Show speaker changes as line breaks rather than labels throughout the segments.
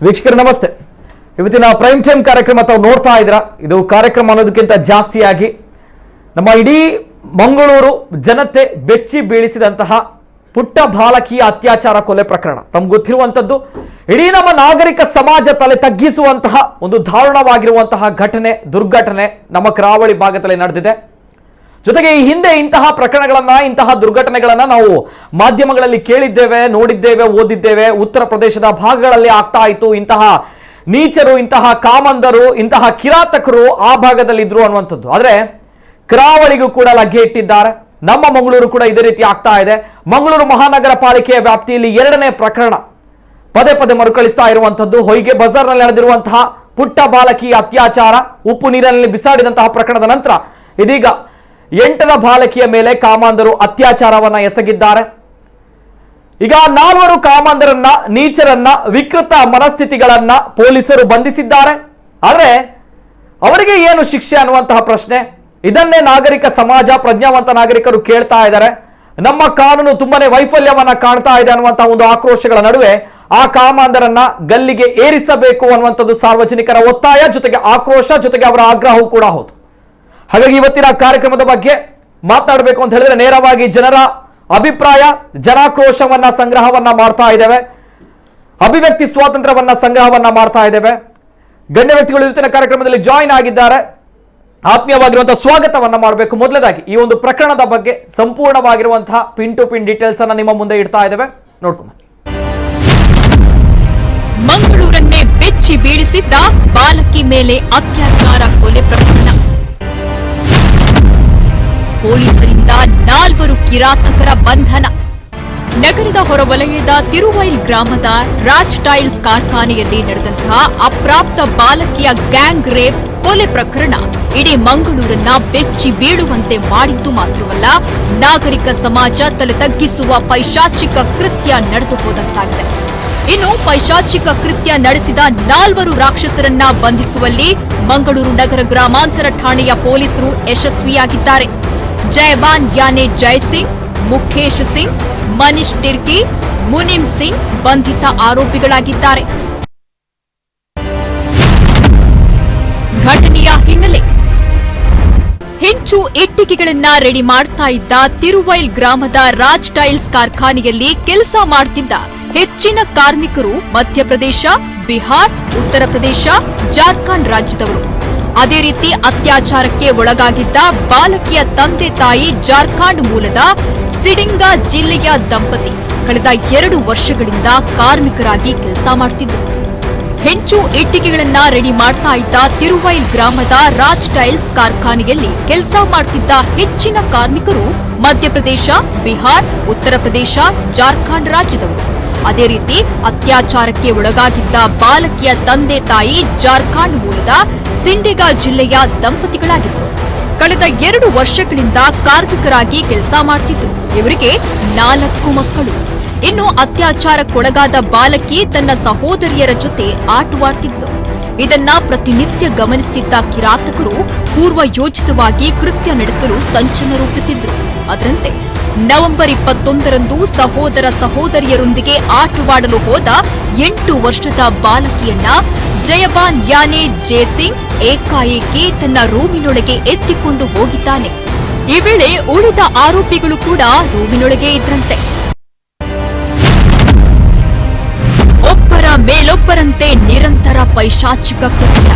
ವೀಕ್ಷಕರು ನಮಸ್ತೆ. ಇವತ್ತಿನ ಪ್ರೈಮ್ ಟೈಮ್ ಕಾರ್ಯಕ್ರಮ ತಾವು ನೋಡ್ತಾ ಇದ್ದೀರಾ. ಇದು ಕಾರ್ಯಕ್ರಮ ಅನ್ನೋದಕ್ಕಿಂತ ಜಾಸ್ತಿಯಾಗಿ ನಮ್ಮ ಇಡೀ ಮಂಗಳೂರು ಜನತೆ ಬೆಚ್ಚಿ ಬೀಳಿಸಿದಂತಹ ಪುಟ್ಟ ಬಾಲಕಿಯ ಅತ್ಯಾಚಾರ ಕೊಲೆ ಪ್ರಕರಣ ತಮ್ಗೆ ಗೊತ್ತಿರುವಂತದ್ದು. ಇಡೀ ನಮ್ಮ ನಾಗರಿಕ ಸಮಾಜ ತಲೆ ತಗ್ಗಿಸುವಂತಹ ಒಂದು ದಾರುಣವಾಗಿರುವಂತಹ ದುರ್ಘಟನೆ ನಮ್ಮ ಕರಾವಳಿ ಭಾಗದಲ್ಲಿ ನಡೆದಿದೆ. ಜೊತೆಗೆ ಈ ಹಿಂದೆ ಇಂತಹ ಪ್ರಕರಣಗಳನ್ನ, ಇಂತಹ ದುರ್ಘಟನೆಗಳನ್ನ ನಾವು ಮಾಧ್ಯಮಗಳಲ್ಲಿ ಕೇಳಿದ್ದೇವೆ, ನೋಡಿದ್ದೇವೆ, ಓದಿದ್ದೇವೆ. ಉತ್ತರ ಪ್ರದೇಶದ ಭಾಗಗಳಲ್ಲಿ ಆಗ್ತಾ ಇತ್ತು. ಇಂತಹ ನೀಚರು, ಇಂತಹ ಕಾಮಂದರು, ಇಂತಹ ಕಿರಾತಕರು ಆ ಭಾಗದಲ್ಲಿ ಇದ್ರು ಅನ್ನುವಂಥದ್ದು. ಆದ್ರೆ ಕರಾವಳಿಗೂ ಕೂಡ ಲಗ್ಗೆ ಇಟ್ಟಿದ್ದಾರೆ. ನಮ್ಮ ಮಂಗಳೂರು ಕೂಡ ಇದೇ ರೀತಿ ಆಗ್ತಾ ಇದೆ. ಮಂಗಳೂರು ಮಹಾನಗರ ಪಾಲಿಕೆಯ ವ್ಯಾಪ್ತಿಯಲ್ಲಿ ಎರಡನೇ ಪ್ರಕರಣ ಪದೇ ಪದೇ ಮರುಕಳಿಸ್ತಾ ಇರುವಂತದ್ದು. ಹೊಯ್ಗೆ ಬಜಾರ್ನಲ್ಲಿ ನಡೆದಿರುವಂತಹ ಪುಟ್ಟ ಬಾಲಕಿಯ ಅತ್ಯಾಚಾರ, ಉಪ್ಪು ನೀರಿನಲ್ಲಿ ಬಿಸಾಡಿದಂತಹ ಪ್ರಕರಣದ ನಂತರ ಇದೀಗ 8ರ ಬಾಲಕಿಯ ಮೇಲೆ ಕಾಮಾಂಧರು ಅತ್ಯಾಚಾರವನ್ನ ಎಸಗಿದ್ದಾರೆ. ಈಗ 4 ಕಾಮಾಂಧರನ್ನ, ನೀಚರನ್ನ, ವಿಕೃತ ಮನಸ್ಥಿತಿಗಳನ್ನ ಪೊಲೀಸರು ಬಂಧಿಸಿದ್ದಾರೆ. ಆದ್ರೆ ಅವರಿಗೆ ಏನು ಶಿಕ್ಷೆ ಅನ್ನುವಂತಹ ಪ್ರಶ್ನೆ, ಇದನ್ನೇ ನಾಗರಿಕ ಸಮಾಜ, ಪ್ರಜ್ಞಾವಂತ ನಾಗರಿಕರು ಕೇಳ್ತಾ ಇದ್ದಾರೆ. ನಮ್ಮ ಕಾನೂನು ತುಂಬಾನೇ ವೈಫಲ್ಯವನ್ನ ಕಾಣ್ತಾ ಇದೆ ಅನ್ನುವಂತಹ ಒಂದು ಆಕ್ರೋಶಗಳ ನಡುವೆ ಆ ಕಾಮಾಂಧರನ್ನ ಗಲ್ಲಿಗೆ ಏರಿಸಬೇಕು ಅನ್ನುವಂಥದ್ದು ಸಾರ್ವಜನಿಕರ ಒತ್ತಾಯ, ಜೊತೆಗೆ ಆಕ್ರೋಶ, ಜೊತೆಗೆ ಅವರ ಆಗ್ರಹವೂ ಕೂಡ ಹೌದು. ಹಾಗಾಗಿ ಇವತ್ತಿನ ಕಾರ್ಯಕ್ರಮದ ಬಗ್ಗೆ ಮಾತನಾಡಬೇಕು ಅಂತ ಹೇಳಿದ್ರೆ ನೇರವಾಗಿ ಜನರ ಅಭಿಪ್ರಾಯ, ಜನಾಕ್ರೋಶವನ್ನ ಸಂಗ್ರಹವನ್ನ ಮಾಡ್ತಾ ಇದ್ದೇವೆ. ಅಭಿವ್ಯಕ್ತಿ ಸ್ವಾತಂತ್ರ್ಯವನ್ನ ಸಂಗ್ರಹವನ್ನ ಮಾಡ್ತಾ ಇದ್ದೇವೆ. ಗಣ್ಯ ವ್ಯಕ್ತಿಗಳು ಇವತ್ತಿನ ಕಾರ್ಯಕ್ರಮದಲ್ಲಿ ಜಾಯಿನ್ ಆಗಿದ್ದಾರೆ. ಆತ್ಮೀಯವಾಗಿರುವಂತಹ ಸ್ವಾಗತವನ್ನ ಮಾಡಬೇಕು. ಮೊದಲದಾಗಿ ಈ ಒಂದು ಪ್ರಕರಣದ ಬಗ್ಗೆ ಸಂಪೂರ್ಣವಾಗಿರುವಂತಹ ಪಿನ್ ಟು ಪಿನ್ ಡೀಟೇಲ್ಸ್ ಅನ್ನ ನಿಮ್ಮ ಮುಂದೆ ಇಡ್ತಾ ಇದ್ದೇವೆ, ನೋಡ್ಕೊಂಡು ಬನ್ನಿ.
ಮಂಗಳೂರನ್ನೇ ಬೆಚ್ಚಿ ಬೀಳಿಸಿದ್ದ ಬಾಲಕಿ ಮೇಲೆ ಅತ್ಯಾಚಾರ ಕೊಲೆ ಪ್ರಕರಣ. ಪೊಲೀಸರಿಂದ 4 ಕಿರಾತಕರ ಬಂಧನ. ನಗರದ ಹೊರವಲಯದ ತಿರುವೈಲ್ ಗ್ರಾಮದ ರಾಜ್ ಟೈಲ್ಸ್ ಕಾರ್ಖಾನೆಯಲ್ಲಿ ನಡೆದಂತಹ ಅಪ್ರಾಪ್ತ ಬಾಲಕಿಯ ಗ್ಯಾಂಗ್ ರೇಪ್ ಕೊಲೆ ಪ್ರಕರಣ ಇಡೀ ಮಂಗಳೂರನ್ನ ಬೆಚ್ಚಿ ಬೀಳುವಂತೆ ಮಾಡಿದ್ದು ಮಾತ್ರವಲ್ಲ, ನಾಗರಿಕ ಸಮಾಜ ತಲೆ ತಗ್ಗಿಸುವ ಪೈಶಾಚಿಕ ಕೃತ್ಯ ನಡೆದು ಹೋದಂತಾಗಿದೆ. ಇನ್ನು ಪೈಶಾಚಿಕ ಕೃತ್ಯ ನಡೆಸಿದ 4 ರಾಕ್ಷಸರನ್ನ ಬಂಧಿಸುವಲ್ಲಿ ಮಂಗಳೂರು ನಗರ ಗ್ರಾಮಾಂತರ ಠಾಣೆಯ ಪೊಲೀಸರು ಯಶಸ್ವಿಯಾಗಿದ್ದಾರೆ. ಜಯಬಾನ್ ಯಾನೆ ಜಯಸಿಂಗ್, ಮುಖೇಶ್ ಸಿಂಗ್, ಮನೀಶ್ ಟಿರ್ಕಿ, ಮುನಿಮ್ ಸಿಂಗ್ ಬಂಧಿತ ಆರೋಪಿಗಳಾಗಿದ್ದಾರೆ. ಘಟನೆಯ ಹಿನ್ನೆಲೆ: ಹೆಂಚು ಇಟ್ಟಿಗೆಗಳನ್ನ ರೆಡಿ ಮಾಡ್ತಾ ಇದ್ದ ತಿರುವೈಲ್ ಗ್ರಾಮದ ರಾಜ್ ಟೈಲ್ಸ್ ಕಾರ್ಖಾನೆಯಲ್ಲಿ ಕೆಲಸ ಮಾಡ್ತಿದ್ದ ಹೆಚ್ಚಿನ ಕಾರ್ಮಿಕರು ಮಧ್ಯಪ್ರದೇಶ, ಬಿಹಾರ್, ಉತ್ತರ ಪ್ರದೇಶ, ಜಾರ್ಖಂಡ್ ರಾಜ್ಯದವರು. ಅದೇ ರೀತಿ ಅತ್ಯಾಚಾರಕ್ಕೆ ಒಳಗಾಗಿದ್ದ ಬಾಲಕಿಯ ತಂದೆ ತಾಯಿ ಜಾರ್ಖಂಡ್ ಮೂಲದ ಸಿಡಿಂಗಾ ಜಿಲ್ಲೆಯ ದಂಪತಿ ಕಳೆದ 2 ವರ್ಷಗಳಿಂದ ಕಾರ್ಮಿಕರಾಗಿ ಕೆಲಸ ಮಾಡ್ತಿದ್ರು. ಹೆಂಚು ಇಟ್ಟಿಗೆಗಳನ್ನ ರೆಡಿ ಮಾಡ್ತಾ ಇದ್ದ ತಿರುವೈಲ್ ಗ್ರಾಮದ ರಾಜ್ ಟೈಲ್ಸ್ ಕಾರ್ಖಾನೆಯಲ್ಲಿ ಕೆಲಸ ಮಾಡ್ತಿದ್ದ ಹೆಚ್ಚಿನ ಕಾರ್ಮಿಕರು ಮಧ್ಯಪ್ರದೇಶ, ಬಿಹಾರ್, ಉತ್ತರ ಪ್ರದೇಶ, ಜಾರ್ಖಂಡ್ ರಾಜ್ಯದವರು. ಅದೇ ರೀತಿ ಅತ್ಯಾಚಾರಕ್ಕೆ ಒಳಗಾಗಿದ್ದ ಬಾಲಕಿಯ ತಂದೆ ತಾಯಿ ಜಾರ್ಖಂಡ್ ಮೂಲದ ಸಿಂಡೆಗಾ ಜಿಲ್ಲೆಯ ದಂಪತಿಗಳಾಗಿದ್ದರು. ಕಳೆದ 2 ವರ್ಷಗಳಿಂದ ಕಾರ್ಮಿಕರಾಗಿ ಕೆಲಸ ಮಾಡ್ತಿದ್ರು. ಇವರಿಗೆ 4 ಮಕ್ಕಳು. ಇನ್ನು ಅತ್ಯಾಚಾರಕ್ಕೊಳಗಾದ ಬಾಲಕಿ ತನ್ನ ಸಹೋದರಿಯರ ಜೊತೆ ಆಟವಾಡ್ತಿದ್ಲು. ಇದನ್ನ ಪ್ರತಿನಿತ್ಯ ಗಮನಿಸುತ್ತಿದ್ದ ಕಿರಾತಕರು ಪೂರ್ವ ಯೋಜಿತವಾಗಿ ಕೃತ್ಯ ನಡೆಸಲು ಸಂಚನ ರೂಪಿಸಿದ್ರು. ಅದರಂತೆ ನವೆಂಬರ್ 21ರಂದು ಸಹೋದರ ಸಹೋದರಿಯರೊಂದಿಗೆ ಆಟವಾಡಲು ಹೋದ 8 ವರ್ಷದ ಬಾಲಕಿಯನ್ನ ಜಯಬಾನ್ ಯಾನೆ ಜಯಸಿಂಗ್ ಏಕಾಏಕಿ ತನ್ನ ರೂಮಿನೊಳಗೆ ಎತ್ತಿಕೊಂಡು ಹೋಗಿದ್ದಾನೆ. ಈ ವೇಳೆ ಉಳಿದ ಆರೋಪಿಗಳು ಕೂಡ ರೂಮಿನೊಳಗೆ ಇದ್ರಂತೆ. ಒಬ್ಬರ ಮೇಲೊಬ್ಬರಂತೆ ನಿರಂತರ ಪೈಶಾಚಿಕ ಕೃತ್ಯ.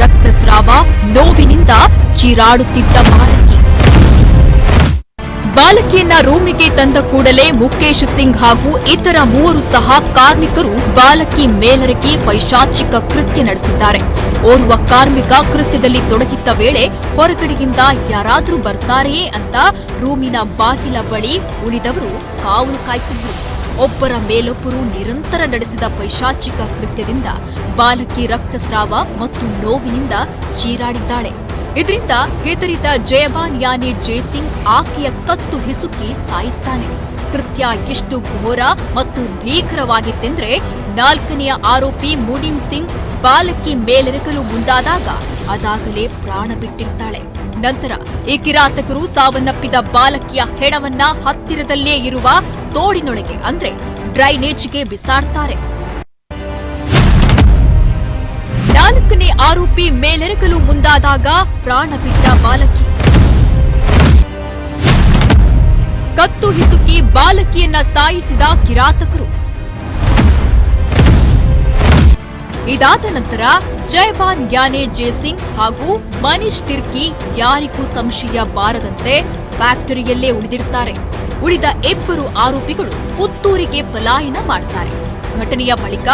ರಕ್ತಸ್ರಾವ, ನೋವಿನಿಂದ ಚೀರಾಡುತ್ತಿದ್ದ ಬಾಲಕಿಯನ್ನ ರೂಮಿಗೆ ತಂದ ಕೂಡಲೇ ಮುಖೇಶ್ ಸಿಂಗ್ ಹಾಗೂ ಇತರ 3 ಸಹ ಕಾರ್ಮಿಕರು ಬಾಲಕಿ ಮೇಲರಕಿ ಪೈಶಾಚಿಕ ಕೃತ್ಯ ನಡೆಸಿದ್ದಾರೆ. ಓರ್ವ ಕಾರ್ಮಿಕ ಕೃತ್ಯದಲ್ಲಿ ತೊಡಗಿದ್ದ ವೇಳೆ ಹೊರಗಡೆಯಿಂದ ಯಾರಾದ್ರೂ ಬರ್ತಾರೆಯೇ ಅಂತ ರೂಮಿನ ಬಾಗಿಲ ಬಳಿ ಉಳಿದವರು ಕಾವಲು ಕಾಯ್ತಿದ್ರು. ಒಬ್ಬರ ಮೇಲೊಬ್ಬರು ನಿರಂತರ ನಡೆಸಿದ ಪೈಶಾಚಿಕ ಕೃತ್ಯದಿಂದ ಬಾಲಕಿ ರಕ್ತಸ್ರಾವ ಮತ್ತು ನೋವಿನಿಂದ ಚೀರಾಡಿದ್ದಾಳೆ. ಇದರಿಂದ ಹೆದರಿದ ಜಯಬಾನ್ ಯಾನೆ ಜಯಸಿಂಗ್ ಆಕೆಯ ಕತ್ತು ಹಿಸುಕಿ ಸಾಯಿಸ್ತಾನೆ. ಕೃತ್ಯ ಎಷ್ಟು ಘೋರ ಮತ್ತು ಭೀಕರವಾಗಿತ್ತೆಂದ್ರೆ 4ನೇ ಆರೋಪಿ ಮುನಿಮ್ ಸಿಂಗ್ ಬಾಲಕಿ ಮೇಲೆರಗಲು ಮುಂದಾದಾಗ ಅದಾಗಲೇ ಪ್ರಾಣ ಬಿಟ್ಟಿರ್ತಾಳೆ. ನಂತರ ಈ ಕಿರಾತಕರು ಸಾವನ್ನಪ್ಪಿದ ಬಾಲಕಿಯ ಹೆಣವನ್ನ ಹತ್ತಿರದಲ್ಲೇ ಇರುವ ತೋಡಿನೊಳಗೆ ಅಂದ್ರೆ ಡ್ರೈನೇಜ್ಗೆ ಬಿಸಾಡ್ತಾರೆ. 4ನೇ ಆರೋಪಿ ಮೇಲೆರಗಲು ಮುಂದಾದಾಗ ಪ್ರಾಣ ಬಿಟ್ಟ ಬಾಲಕಿ. ಕತ್ತು ಹಿಸುಕಿ ಬಾಲಕಿಯನ್ನ ಸಾಯಿಸಿದ ಕಿರಾತಕರು. ಇದಾದ ನಂತರ ಜಯಬಾನ್ ಯಾನೆ ಜೇಸಿಂಗ್ ಹಾಗೂ ಮನೀಶ್ ಟಿರ್ಕಿ ಯಾರಿಗೂ ಸಂಶಯ ಬಾರದಂತೆ ಫ್ಯಾಕ್ಟರಿಯಲ್ಲೇ ಉಳಿದಿರುತ್ತಾರೆ. ಉಳಿದ 2 ಆರೋಪಿಗಳು ಪುತ್ತೂರಿಗೆ ಪಲಾಯನ ಮಾಡುತ್ತಾರೆ. ಘಟನೆಯ ಬಳಿಕ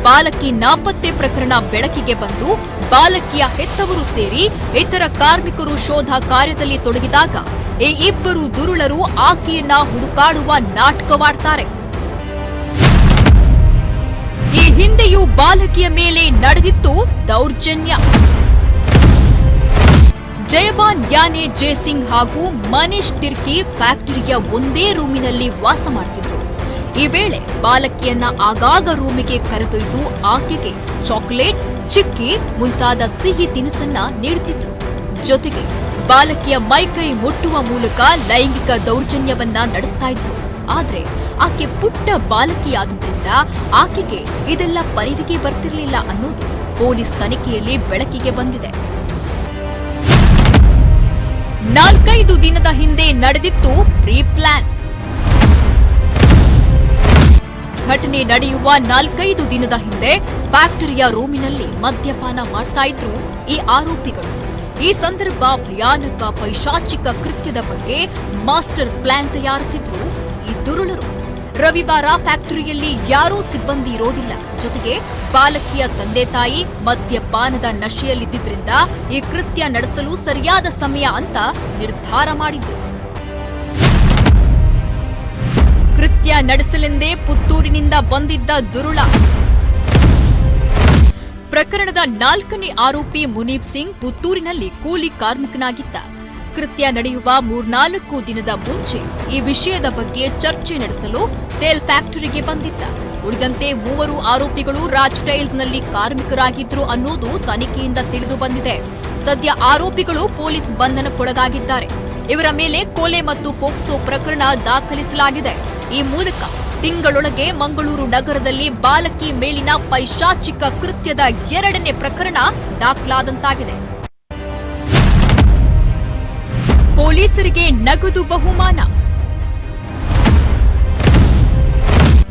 ಬಾಲಕಿ ನಾಪತ್ತೆ ಪ್ರಕರಣ ಬೆಳಕಿಗೆ ಬಂದು ಬಾಲಕಿಯ ಹೆತ್ತವರು ಸೇರಿ ಇತರ ಕಾರ್ಮಿಕರು ಶೋಧ ಕಾರ್ಯದಲ್ಲಿ ತೊಡಗಿದಾಗ ಈ 2 ದುರುಳರು ಆಕೆಯನ್ನ ಹುಡುಕಾಡುವ ನಾಟಕವಾಡ್ತಾರೆ. ಈ ಹಿಂದೆಯೂ ಬಾಲಕಿಯ ಮೇಲೆ ನಡೆದಿತ್ತು ದೌರ್ಜನ್ಯ. ಜಯಬಾನ್ ಯಾನೆ ಜೇಸಿಂಗ್ ಹಾಗೂ ಮನೀಶ್ ಟಿರ್ಕಿ ಫ್ಯಾಕ್ಟರಿಯ ಒಂದೇ ರೂಮಿನಲ್ಲಿ ವಾಸ ಮಾಡ್ತಿದ್ರು. ಈ ವೇಳೆ ಬಾಲಕಿಯನ್ನ ಆಗಾಗ ರೂಮಿಗೆ ಕರೆದೊಯ್ದು ಆಕೆಗೆ ಚಾಕೊಲೇಟ್, ಚಿಕ್ಕಿ ಮುಂತಾದ ಸಿಹಿ ತಿನಿಸನ್ನ ನೀಡುತ್ತಿದ್ರು. ಜೊತೆಗೆ ಬಾಲಕಿಯ ಮೈಕೈ ಮುಟ್ಟುವ ಮೂಲಕ ಲೈಂಗಿಕ ದೌರ್ಜನ್ಯವನ್ನ ನಡೆಸ್ತಾ ಇದ್ರು. ಆದ್ರೆ ಆಕೆ ಪುಟ್ಟ ಬಾಲಕಿಯಾದುದರಿಂದ ಆಕೆಗೆ ಇದೆಲ್ಲ ಪರಿವಿಗೆ ಬರ್ತಿರ್ಲಿಲ್ಲ ಅನ್ನೋದು ಪೊಲೀಸ್ ತನಿಖೆಯಲ್ಲಿ ಬೆಳಕಿಗೆ ಬಂದಿದೆ. 4-5 ದಿನದ ಹಿಂದೆ ನಡೆದಿತ್ತು ಪ್ರೀ ಪ್ಲಾನ್. ಘಟನೆ ನಡೆಯುವ 4-5 ದಿನದ ಹಿಂದೆ ಫ್ಯಾಕ್ಟರಿಯ ರೂಮಿನಲ್ಲಿ ಮದ್ಯಪಾನ ಮಾಡ್ತಾ ಇದ್ರು ಈ ಆರೋಪಿಗಳು. ಈ ಸಂದರ್ಭ ಭಯಾನಕ ಪೈಶಾಚಿಕ ಕೃತ್ಯದ ಬಗ್ಗೆ ಮಾಸ್ಟರ್ ಪ್ಲಾನ್ ತಯಾರಿಸಿದ್ರು ಈ ದುರುಳರು. ರವಿವಾರ ಫ್ಯಾಕ್ಟರಿಯಲ್ಲಿ ಯಾರೂ ಸಿಬ್ಬಂದಿ ಇರೋದಿಲ್ಲ. ಜೊತೆಗೆ ಬಾಲಕಿಯ ತಂದೆ ತಾಯಿ ಮದ್ಯಪಾನದ ನಶೆಯಲ್ಲಿದ್ದರಿಂದ ಈ ಕೃತ್ಯ ನಡೆಸಲು ಸರಿಯಾದ ಸಮಯ ಅಂತ ನಿರ್ಧಾರ ಮಾಡಿದ್ರು. ಕೃತ್ಯ ನಡೆಸಲೆಂದೇ ಪುತ್ತೂರಿನಿಂದ ಬಂದಿದ್ದ ದುರುಳ. ಪ್ರಕರಣದ 4ನೇ ಆರೋಪಿ ಮುನೀಬ್ ಸಿಂಗ್ ಪುತ್ತೂರಿನಲ್ಲಿ ಕೂಲಿ ಕಾರ್ಮಿಕನಾಗಿದ್ದ. ಕೃತ್ಯ ನಡೆಯುವ 3-4 ದಿನದ ಮುಂಚೆ ಈ ವಿಷಯದ ಬಗ್ಗೆ ಚರ್ಚೆ ನಡೆಸಲು ಟೇಲ್ ಫ್ಯಾಕ್ಟರಿಗೆ ಬಂದಿದ್ದ. ಉಳಿದಂತೆ 3 ಆರೋಪಿಗಳು ರಾಜ್ ಟೈಲ್ಸ್ನಲ್ಲಿ ಕಾರ್ಮಿಕರಾಗಿದ್ರು ಅನ್ನೋದು ತನಿಖೆಯಿಂದ ತಿಳಿದು ಬಂದಿದೆ. ಸದ್ಯ ಆರೋಪಿಗಳು ಪೊಲೀಸ್ ಬಂಧನಕ್ಕೊಳಗಾಗಿದ್ದಾರೆ. ಇವರ ಮೇಲೆ ಕೊಲೆ ಮತ್ತು ಪೋಕ್ಸೋ ಪ್ರಕರಣ ದಾಖಲಿಸಲಾಗಿದೆ. ಈ ಮೂಲಕ ತಿಂಗಳೊಳಗೆ ಮಂಗಳೂರು ನಗರದಲ್ಲಿ ಬಾಲಕಿ ಮೇಲಿನ ಪೈಶಾಚಿಕ ಕೃತ್ಯದ 2ನೇ ಪ್ರಕರಣ ದಾಖಲಾದಂತಾಗಿದೆ. ಪೊಲೀಸರಿಗೆ ನಗದು ಬಹುಮಾನ.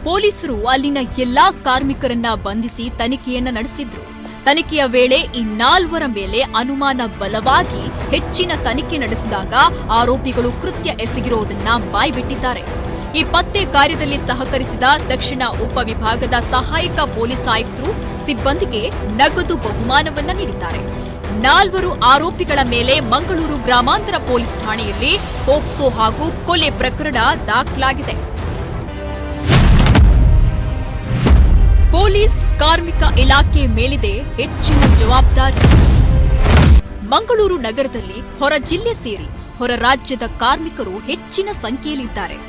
ಪೊಲೀಸರು ಅಲ್ಲಿನ ಎಲ್ಲಾ ಕಾರ್ಮಿಕರನ್ನ ಬಂಧಿಸಿ ತನಿಖೆಯನ್ನ ನಡೆಸಿದ್ರು. ತನಿಖೆಯ ವೇಳೆ ಈ 4 ಮೇಲೆ ಅನುಮಾನ ಬಲವಾಗಿ ಹೆಚ್ಚಿನ ತನಿಖೆ ನಡೆಸಿದಾಗ ಆರೋಪಿಗಳು ಕೃತ್ಯ ಎಸಗಿರುವುದನ್ನ ಬಾಯ್ಬಿಟ್ಟಿದ್ದಾರೆ. ಈ ಪತ್ತೆ ಕಾರ್ಯದಲ್ಲಿ ಸಹಕರಿಸಿದ ದಕ್ಷಿಣ ಉಪವಿಭಾಗದ ಸಹಾಯಕ ಪೊಲೀಸ್ ಆಯುಕ್ತರು ಸಿಬ್ಬಂದಿಗೆ ನಗದು ಬಹುಮಾನವನ್ನ ನೀಡಿದ್ದಾರೆ. 4 ಆರೋಪಿಗಳ ಮೇಲೆ ಮಂಗಳೂರು ಗ್ರಾಮಾಂತರ ಪೊಲೀಸ್ ಠಾಣೆಯಲ್ಲಿ ಪೋಕ್ಸೋ ಹಾಗೂ ಕೊಲೆ ಪ್ರಕರಣ ದಾಖಲಾಗಿದೆ. ಪೊಲೀಸ್ ಕಾರ್ಮಿಕ ಇಲಾಖೆ ಮೇಲಿದೆ ಹೆಚ್ಚಿನ ಜವಾಬ್ದಾರಿ. ಮಂಗಳೂರು ನಗರದಲ್ಲಿ ಹೊರ ಜಿಲ್ಲೆ ಸೇರಿ ಹೊರ ರಾಜ್ಯದ ಕಾರ್ಮಿಕರು ಹೆಚ್ಚಿನ ಸಂಖ್ಯೆಯಲ್ಲಿದ್ದಾರೆ.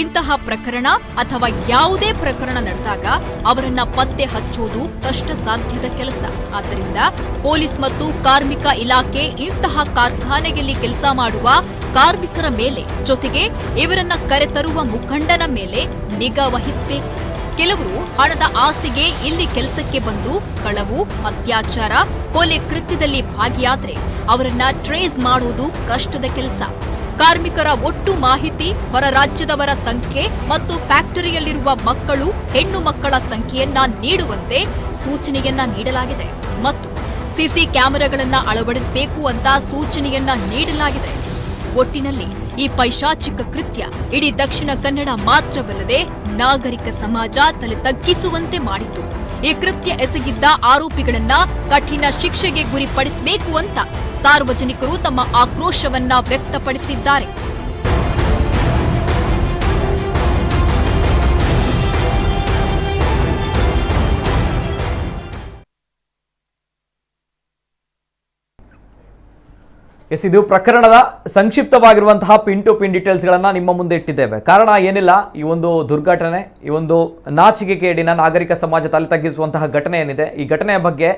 ಇಂತಹ ಪ್ರಕರಣ ಅಥವಾ ಯಾವುದೇ ಪ್ರಕರಣ ನಡೆದಾಗ ಅವರನ್ನ ಪತ್ತೆ ಹಚ್ಚೋದು ಕಷ್ಟ ಸಾಧ್ಯದ ಕೆಲಸ. ಆದ್ದರಿಂದ ಪೊಲೀಸ್ ಮತ್ತು ಕಾರ್ಮಿಕ ಇಲಾಖೆ ಇಂತಹ ಕಾರ್ಖಾನೆಯಲ್ಲಿ ಕೆಲಸ ಮಾಡುವ ಕಾರ್ಮಿಕರ ಮೇಲೆ ಜೊತೆಗೆ ಇವರನ್ನ ಕರೆತರುವ ಮುಖಂಡನ ಮೇಲೆ ನಿಗಾ ವಹಿಸಬೇಕು. ಕೆಲವರು ಹಣದ ಆಸೆಗೆ ಇಲ್ಲಿ ಕೆಲಸಕ್ಕೆ ಬಂದು ಕಳವು, ಅತ್ಯಾಚಾರ, ಕೊಲೆ ಕೃತ್ಯದಲ್ಲಿ ಭಾಗಿಯಾದ್ರೆ ಅವರನ್ನ ಟ್ರೇಸ್ ಮಾಡುವುದು ಕಷ್ಟದ ಕೆಲಸ. ಕಾರ್ಮಿಕರ ಒಟ್ಟು ಮಾಹಿತಿ, ಹೊರ ರಾಜ್ಯದವರ ಸಂಖ್ಯೆ ಮತ್ತು ಫ್ಯಾಕ್ಟರಿಯಲ್ಲಿರುವ ಮಕ್ಕಳು, ಹೆಣ್ಣು ಮಕ್ಕಳ ಸಂಖ್ಯೆಯನ್ನ ನೀಡುವಂತೆ ಸೂಚನೆಯನ್ನ ನೀಡಲಾಗಿದೆ ಮತ್ತು ಸಿಸಿ ಕ್ಯಾಮೆರಾಗಳನ್ನ ಅಳವಡಿಸಬೇಕು ಅಂತ ಸೂಚನೆಯನ್ನ ನೀಡಲಾಗಿದೆ. ಒಟ್ಟಿನಲ್ಲಿ ಈ ಪೈಶಾಚಿಕ ಕೃತ್ಯ ಇಡೀ ದಕ್ಷಿಣ ಕನ್ನಡ ಮಾತ್ರವಲ್ಲದೆ ನಾಗರಿಕ ಸಮಾಜ ತಲೆ ತಗ್ಗಿಸುವಂತೆ ಮಾಡಿತ್ತು. ಈ ಕೃತ್ಯ ಎಸಗಿದ್ದ ಆರೋಪಿಗಳನ್ನ ಕಠಿಣ ಶಿಕ್ಷೆಗೆ ಗುರಿಪಡಿಸಬೇಕು ಅಂತ ಸಾರ್ವಜನಿಕರು ತಮ್ಮ ಆಕ್ರೋಶವನ್ನ ವ್ಯಕ್ತಪಡಿಸಿದ್ದಾರೆ.
ಇದು ಪ್ರಕರಣದ ಸಂಕ್ಷಿಪ್ತವಾಗಿರುವಂತಹ ಪಿನ್ ಟು ಪಿನ್ ಡೀಟೇಲ್ಸ್ಗಳನ್ನು ನಿಮ್ಮ ಮುಂದೆ ಇಟ್ಟಿದ್ದೇವೆ. ಕಾರಣ ಏನಿಲ್ಲ, ಈ ಒಂದು ದುರ್ಘಟನೆ, ಈ ಒಂದು ನಾಚಿಕೆಗೇಡಿನ ನಾಗರಿಕ ಸಮಾಜ ತಲೆ ತಗ್ಗಿಸುವಂತಹ ಘಟನೆ ಏನಿದೆ, ಈ ಘಟನೆಯ ಬಗ್ಗೆ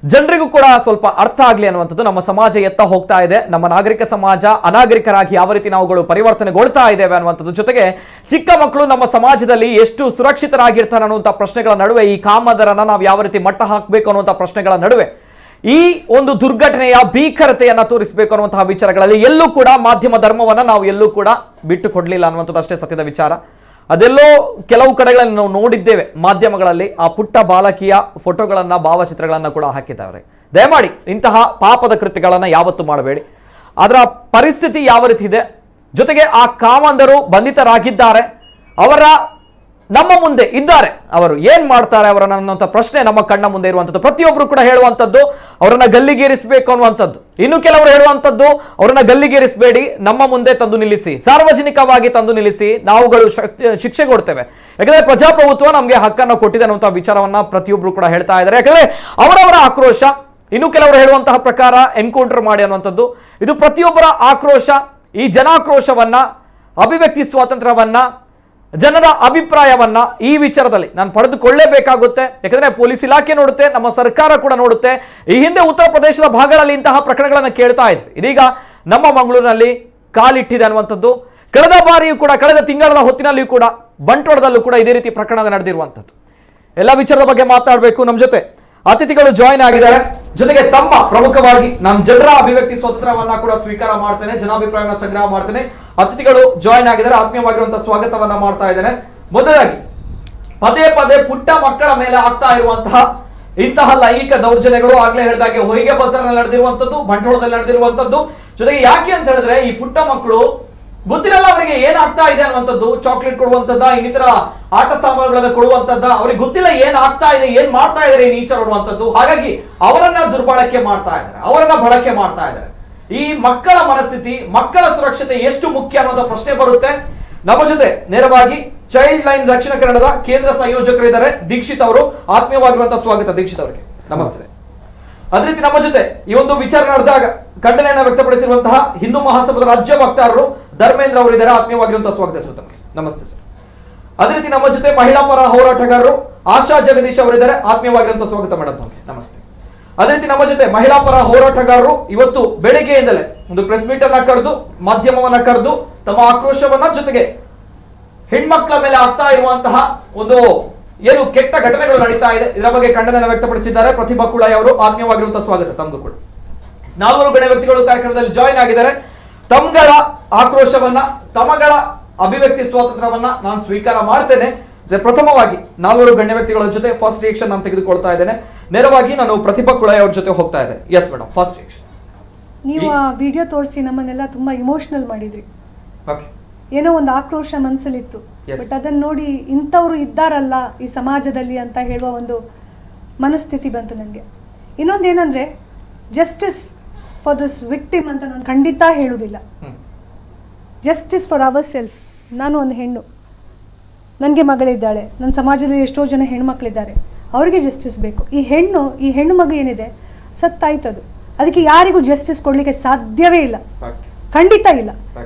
ಜನರಿಗೂ ಕೂಡ ಸ್ವಲ್ಪ ಅರ್ಥ ಆಗಲಿ ಅನ್ನುವಂಥದ್ದು ನಮ್ಮ ಸಮಾಜ ಎತ್ತ ಹೋಗ್ತಾ ಇದೆ. ನಮ್ಮ ನಾಗರಿಕ ಸಮಾಜ ಅನಾಗರಿಕರಾಗಿ ಯಾವ ರೀತಿ ನಾವುಗಳು ಪರಿವರ್ತನೆಗೊಳ್ತಾ ಇದ್ದೇವೆ ಅನ್ನುವಂಥದ್ದು, ಜೊತೆಗೆ ಚಿಕ್ಕ ಮಕ್ಕಳು ನಮ್ಮ ಸಮಾಜದಲ್ಲಿ ಎಷ್ಟು ಸುರಕ್ಷಿತರಾಗಿರ್ತಾರೆ ಅನ್ನುವಂಥ ಪ್ರಶ್ನೆಗಳ ನಡುವೆ ಈ ಕಾಮದರನ್ನ ನಾವು ಯಾವ ರೀತಿ ಮಟ್ಟ ಹಾಕಬೇಕು ಅನ್ನುವಂಥ ಪ್ರಶ್ನೆಗಳ ನಡುವೆ ಈ ಒಂದು ದುರ್ಘಟನೆಯ ಭೀಕರತೆಯನ್ನ ತೋರಿಸಬೇಕು ಅನ್ನುವಂತಹ ವಿಚಾರಗಳಲ್ಲಿ ಎಲ್ಲೂ ಕೂಡ ಮಾಧ್ಯಮ ಧರ್ಮವನ್ನ ನಾವು ಎಲ್ಲೂ ಕೂಡ ಬಿಟ್ಟು ಕೊಡಲಿಲ್ಲ ಅನ್ನುವಂಥದ್ದು ಅಷ್ಟೇ ಸತ್ಯದ ವಿಚಾರ. ಅದೆಲ್ಲೋ ಕೆಲವು ಕಡೆಗಳಲ್ಲಿ ನಾವು ನೋಡಿದ್ದೇವೆ ಮಾಧ್ಯಮಗಳಲ್ಲಿ ಆ ಪುಟ್ಟ ಬಾಲಕಿಯ ಫೋಟೋಗಳನ್ನ ಭಾವಚಿತ್ರಗಳನ್ನ ಕೂಡ ಹಾಕಿದ್ದಾರೆ. ದಯಮಾಡಿ ಇಂತಹ ಪಾಪದ ಕೃತ್ಯಗಳನ್ನ ಯಾವತ್ತೂ ಮಾಡಬೇಡಿ. ಅದರ ಪರಿಸ್ಥಿತಿ ಯಾವ ರೀತಿ ಇದೆ, ಜೊತೆಗೆ ಆ ಕಾಮಂದರು ಬಂಧಿತರಾಗಿದ್ದಾರೆ, ಅವರ ನಮ್ಮ ಮುಂದೆ ಇದ್ದಾರೆ, ಅವರು ಏನ್ ಮಾಡ್ತಾರೆ ಅವರನ್ನ ಅನ್ನುವಂಥ ಪ್ರಶ್ನೆ ನಮ್ಮ ಕಣ್ಣ ಮುಂದೆ ಇರುವಂಥದ್ದು. ಪ್ರತಿಯೊಬ್ಬರು ಕೂಡ ಹೇಳುವಂಥದ್ದು ಅವರನ್ನ ಗಲ್ಲಿಗೇರಿಸಬೇಕು ಅನ್ನುವಂಥದ್ದು. ಇನ್ನು ಕೆಲವರು ಹೇಳುವಂಥದ್ದು ಅವರನ್ನ ಗಲ್ಲಿಗೇರಿಸಬೇಡಿ, ನಮ್ಮ ಮುಂದೆ ತಂದು ನಿಲ್ಲಿಸಿ, ಸಾರ್ವಜನಿಕವಾಗಿ ತಂದು ನಿಲ್ಲಿಸಿ, ನಾವುಗಳು ಶಿಕ್ಷೆ ಕೊಡ್ತೇವೆ, ಯಾಕಂದ್ರೆ ಪ್ರಜಾಪ್ರಭುತ್ವ ನಮಗೆ ಹಕ್ಕನ್ನು ಕೊಟ್ಟಿದೆ ಅನ್ನುವಂಥ ವಿಚಾರವನ್ನ ಪ್ರತಿಯೊಬ್ಬರು ಕೂಡ ಹೇಳ್ತಾ ಇದ್ದಾರೆ. ಯಾಕಂದ್ರೆ ಅವರವರ ಆಕ್ರೋಶ, ಇನ್ನು ಕೆಲವರು ಹೇಳುವಂತಹ ಪ್ರಕಾರ ಎನ್ಕೌಂಟರ್ ಮಾಡಿ ಅನ್ನುವಂಥದ್ದು, ಇದು ಪ್ರತಿಯೊಬ್ಬರ ಆಕ್ರೋಶ. ಈ ಜನಾಕ್ರೋಶವನ್ನ, ಅಭಿವ್ಯಕ್ತಿ ಸ್ವಾತಂತ್ರ್ಯವನ್ನ, ಜನರ ಅಭಿಪ್ರಾಯವನ್ನ ಈ ವಿಚಾರದಲ್ಲಿ ನಾನು ಪಡೆದುಕೊಳ್ಳಲೇಬೇಕಾಗುತ್ತೆ. ಯಾಕಂದ್ರೆ ಪೊಲೀಸ್ ಇಲಾಖೆ ನೋಡುತ್ತೆ, ನಮ್ಮ ಸರ್ಕಾರ ಕೂಡ ನೋಡುತ್ತೆ. ಈ ಹಿಂದೆ ಉತ್ತರ ಪ್ರದೇಶದ ಭಾಗಗಳಲ್ಲಿ ಇಂತಹ ಪ್ರಕರಣಗಳನ್ನು ಕೇಳ್ತಾ ಇದ್ವಿ. ಇದೀಗ ನಮ್ಮ ಮಂಗಳೂರಿನಲ್ಲಿ ಕಾಲಿಟ್ಟಿದೆ ಅನ್ನುವಂಥದ್ದು. ಕಳೆದ ಬಾರಿಯೂ ಕೂಡ, ಕಳೆದ ತಿಂಗಳ ಹೊತ್ತಿನಲ್ಲಿಯೂ ಕೂಡ ಬಂಟ್ವಾಳದಲ್ಲೂ ಕೂಡ ಇದೇ ರೀತಿ ಪ್ರಕರಣ ನಡೆದಿರುವಂಥದ್ದು. ಎಲ್ಲ ವಿಚಾರದ ಬಗ್ಗೆ ಮಾತಾಡಬೇಕು. ನಮ್ಮ ಜೊತೆ ಅತಿಥಿಗಳು ಜಾಯಿನ್ ಆಗಿದ್ದಾರೆ. ಜೊತೆಗೆ ತಮ್ಮ ಪ್ರಮುಖವಾಗಿ ನಾನು ಜನರ ಅಭಿವ್ಯಕ್ತಿ ಸ್ವಾತಂತ್ರ್ಯವನ್ನ ಕೂಡ ಸ್ವೀಕಾರ ಮಾಡ್ತೇನೆ, ಜನಾಭಿಪ್ರಾಯವನ್ನ ಸಂಗ್ರಹ ಮಾಡ್ತೇನೆ. ಅತಿಥಿಗಳು ಜಾಯಿನ್ ಆಗಿದ್ದಾರೆ, ಆತ್ಮೀಯವಾಗಿರುವಂತಹ ಸ್ವಾಗತವನ್ನ ಮಾಡ್ತಾ ಇದ್ದೇನೆ. ಮೊದಲಾಗಿ ಪದೇ ಪದೇ ಪುಟ್ಟ ಮಕ್ಕಳ ಮೇಲೆ ಆಗ್ತಾ ಇರುವಂತಹ ಇಂತಹ ಲೈಂಗಿಕ ದೌರ್ಜನ್ಯಗಳು, ಆಗ್ಲೇ ಹೇಳಿದಾಗೆ ಹೊಯ್ಗೆ ಬಜಾರ್ನಲ್ಲಿ ನಡೆದಿರುವಂತದ್ದು, ಬಂಟ್ವಾಳದಲ್ಲಿ ನಡೆದಿರುವಂತದ್ದು. ಜೊತೆಗೆ ಯಾಕೆ ಅಂತ ಹೇಳಿದ್ರೆ ಈ ಪುಟ್ಟ ಮಕ್ಕಳು ಗೊತ್ತಿರಲ್ಲ ಅವರಿಗೆ ಏನಾಗ್ತಾ ಇದೆ ಅನ್ನುವಂಥದ್ದು. ಚಾಕ್ಲೇಟ್ ಕೊಡುವಂತದ್ದ, ಇನ್ನಿತರ ಆಟ ಸಾಮಾನುಗಳನ್ನ ಕೊಡುವಂತದ್ದ, ಅವ್ರಿಗೆ ಗೊತ್ತಿಲ್ಲ ಏನ್ ಆಗ್ತಾ ಇದೆ, ಏನ್ ಮಾಡ್ತಾ ಇದಾರೆ ಈ ನೀಚರು ಅನ್ನುವಂಥದ್ದು. ಹಾಗಾಗಿ ಅವರನ್ನ ದುರ್ಬಳಕೆ ಮಾಡ್ತಾ ಇದ್ದಾರೆ, ಅವರನ್ನ ಬಳಕೆ ಮಾಡ್ತಾ ಇದ್ದಾರೆ. ಈ ಮಕ್ಕಳ ಮನಸ್ಥಿತಿ, ಮಕ್ಕಳ ಸುರಕ್ಷತೆ ಎಷ್ಟು ಮುಖ್ಯ ಅನ್ನೋದ ಪ್ರಶ್ನೆ ಬರುತ್ತೆ. ನಮ್ಮ ಜೊತೆ ನೇರವಾಗಿ ಚೈಲ್ಡ್ ಲೈನ್ ದಕ್ಷಿಣ ಕನ್ನಡದ ಕೇಂದ್ರ ಸಂಯೋಜಕರಿದ್ದಾರೆ ದೀಕ್ಷಿತ್ ಅವರು. ಆತ್ಮೀಯವಾಗಿರುವಂತಹ ಸ್ವಾಗತ ದೀಕ್ಷಿತ್ ಅವರಿಗೆ. ನಮಸ್ತೆ. ಅದೇ ರೀತಿ ನಮ್ಮ ಜೊತೆ ಈ ಒಂದು ವಿಚಾರ ನಡೆದಾಗ ಖಂಡನೆಯನ್ನ ವ್ಯಕ್ತಪಡಿಸಿರುವಂತಹ ಹಿಂದೂ ಮಹಾಸಭಾದ ರಾಜ್ಯ ವಕ್ತಾರರು ಧರ್ಮೇಂದ್ರ ಅವರಿದ್ದಾರೆ. ಆತ್ಮೀಯವಾಗಿರುವಂತಹ ಸ್ವಾಗತ ಸರ್ ತಮಗೆ. ನಮಸ್ತೆ ಸರ್. ಅದೇ ರೀತಿ ನಮ್ಮ ಜೊತೆ ಮಹಿಳಾ ಪರ ಹೋರಾಟಗಾರರು ಆಶಾ ಜಗದೀಶ್ ಅವರಿದ್ದಾರೆ. ಆತ್ಮೀಯವಾಗಿರುವಂತಹ ಸ್ವಾಗತ ಮೇಡಮ್ ತಮಗೆ. ನಮಸ್ತೆ. ಅದೇ ರೀತಿ ನಮ್ಮ ಜೊತೆ ಮಹಿಳಾ ಪರ ಹೋರಾಟಗಾರರು ಇವತ್ತು ಬೆಳಗ್ಗೆಯಿಂದಲೇ ಒಂದು ಪ್ರೆಸ್ ಮೀಟ್ ಅನ್ನ ಕರೆದು, ಮಾಧ್ಯಮವನ್ನ ಕರೆದು ತಮ್ಮ ಆಕ್ರೋಶವನ್ನ, ಜೊತೆಗೆ ಹೆಣ್ಮಕ್ಳ ಮೇಲೆ ಆಗ್ತಾ ಇರುವಂತಹ ಒಂದು ಏನು ಕೆಟ್ಟ ಘಟನೆಗಳು ನಡೀತಾ ಇದೆ ಇದರ ಬಗ್ಗೆ ಖಂಡನೆ ವ್ಯಕ್ತಪಡಿಸಿದ್ದಾರೆ ಪ್ರತಿಭಾ ಕುಳಾಯಿ ಅವರು. ಆತ್ಮೀಯವಾಗಿರುವಂತಹ ಸ್ವಾಗತ ತಮಗೂ ಕೂಡ. 4 ಗಣ್ಯ ವ್ಯಕ್ತಿಗಳು ಕಾರ್ಯಕ್ರಮದಲ್ಲಿ ಜಾಯಿನ್ ಆಗಿದ್ದಾರೆ. ತಮ್ಗಳ ಆಕ್ರೋಶವನ್ನ, ತಮಗಳ ಅಭಿವ್ಯಕ್ತಿ ಸ್ವಾತಂತ್ರ್ಯವನ್ನ ನಾನು ಸ್ವೀಕಾರ ಮಾಡ್ತೇನೆ. ಪ್ರಥಮವಾಗಿ 4 ಗಣ್ಯ ವ್ಯಕ್ತಿಗಳ ಜೊತೆ ಫಸ್ಟ್ ರಿಯಾಕ್ಷನ್ ನಾನು ತೆಗೆದುಕೊಳ್ತಾ ಇದ್ದೇನೆ. ನೇರವಾಗಿ ನಾನು ಪ್ರತಿಭಾ ಕುಳಾಯಿ ಅವ್ರ ಜೊತೆ ಹೋಗ್ತಾ ಇದ್ದೇನೆ. Yes madam, first reaction.
ನೀವು ಆ ವಿಡಿಯೋ ತೋರಿಸಿ ನಮ್ಮನ್ನೆಲ್ಲ ತುಂಬಾ ಇಮೋಷನಲ್ ಮಾಡಿದ್ರಿ.
ಓಕೆ,
ಏನೋ ಒಂದು ಆಕ್ರೋಶ ಮನಸ್ಸಲ್ಲಿತ್ತು. ಬಟ್ ಅದನ್ನ ನೋಡಿ ಇಂಥವ್ರು ಇದ್ದಾರಲ್ಲ ಈ ಸಮಾಜದಲ್ಲಿ ಅಂತ ಹೇಳುವ ಒಂದು ಮನಸ್ಥಿತಿ ಬಂತು ನನಗೆ. ಇನ್ನೊಂದೇನಂದ್ರೆ, ಜಸ್ಟಿಸ್ ಫಾರ್ ದಿಸ್ ವಿಕ್ಟಿಮ್ ಅಂತ ನಾನು ಖಂಡಿತ ಹೇಳುವುದಿಲ್ಲ. Justice for our self. ನಾನು ಒಂದು ಹೆಣ್ಣು, ನನಗೆ ಮಗಳಿದ್ದಾಳೆ, ನನ್ನ ಸಮಾಜದಲ್ಲಿ ಎಷ್ಟೋ ಜನ ಹೆಣ್ಮಕ್ಳಿದ್ದಾರೆ, ಅವರಿಗೆ ಜಸ್ಟಿಸ್ ಬೇಕು. ಈ ಹೆಣ್ಣು ಮಗು ಏನಿದೆ ಸತ್ತಾಯ್ತದು, ಅದಕ್ಕೆ ಯಾರಿಗೂ ಜಸ್ಟಿಸ್ ಕೊಡ್ಲಿಕ್ಕೆ ಸಾಧ್ಯವೇ ಇಲ್ಲ, ಖಂಡಿತ ಇಲ್ಲ.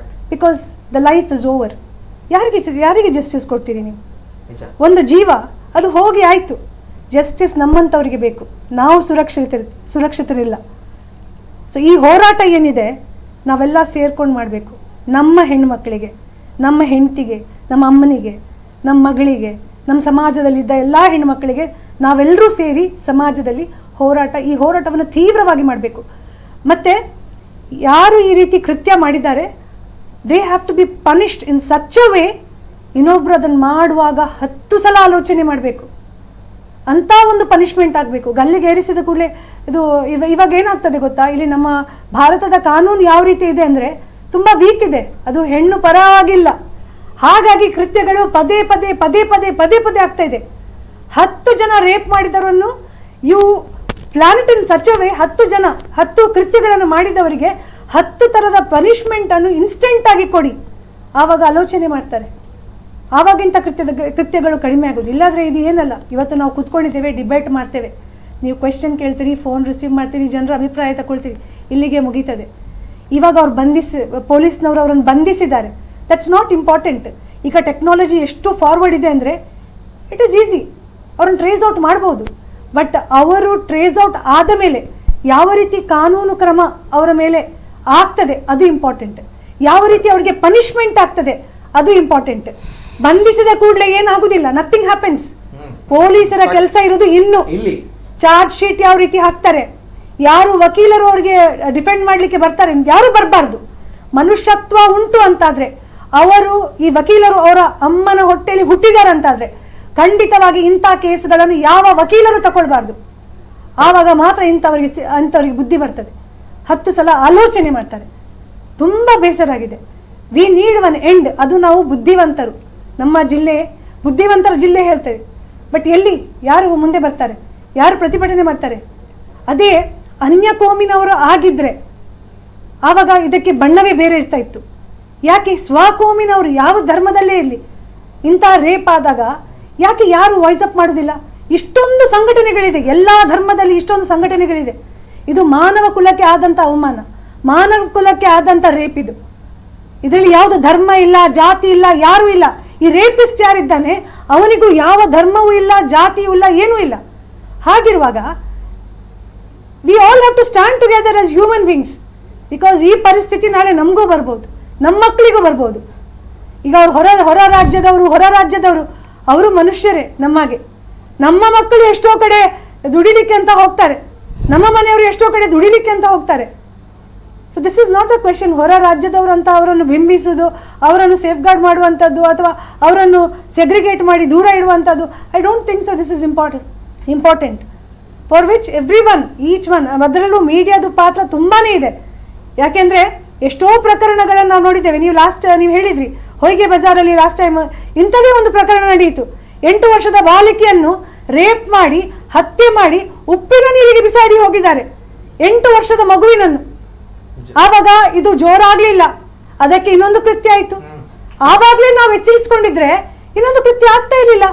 Because the life is over. ಯಾರಿಗೆ ಜಸ್ಟಿಸ್ ಕೊಡ್ತೀರಿ ನೀವು? ಒಂದು ಜೀವ ಅದು ಹೋಗಿ ಆಯ್ತು. ಜಸ್ಟಿಸ್ ನಮ್ಮಂಥವ್ರಿಗೆ ಬೇಕು, ನಾವು ಸುರಕ್ಷಿತರಿಲ್ಲ. ಸೊ ಈ ಹೋರಾಟ ಏನಿದೆ ನಾವೆಲ್ಲ ಸೇರ್ಕೊಂಡು ಮಾಡಬೇಕು. ನಮ್ಮ ಹೆಣ್ಮಕ್ಳಿಗೆ, ನಮ್ಮ ಹೆಂಡತಿಗೆ, ನಮ್ಮ ಅಮ್ಮನಿಗೆ, ನಮ್ಮ ಮಗಳಿಗೆ, ನಮ್ಮ ಸಮಾಜದಲ್ಲಿದ್ದ ಎಲ್ಲ ಹೆಣ್ಮಕ್ಳಿಗೆ ನಾವೆಲ್ಲರೂ ಸೇರಿ ಸಮಾಜದಲ್ಲಿ ಈ ಹೋರಾಟವನ್ನು ತೀವ್ರವಾಗಿ ಮಾಡಬೇಕು. ಮತ್ತೆ ಯಾರು ಈ ರೀತಿ ಕೃತ್ಯ ಮಾಡಿದ್ದಾರೆ, they have to be punished in such a way, ಇನ್ನೊಬ್ರು ಅದನ್ನು ಮಾಡುವಾಗ 10 ಸಲ ಆಲೋಚನೆ ಮಾಡಬೇಕು. ಅಂತ ಒಂದು ಪನಿಷ್ಮೆಂಟ್ ಆಗಬೇಕು. ಗಲ್ಲಿಗೇರಿಸಿದ ಕೂಡಲೇ ಇದು ಇವಾಗ ಏನಾಗ್ತದೆ ಗೊತ್ತಾ, ಇಲ್ಲಿ ನಮ್ಮ ಭಾರತದ ಕಾನೂನು ಯಾವ ರೀತಿ ಇದೆ ಅಂದರೆ ತುಂಬ ವೀಕ್ ಇದೆ, ಅದು ಹೆಣ್ಣು ಪರವಾಗಿಲ್ಲ. ಹಾಗಾಗಿ ಕೃತ್ಯಗಳು ಪದೇ ಪದೇ ಪದೇ ಪದೇ ಪದೇ ಪದೇ ಆಗ್ತಾ ಇದೆ. 10 ಜನ ರೇಪ್ ಮಾಡಿದವರನ್ನು you planet in such a way, 10 ಕೃತ್ಯಗಳನ್ನು ಮಾಡಿದವರಿಗೆ 10 ಥರದ ಪನಿಷ್ಮೆಂಟ್ ಅನ್ನು ಇನ್ಸ್ಟೆಂಟ್ ಆಗಿ ಕೊಡಿ, ಆವಾಗ ಆಲೋಚನೆ ಮಾಡ್ತಾರೆ. ಆವಾಗಿಂತ ಕೃತ್ಯಗಳು ಕಡಿಮೆ ಆಗೋದು. ಇಲ್ಲಾಂದ್ರೆ ಇದು ಏನಲ್ಲ. ಇವತ್ತು ನಾವು ಕುತ್ಕೊಂಡಿದ್ದೇವೆ, ಡಿಬೇಟ್ ಮಾಡ್ತೇವೆ, ನೀವು ಕ್ವೆಶ್ಚನ್ ಕೇಳ್ತೀರಿ, ಫೋನ್ ರಿಸೀವ್ ಮಾಡ್ತೀರಿ, ಜನರ ಅಭಿಪ್ರಾಯ ತಗೊಳ್ತೀರಿ, ಇಲ್ಲಿಗೆ ಮುಗೀತದೆ. ಇವಾಗ ಪೊಲೀಸ್ನವರು ಅವರನ್ನು ಬಂಧಿಸಿದ್ದಾರೆ, ದಟ್ಸ್ ನಾಟ್ ಇಂಪಾರ್ಟೆಂಟ್. ಈಗ ಟೆಕ್ನಾಲಜಿ ಎಷ್ಟು ಫಾರ್ವರ್ಡ್ ಇದೆ ಅಂದರೆ ಇಟ್ ಈಸ್ ಈಸಿ, ಅವ್ರನ್ನ ಟ್ರೇಸ್ ಔಟ್ ಮಾಡ್ಬೋದು. ಬಟ್ ಅವರು ಟ್ರೇಸ್ ಔಟ್ ಆದ ಮೇಲೆ ಯಾವ ರೀತಿ ಕಾನೂನು ಕ್ರಮ ಅವರ ಮೇಲೆ ಆಗ್ತದೆ ಅದು ಇಂಪಾರ್ಟೆಂಟ್. ಯಾವ ರೀತಿ ಅವರಿಗೆ ಪನಿಷ್ಮೆಂಟ್ ಆಗ್ತದೆ ಅದು ಇಂಪಾರ್ಟೆಂಟ್. ಬಂಧಿಸಿದ ಕೂಡಲೇ ಏನಾಗುದಿಲ್ಲ, ನಥಿಂಗ್ ಹ್ಯಾಪನ್ಸ್. ಪೊಲೀಸರ ಕೆಲಸ ಇರೋದು ಇನ್ನು ಚಾರ್ಜ್ ಶೀಟ್ ಯಾವ ರೀತಿ ಹಾಕ್ತಾರೆ, ಯಾರು ವಕೀಲರು ಅವರಿಗೆ ಡಿಫೆಂಡ್ ಮಾಡ್ಲಿಕ್ಕೆ ಬರ್ತಾರೆ, ಯಾರು ಬರಬಾರ್ದು. ಮನುಷ್ಯತ್ವ ಉಂಟು ಅಂತಾದ್ರೆ, ಅವರು ಈ ವಕೀಲರು ಅವರ ಅಮ್ಮನ ಹೊಟ್ಟೆಯಲ್ಲಿ ಹುಟ್ಟಿದಾರಂತಾದ್ರೆ ಖಂಡಿತವಾಗಿ ಇಂಥ ಕೇಸ್ಗಳನ್ನು ಯಾವ ವಕೀಲರು ತಗೊಳ್ಬಾರ್ದು. ಆವಾಗ ಮಾತ್ರ ಇಂಥವರಿಗೆ ಬುದ್ಧಿ ಬರ್ತದೆ. 10 ಸಲ ಆಲೋಚನೆ ಮಾಡ್ತಾರೆ. ತುಂಬಾ ಬೇಸರ ಆಗಿದೆ. We need one end. ಅದು ನಾವು ಬುದ್ಧಿವಂತರು, ನಮ್ಮ ಜಿಲ್ಲೆ ಬುದ್ಧಿವಂತರ ಜಿಲ್ಲೆ ಹೇಳ್ತೇವೆ. ಬಟ್ ಎಲ್ಲಿ ಯಾರು ಮುಂದೆ ಬರ್ತಾರೆ, ಯಾರು ಪ್ರತಿಭಟನೆ ಮಾಡ್ತಾರೆ? ಅದೇ ಅನ್ಯ ಕೋಮಿನವರು ಆಗಿದ್ರೆ ಆವಾಗ ಇದಕ್ಕೆ ಬಣ್ಣವೇ ಬೇರೆ ಇರ್ತಾ ಇತ್ತು. ಯಾಕೆ ಸ್ವಕೋಮಿನವರು ಯಾವ ಧರ್ಮದಲ್ಲೇ ಇರಲಿ ಇಂಥ ರೇಪ್ ಆದಾಗ ಯಾಕೆ ಯಾರು ವಾಯ್ಸ್ ಅಪ್ ಮಾಡೋದಿಲ್ಲ? ಇಷ್ಟೊಂದು ಸಂಘಟನೆಗಳಿದೆ, ಎಲ್ಲಾ ಧರ್ಮದಲ್ಲಿ ಇಷ್ಟೊಂದು ಸಂಘಟನೆಗಳಿದೆ. ಇದು ಮಾನವ ಕುಲಕ್ಕೆ ಆದಂತ ಅವಮಾನ, ಮಾನವ ಕುಲಕ್ಕೆ ಆದಂತ ರೇಪ್. ಇದರಲ್ಲಿ ಯಾವುದು ಧರ್ಮ ಇಲ್ಲ, ಜಾತಿ ಇಲ್ಲ, ಯಾರು ಇಲ್ಲ. ಈ ರೇಪಿಸ್ಟ್ ಯಾರಿದ್ದಾನೆ ಅವನಿಗೂ ಯಾವ ಧರ್ಮವೂ ಇಲ್ಲ, ಜಾತಿಯೂ ಇಲ್ಲ, ಏನೂ ಇಲ್ಲ. ಹಾಗಿರುವಾಗ we all have to stand together as human beings. Because ಈ ಪರಿಸ್ಥಿತಿ ನಾಳೆ ನಮಗೂ ಬರ್ಬೋದು, ನಮ್ಮ ಮಕ್ಕಳಿಗೂ ಬರ್ಬೋದು. ಈಗ ಅವ್ರು ಹೊರ ರಾಜ್ಯದವರು ಅವರು ಮನುಷ್ಯರೇ ನಮ್ಮಾಗೆ. ನಮ್ಮ ಮಕ್ಕಳು ಎಷ್ಟೋ ಕಡೆ ದುಡಿಲಿಕ್ಕೆ ಅಂತ ಹೋಗ್ತಾರೆ, ನಮ್ಮ ಮನೆಯವರು ಎಷ್ಟೋ ಕಡೆ ದುಡಿಲಿಕ್ಕೆ ಅಂತ ಹೋಗ್ತಾರೆ. So this is not a question. ಹೊರ ರಾಜ್ಯದವರು ಅಂತ ಅವರನ್ನು ಬಿಂಬಿಸುವುದು, ಅವರನ್ನು ಸೇಫ್ ಗಾರ್ಡ್ ಮಾಡುವಂಥದ್ದು ಅಥವಾ ಅವರನ್ನು ಸೆಗ್ರಿಗೇಟ್ ಮಾಡಿ ದೂರ ಇಡುವಂಥದ್ದು, I don't think so. This is important for which every one, each one. ಅದರಲ್ಲೂ ಮೀಡಿಯಾದು ಪಾತ್ರ ತುಂಬಾನೇ ಇದೆ. ಯಾಕೆಂದ್ರೆ ಎಷ್ಟೋ ಪ್ರಕರಣಗಳನ್ನು ನಾವು ನೋಡಿದ್ದೇವೆ. ನೀವು ಹೇಳಿದ್ರಿ ಹೊಯ್ಗೆ ಬಜಾರಲ್ಲಿ ಲಾಸ್ಟ್ ಟೈಮ್ ಇಂಥದೇ ಒಂದು ಪ್ರಕರಣ ನಡೆಯಿತು. 8 ವರ್ಷದ ಬಾಲಿಕೆಯನ್ನು ರೇಪ್ ಮಾಡಿ ಹತ್ಯೆ ಮಾಡಿ ಉಪ್ಪಿನ ನೀರಿಗೆ ಬಿಸಾಡಿ ಹೋಗಿದ್ದಾರೆ, 8 ವರ್ಷದ ಮಗುವಿನನ್ನು. ಆವಾಗ ಇದು ಜೋರಾಗ್ಲಿಲ್ಲ, ಅದಕ್ಕೆ ಇನ್ನೊಂದು ಕೃತ್ಯ ಆಯ್ತು. ಆವಾಗ್ಲೇ ನಾವು ಎಚ್ಚರಿಸಿಕೊಂಡಿದ್ರೆ ಇನ್ನೊಂದು ಕೃತ್ಯ ಆಗ್ತಾ ಇರಲಿಲ್ಲ.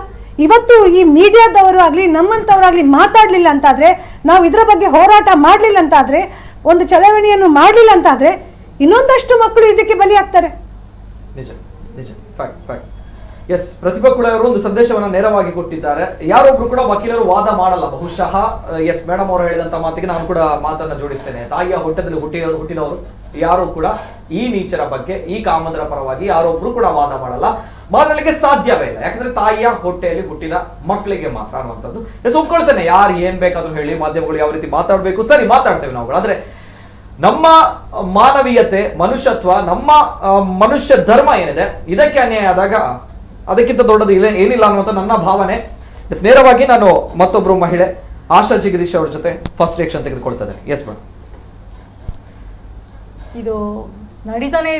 ಇವತ್ತು ಈ ಮೀಡಿಯಾದವರು ಆಗ್ಲಿ ನಮ್ಮಂತವರಾಗ್ಲಿ ಮಾತಾಡ್ಲಿಲ್ಲ ಅಂತಾದ್ರೆ, ನಾವು ಇದರ ಬಗ್ಗೆ ಹೋರಾಟ ಮಾಡ್ಲಿಲ್ಲ ಅಂತಾದ್ರೆ, ಒಂದು ಚಳವಳಿಯನ್ನು ಮಾಡ್ಲಿಲ್ಲ ಅಂತಾದ್ರೆ ಇನ್ನೊಂದಷ್ಟು ಮಕ್ಕಳು ಇದಕ್ಕೆ ಬಲಿಯಾಗ್ತಾರೆ.
ಎಸ್, ಪ್ರತಿಭಾ ಕೂಡ ಅವರು ಒಂದು ಸಂದೇಶವನ್ನ ನೇರವಾಗಿ ಕೊಟ್ಟಿದ್ದಾರೆ. ಯಾರೊಬ್ರು ಕೂಡ ವಕೀಲರು ವಾದ ಮಾಡಲ್ಲ ಬಹುಶಃ. ಎಸ್, ಮೇಡಮ್ ಅವರು ಹೇಳಿದಂತ ಮಾತಿಗೆ ನಾನು ಕೂಡ ಮಾತನ್ನ ಜೋಡಿಸ್ತೇನೆ. ತಾಯಿಯ ಹೊಟ್ಟೆದಲ್ಲಿ ಹುಟ್ಟಿದವರು ಯಾರು ಕೂಡ ಈ ನೀಚರ ಬಗ್ಗೆ, ಈ ಕಾಮದರ ಪರವಾಗಿ ಯಾರೊಬ್ರು ಕೂಡ ವಾದ ಮಾಡಲಿಕ್ಕೆ ಸಾಧ್ಯವೇ ಇಲ್ಲ. ಯಾಕಂದ್ರೆ ತಾಯಿಯ ಹೊಟ್ಟೆಯಲ್ಲಿ ಹುಟ್ಟಿದ ಮಕ್ಕಳಿಗೆ ಮಾತ್ರ ಅನ್ನುವಂಥದ್ದು. ಎಸ್, ಒಪ್ಕೊಳ್ತೇನೆ. ಯಾರು ಏನ್ ಬೇಕಾದ್ರೂ ಹೇಳಿ, ಮಾಧ್ಯಮಗಳು ಯಾವ ರೀತಿ ಮಾತಾಡ್ಬೇಕು, ಸರಿ ಮಾತಾಡ್ತೇವೆ ನಾವು. ಆದ್ರೆ ನಮ್ಮ ಮಾನವೀಯತೆ, ಮನುಷ್ಯತ್ವ, ನಮ್ಮ ಮನುಷ್ಯ ಧರ್ಮ ಏನಿದೆ, ಇದಕ್ಕೆ ಅನ್ಯಾಯ ಆದಾಗ ಅದಕ್ಕಿಂತ ದೊಡ್ಡದು ಏನಿಲ್ಲ ಅನ್ನುವಂಥ ನನ್ನ ಭಾವನೆ. ಎಸ್, ನೇರವಾಗಿ ನಾನು ಮತ್ತೊಬ್ರು ಮಹಿಳೆ ಆಶಾ ಜಗದೀಶ್ ಅವ್ರ ಜೊತೆ ಫಸ್ಟ್ ರಿಯಾಕ್ಷನ್ ತೆಗೆದುಕೊಳ್ತೇನೆ. Yes madam.
ಇದು ನಡೀತಾನೆ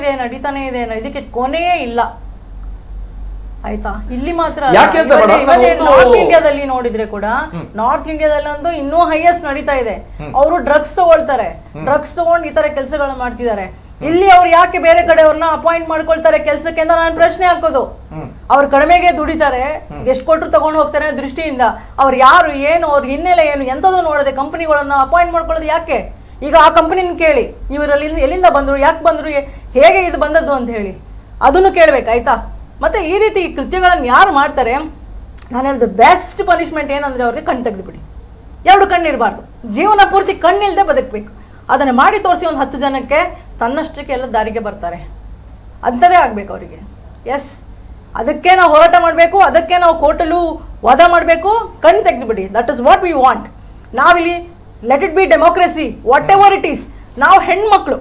ಇದೆ, ಇದಕ್ಕೆ ಕೊನೆಯೇ ಇಲ್ಲ. ಆಯ್ತಾ? ಇಲ್ಲಿ ಮಾತ್ರ ನಾರ್ತ್ ಇಂಡಿಯಾದಲ್ಲಿ ನೋಡಿದ್ರೆ ಕೂಡ, ನಾರ್ತ್ ಇಂಡಿಯಾದಲ್ಲಂತೂ ಇನ್ನೂ ಹೈಯೆಸ್ಟ್ ನಡೀತಾ ಇದೆ. ಅವರು ಡ್ರಗ್ಸ್ ತಗೊಳ್ತಾರೆ, ಡ್ರಗ್ಸ್ ತಗೊಂಡು ಈ ತರ ಕೆಲಸಗಳನ್ನ ಮಾಡ್ತಿದ್ದಾರೆ. ಇಲ್ಲಿ ಅವ್ರು ಯಾಕೆ ಬೇರೆ ಕಡೆ ಅವ್ರನ್ನ ಅಪಾಯಿಂಟ್ ಮಾಡ್ಕೊಳ್ತಾರೆ ಕೆಲ್ಸಕ್ಕೆ ಅಂತ ನಾನು ಪ್ರಶ್ನೆ ಹಾಕೋದು. ಅವ್ರ ಕಡಿಮೆಗೆ ದುಡಿತಾರೆ, ಎಷ್ಟು ಕೊಟ್ಟರು ತಗೊಂಡು ಹೋಗ್ತಾರೆ ದೃಷ್ಟಿಯಿಂದ ಅವ್ರು ಯಾರು, ಏನು, ಅವ್ರ ಹಿನ್ನೆಲೆ ಏನು, ಎಂತದೂ ನೋಡದೆ ಕಂಪನಿಗಳನ್ನ ಅಪಾಯಿಂಟ್ ಮಾಡ್ಕೊಳ್ಳೋದು ಯಾಕೆ? ಈಗ ಆ ಕಂಪನಿನ ಕೇಳಿ, ಇವರಲ್ಲಿ ಎಲ್ಲಿಂದ ಬಂದ್ರು, ಯಾಕೆ ಬಂದ್ರು, ಹೇಗೆ ಇದು ಬಂದದ್ದು ಅಂತ ಹೇಳಿ ಅದನ್ನು ಕೇಳ್ಬೇಕಾಯ್ತಾ? ಮತ್ತೆ ಈ ರೀತಿ ಕೃತ್ಯಗಳನ್ನು ಯಾರು ಮಾಡ್ತಾರೆ, ನಾನು ಹೇಳಿದ ಬೆಸ್ಟ್ ಪನಿಷ್ಮೆಂಟ್ ಏನಂದ್ರೆ ಅವ್ರಿಗೆ ಕಣ್ಣು ತೆಗೆದುಬಿಡಿ. 2 ಕಣ್ಣಿರಬಾರ್ದು, ಜೀವನ ಪೂರ್ತಿ ಕಣ್ಣಿಲ್ದೆ ಬದುಕಬೇಕು. ಅದನ್ನ ಮಾಡಿ ತೋರಿಸಿ ಒಂದು 10 ಜನಕ್ಕೆ ತನ್ನಷ್ಟಕ್ಕೆ ಎಲ್ಲ ದಾರಿಗೆ ಬರ್ತಾರೆ. ಅಂಥದೇ ಆಗ್ಬೇಕು ಅವರಿಗೆ. ಎಸ್, ಅದಕ್ಕೆ ನಾವು ಹೋರಾಟ ಮಾಡಬೇಕು, ಅದಕ್ಕೆ ನಾವು ಕೋರ್ಟಲ್ಲೂ ವಾದ ಮಾಡಬೇಕು. ಕಣ್ಣು ತೆಗೆದುಬಿಡಿ. That is what we want. ನಾವಿಲ್ಲಿ let it be democracy, whatever it is. ನಾವು ಹೆಣ್ಮಕ್ಳು,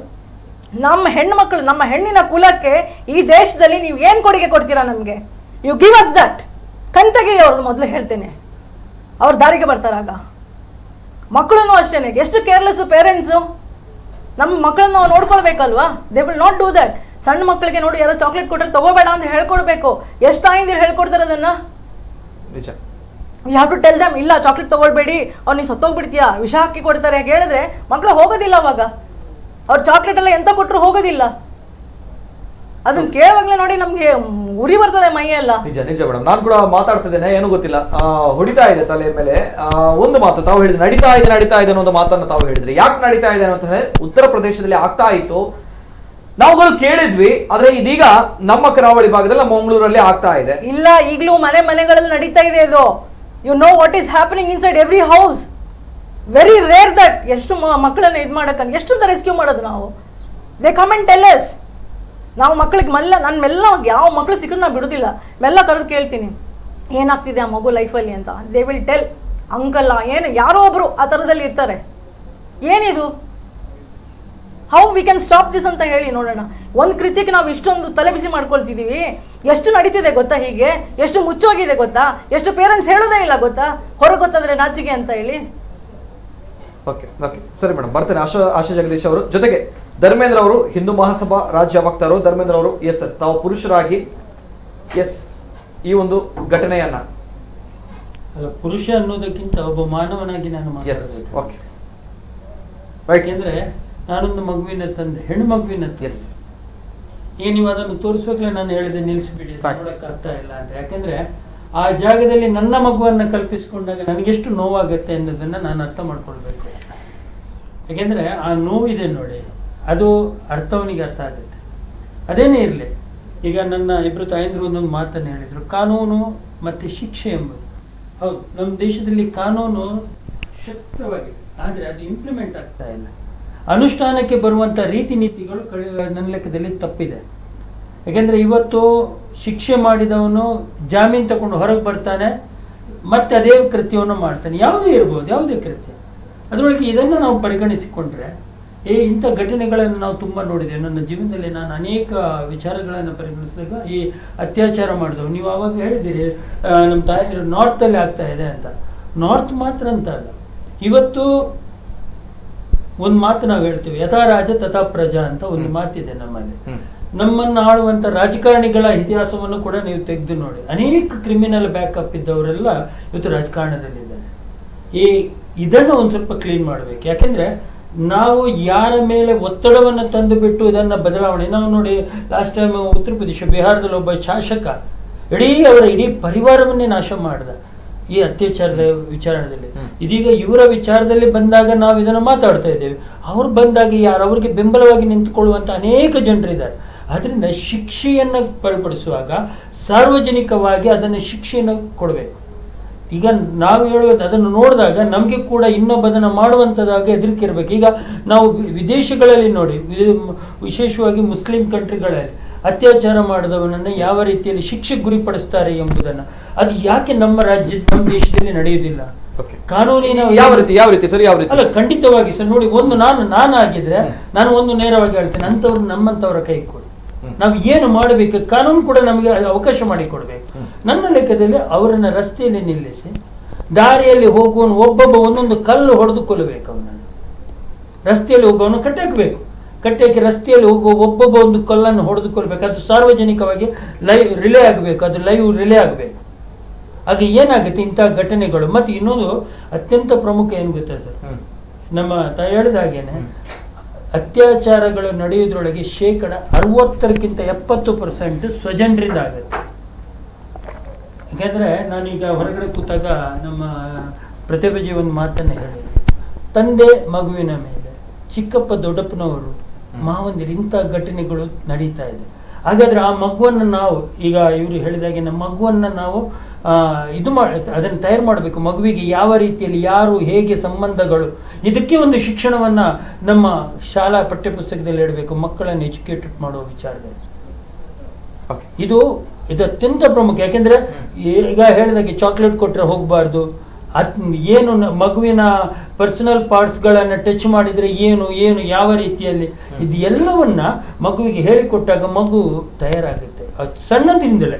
ನಮ್ಮ ಹೆಣ್ಮಕ್ಳು, ನಮ್ಮ ಹೆಣ್ಣಿನ ಕುಲಕ್ಕೆ ಈ ದೇಶದಲ್ಲಿ ನೀವು ಏನು ಕೊಡುಗೆ ಕೊಡ್ತೀರಾ ನಮಗೆ? You give us that. ಕಣ್ ತೆಗೀರಿ ಅವ್ರದ್ದು ಮೊದಲು ಹೇಳ್ತೇನೆ. ಅವ್ರ ದಾರಿಗೆ ಬರ್ತಾರಾಗ. ಮಕ್ಕಳನ್ನು ಅಷ್ಟೇನೆ, ಎಷ್ಟು ಕೇರ್ಲೆಸ್ಸು ಪೇರೆಂಟ್ಸು. ನಮ್ಮ ಮಕ್ಕಳನ್ನ ನಾವು ನೋಡ್ಕೊಳ್ಬೇಕಲ್ವಾ? They will not do that. ಸಣ್ಣ ಮಕ್ಕಳಿಗೆ ನೋಡಿ, ಯಾರೋ ಚಾಕ್ಲೇಟ್ ಕೊಟ್ಟರೆ ತಗೋಬೇಡ ಅಂತ ಹೇಳ್ಕೊಡ್ಬೇಕು. ಎಷ್ಟು ತಾಯಿಂದಿರು ಹೇಳ್ಕೊಡ್ತಾರೆ ಅದನ್ನ? You have to tell them, ಇಲ್ಲ ಚಾಕ್ಲೇಟ್ ತಗೊಳ್ಬೇಡಿ, ಅವ್ರು ನೀವು ಸತ್ತೋಗ್ಬಿಡ್ತೀಯಾ, ವಿಷ ಹಾಕಿ ಕೊಡ್ತಾರೆ ಅಂತ ಹೇಳಿದ್ರೆ ಮಕ್ಕಳು ಹೋಗೋದಿಲ್ಲ. ಅವಾಗ ಅವ್ರು ಚಾಕ್ಲೇಟ್ ಎಲ್ಲ ಎಂತ ಕೊಟ್ಟರು ಹೋಗೋದಿಲ್ಲ. ಅದನ್ನ ಕೇಳುವಾಗ್ಲೇ ನೋಡಿ ನಮ್ಗೆ ಉರಿ ಬರ್ತದೆ ಮೈಯೆಲ್ಲ.
ನಿಜ ಮೇಡಮ್, ನಾನು ಕೂಡ ಮಾತಾಡ್ತಿದ್ದೇನೆ, ಏನು ಗೊತ್ತಿಲ್ಲ, ಹೊಡಿತಾ ಇದೆ ತಲೆ ಮೇಲೆ. ಒಂದು ಮಾತು ತಾವು ಹೇಳಿದ್ರೆ, ನಡೀತಾ ಇದೆ ಅನ್ನೋ ಒಂದು ಮಾತನ್ನ ತಾವು ಹೇಳಿದ್ರಿ. ಯಾಕೆ ನಡೀತಾ ಇದೆ ಅನ್ನೋಂದ್ರೆ, ಉತ್ತರ ಪ್ರದೇಶದಲ್ಲಿ ಆಗ್ತಾ ಇತ್ತು, ನಾವುಗಳು ಕೇಳಿದ್ವಿ. ಆದ್ರೆ ಇದೀಗ ನಮ್ಮ ಕರಾವಳಿ ಭಾಗದಲ್ಲಿ, ನಮ್ಮ ಮಂಗಳೂರಲ್ಲಿ ಆಗ್ತಾ ಇದೆ.
ಇಲ್ಲ, ಈಗಲೂ ಮನೆಗಳಲ್ಲಿ ನಡೀತಾ ಇದೆ ಇದು. You know what is happening inside every house. Very rare that ಎಷ್ಟು ಮಕ್ಕಳನ್ನ ಇದು ಮಾಡೋಕ್ಕಂತ ಎಷ್ಟು ರೆಸ್ಕ್ಯೂ ಮಾಡೋದು ನಾವು. They come and tell us. ನಾವು ಮಕ್ಕಳಿಗೆ ಮೆಲ್ಲ ಯಾವ ಮಕ್ಕಳು ಸಿಕ್ಕರು ನಾವು ಬಿಡೋದಿಲ್ಲ, ಮೆಲ್ಲ ಕರೆದು ಕೇಳ್ತೀನಿ ಏನಾಗ್ತಿದೆ ಆ ಮಗು ಲೈಫಲ್ಲಿ ಅಂತ. ದೇ ವಿಲ್ ಟೆಲ್ ಅಂಕಲ್ಲ ಏನು ಯಾರೋ ಒಬ್ರು ಆ ಥರದಲ್ಲಿ ಇರ್ತಾರೆ. ಏನಿದು, how we can stop this ಅಂತ ಹೇಳಿ ನೋಡೋಣ. ಒಂದು ಕೃತ್ಯಕ್ಕೆ ನಾವು ಇಷ್ಟೊಂದು ತಲೆ ಬಿಸಿ ಮಾಡ್ಕೊಳ್ತಿದ್ದೀವಿ. ಎಷ್ಟು ನಡೀತಿದೆ ಗೊತ್ತಾ, ಹೀಗೆ ಎಷ್ಟು ಮುಚ್ಚೋಗಿದೆ ಗೊತ್ತಾ, ಎಷ್ಟು ಪೇರೆಂಟ್ಸ್ ಹೇಳೋದೇ ಇಲ್ಲ ಗೊತ್ತಾ, ಹೊರಗೆ ಗೊತ್ತಾದ್ರೆ ನಾಚಿಕೆ ಅಂತ ಹೇಳಿ.
ಓಕೆ ಓಕೆ ಸರಿ ಮೇಡಮ್, ಬರ್ತೇನೆ. ಆಶಾ ಜಗದೀಶ್ ಅವರು ಜೊತೆಗೆ ಧರ್ಮೇಂದ್ರ ಅವರು ಹಿಂದೂ ಮಹಾಸಭಾ ರಾಜ್ಯ ವಕ್ತಾರರು. ಧರ್ಮೇಂದ್ರ ಅವರು, ಎಸ್ ಸರ್, ತಾವು ಪುರುಷರಾಗಿ ಎಸ್ ಈ ಒಂದು ಘಟನೆಯನ್ನ
ಅಲ್ಲ, ಪುರುಷ ಅನ್ನೋದಕ್ಕಿಂತ ಒಬ್ಬ ಮಾನವನಾಗಿ ನಾನು ಮಾತಾಡಬೇಕು.
Okay right.
ಯಾಕೆಂದ್ರೆ ನಾನೊಂದು ಮಗುವಿನ ತಂದೆ, ಹೆಣ್ಣು ಮಗುವಿನ
ಎಸ್.
ಈಗ ನೀವು ಅದನ್ನು ತೋರಿಸುವಾಗಲೇ ನಾನು ಹೇಳಿದೆ ನಿಲ್ಲಿಸ್ಬಿಡಿ, ನೋಡಕ್ ಆಗ್ತಾ ಇಲ್ಲ ಅಂತ. ಯಾಕೆಂದ್ರೆ ಆ ಜಾಗದಲ್ಲಿ ನನ್ನ ಮಗುವನ್ನ ಕಲ್ಪಿಸಿಕೊಂಡಾಗ ನನಗೆಷ್ಟು ನೋವಾಗುತ್ತೆ ಅನ್ನೋದನ್ನ ನಾನು ಅರ್ಥ ಮಾಡ್ಕೊಳ್ಬೇಕು. ಯಾಕೆಂದ್ರೆ ಆ ನೋವಿದೆ ನೋಡಿ, ಅದು ಅರ್ಥವನಿಗೆ ಅರ್ಥ ಆಗುತ್ತೆ. ಅದೇನೇ ಇರಲಿ, ಈಗ ನನ್ನ ಇಬ್ಬರು ತಾಯಂದ್ರು ಒಂದೊಂದು ಮಾತನ್ನು ಹೇಳಿದ್ರು, ಕಾನೂನು ಮತ್ತೆ ಶಿಕ್ಷೆ ಎಂಬುದು. ಹೌದು, ನಮ್ಮ ದೇಶದಲ್ಲಿ ಕಾನೂನು ಶಕ್ತವಾಗಿದೆ, ಆದರೆ ಅದು ಇಂಪ್ಲಿಮೆಂಟ್ ಆಗ್ತಾ ಇಲ್ಲ. ಅನುಷ್ಠಾನಕ್ಕೆ ಬರುವಂಥ ರೀತಿ ನೀತಿಗಳು ನನ್ನ ಲೆಕ್ಕದಲ್ಲಿ ತಪ್ಪಿದೆ. ಯಾಕೆಂದರೆ ಇವತ್ತು ಶಿಕ್ಷೆ ಮಾಡಿದವನು ಜಾಮೀನು ತಗೊಂಡು ಹೊರಗೆ ಬರ್ತಾನೆ, ಮತ್ತೆ ಅದೇ ಕೃತ್ಯವನ್ನು ಮಾಡ್ತಾನೆ. ಯಾವುದೇ ಇರ್ಬೋದು, ಯಾವುದೇ ಕೃತ್ಯ. ಅದರೊಳಗೆ ಇದನ್ನು ನಾವು ಪರಿಗಣಿಸಿಕೊಂಡ್ರೆ ಇಂಥ ಘಟನೆಗಳನ್ನು ನಾವು ತುಂಬ ನೋಡಿದ್ದೇವೆ. ನನ್ನ ಜೀವನದಲ್ಲಿ ನಾನು ಅನೇಕ ವಿಚಾರಗಳನ್ನು ಪರಿಗಣಿಸಿದಾಗ ಈ ಅತ್ಯಾಚಾರ ಮಾಡಿದವು, ನೀವು ಆವಾಗ ಹೇಳಿದ್ದೀರಿ ನಮ್ಮ ತಾಯಿದ್ರು ನಾರ್ತಲ್ಲಿ ಆಗ್ತಾ ಇದೆ ಅಂತ. ನಾರ್ತ್ ಮಾತ್ರ ಅಂತ ಅಲ್ಲ, ಇವತ್ತು ಒಂದು ಮಾತು ನಾವು ಹೇಳ್ತೀವಿ, ಯಥಾ ರಾಜ ತಥಾ ಪ್ರಜಾ ಅಂತ ಒಂದು ಮಾತಿದೆ ನಮ್ಮಲ್ಲಿ. ನಮ್ಮನ್ನು ಆಳುವಂಥ ರಾಜಕಾರಣಿಗಳ ಇತಿಹಾಸವನ್ನು ಕೂಡ ನೀವು ತೆಗೆದು ನೋಡಿ, ಅನೇಕ ಕ್ರಿಮಿನಲ್ ಬ್ಯಾಕಪ್ ಇದ್ದವರೆಲ್ಲ ಇವತ್ತು ರಾಜಕಾರಣದಲ್ಲಿದ್ದಾರೆ. ಇದನ್ನು ಒಂದು ಸ್ವಲ್ಪ ಕ್ಲೀನ್ ಮಾಡಬೇಕು. ಯಾಕೆಂದ್ರೆ ನಾವು ಯಾರ ಮೇಲೆ ಒತ್ತಡವನ್ನು ತಂದು ಬಿಟ್ಟು ಇದನ್ನ ಬದಲಾವಣೆ, ನಾವು ನೋಡಿ ಲಾಸ್ಟ್ ಟೈಮ್ ಉತ್ತರ ಪ್ರದೇಶ ಬಿಹಾರದಲ್ಲಿ ಒಬ್ಬ ಶಾಸಕ ಅವರ ಇಡೀ ಪರಿವಾರವನ್ನೇ ನಾಶ ಮಾಡಿದ ಈ ಅತ್ಯಾಚಾರದ ವಿಚಾರದಲ್ಲಿ. ಇದೀಗ ಇವರ ವಿಚಾರದಲ್ಲಿ ಬಂದಾಗ ನಾವು ಇದನ್ನು ಮಾತಾಡ್ತಾ ಇದ್ದೇವೆ. ಅವ್ರು ಬಂದಾಗ ಯಾರು ಅವ್ರಿಗೆ ಬೆಂಬಲವಾಗಿ ನಿಂತುಕೊಳ್ಳುವಂತ ಅನೇಕ ಜನರಿದ್ದಾರೆ. ಆದ್ರಿಂದ ಶಿಕ್ಷೆಯನ್ನು ಪರಿಪಡಿಸುವಾಗ ಸಾರ್ವಜನಿಕವಾಗಿ ಅದನ್ನು ಶಿಕ್ಷೆಯನ್ನು ಕೊಡಬೇಕು. ಈಗ ನಾವು ಹೇಳುವುದು ಅದನ್ನು ನೋಡಿದಾಗ ನಮಗೆ ಕೂಡ ಇನ್ನೊಬ್ಬದನ್ನು ಮಾಡುವಂಥದ್ದಾಗ ಹೆದರಿಕೆ ಇರಬೇಕು. ಈಗ ನಾವು ವಿದೇಶಗಳಲ್ಲಿ ನೋಡಿ, ವಿಶೇಷವಾಗಿ ಮುಸ್ಲಿಂ ಕಂಟ್ರಿಗಳಲ್ಲಿ ಅತ್ಯಾಚಾರ ಮಾಡಿದವನನ್ನು ಯಾವ ರೀತಿಯಲ್ಲಿ ಶಿಕ್ಷೆಗೆ ಗುರಿಪಡಿಸ್ತಾರೆ ಎಂಬುದನ್ನು, ಅದು ಯಾಕೆ ನಮ್ಮ ನಮ್ಮ ದೇಶದಲ್ಲಿ ನಡೆಯುವುದಿಲ್ಲ? ಕಾನೂನಿನ
ಯಾವ ರೀತಿ ಸರ್, ಯಾವ ರೀತಿ?
ಅಲ್ಲ, ಖಂಡಿತವಾಗಿ ಸರ್. ನೋಡಿ, ಒಂದು ನಾನು ಆಗಿದ್ರೆ ನಾನು ಒಂದು ನೇರವಾಗಿ ಹೇಳ್ತೇನೆ, ಅಂಥವ್ರು ನಮ್ಮಂಥವರ ಕೈ ಕೊಡಿ. ನಾವು ಏನು ಮಾಡಬೇಕು, ಕಾನೂನು ಕೂಡ ನಮಗೆ ಅವಕಾಶ ಮಾಡಿಕೊಡ್ಬೇಕು. ನನ್ನ ಲೆಕ್ಕದಲ್ಲಿ ಅವರನ್ನ ರಸ್ತೆಯಲ್ಲಿ ನಿಲ್ಲಿಸಿ ದಾರಿಯಲ್ಲಿ ಹೋಗುವನು ಒಬ್ಬೊಬ್ಬ ಒಂದೊಂದು ಕಲ್ಲು ಹೊಡೆದು ಕೊಲ್ಲಬೇಕು. ಅವನನ್ನು ರಸ್ತೆಯಲ್ಲಿ ಹೋಗುವವನು ಕಟ್ಟಾಕಬೇಕು. ಕಟ್ಟಕ್ಕೆ ರಸ್ತೆಯಲ್ಲಿ ಹೋಗುವ ಒಬ್ಬೊಬ್ಬ ಒಂದು ಕಲ್ಲನ್ನು ಹೊಡೆದುಕೊಳ್ಬೇಕು. ಅದು ಸಾರ್ವಜನಿಕವಾಗಿ ರಿಲೇ ಆಗಬೇಕು, ಅದು ಲೈವ್ ರಿಲೇ ಆಗಬೇಕು. ಆಗ ಏನಾಗುತ್ತೆ ಇಂಥ ಘಟನೆಗಳು. ಮತ್ತೆ ಇನ್ನೊಂದು ಅತ್ಯಂತ ಪ್ರಮುಖ ಏನು ಗೊತ್ತಾ ಸರ್, ನಮ್ಮ ತಾಯಿ ಹೇಳಿದ ಹಾಗೇನೆ ಅತ್ಯಾಚಾರಗಳು ನಡೆಯುವುದರೊಳಗೆ 60%ಕ್ಕಿಂತ 70% ಸ್ವಜನರಿಂದ ಆಗುತ್ತೆ. ಯಾಕೆಂದ್ರೆ ನಾನೀಗ ಹೊರಗಡೆ ಕೂತಾಗ ನಮ್ಮ ಪ್ರತಿಭೆಜಿ ಒಂದು ಮಾತನ್ನು ಹೇಳಿದೆ, ತಂದೆ ಮಗುವಿನ ಮೇಲೆ, ಚಿಕ್ಕಪ್ಪ ದೊಡ್ಡಪ್ಪನವರು, ಮಾವಂದಿರು, ಇಂಥ ಘಟನೆಗಳು ನಡೀತಾ ಇದೆ. ಹಾಗಾದ್ರೆ ಆ ಮಗುವನ್ನು ನಾವು, ಈಗ ಇವರು ಹೇಳಿದಾಗೆ ನಮ್ಮ ಮಗುವನ್ನು ನಾವು ಅದನ್ನು ತಯಾರು ಮಾಡಬೇಕು. ಮಗುವಿಗೆ ಯಾವ ರೀತಿಯಲ್ಲಿ ಯಾರು ಹೇಗೆ ಸಂಬಂಧಗಳು, ಇದಕ್ಕೆ ಒಂದು ಶಿಕ್ಷಣವನ್ನ ನಮ್ಮ ಶಾಲಾ ಪಠ್ಯಪುಸ್ತಕದಲ್ಲಿ ಇಡಬೇಕು, ಮಕ್ಕಳನ್ನು ಎಜುಕೇಟೆಡ್ ಮಾಡುವ ವಿಚಾರದಲ್ಲಿ. ಇದು ಅತ್ಯಂತ ಪ್ರಮುಖ. ಯಾಕೆಂದ್ರೆ ಈಗ ಹೇಳಿದಾಗೆ ಚಾಕ್ಲೇಟ್ ಕೊಟ್ಟರೆ ಹೋಗಬಾರ್ದು, ಏನು ಮಗುವಿನ ಪರ್ಸನಲ್ ಪಾರ್ಟ್ಸ್ಗಳನ್ನು ಟಚ್ ಮಾಡಿದ್ರೆ ಏನು ಯಾವ ರೀತಿಯಲ್ಲಿ, ಇದು ಎಲ್ಲವನ್ನ ಮಗುವಿಗೆ ಹೇಳಿಕೊಟ್ಟಾಗ ಮಗು ತಯಾರಾಗುತ್ತೆ ಸಣ್ಣದಿಂದಲೇ,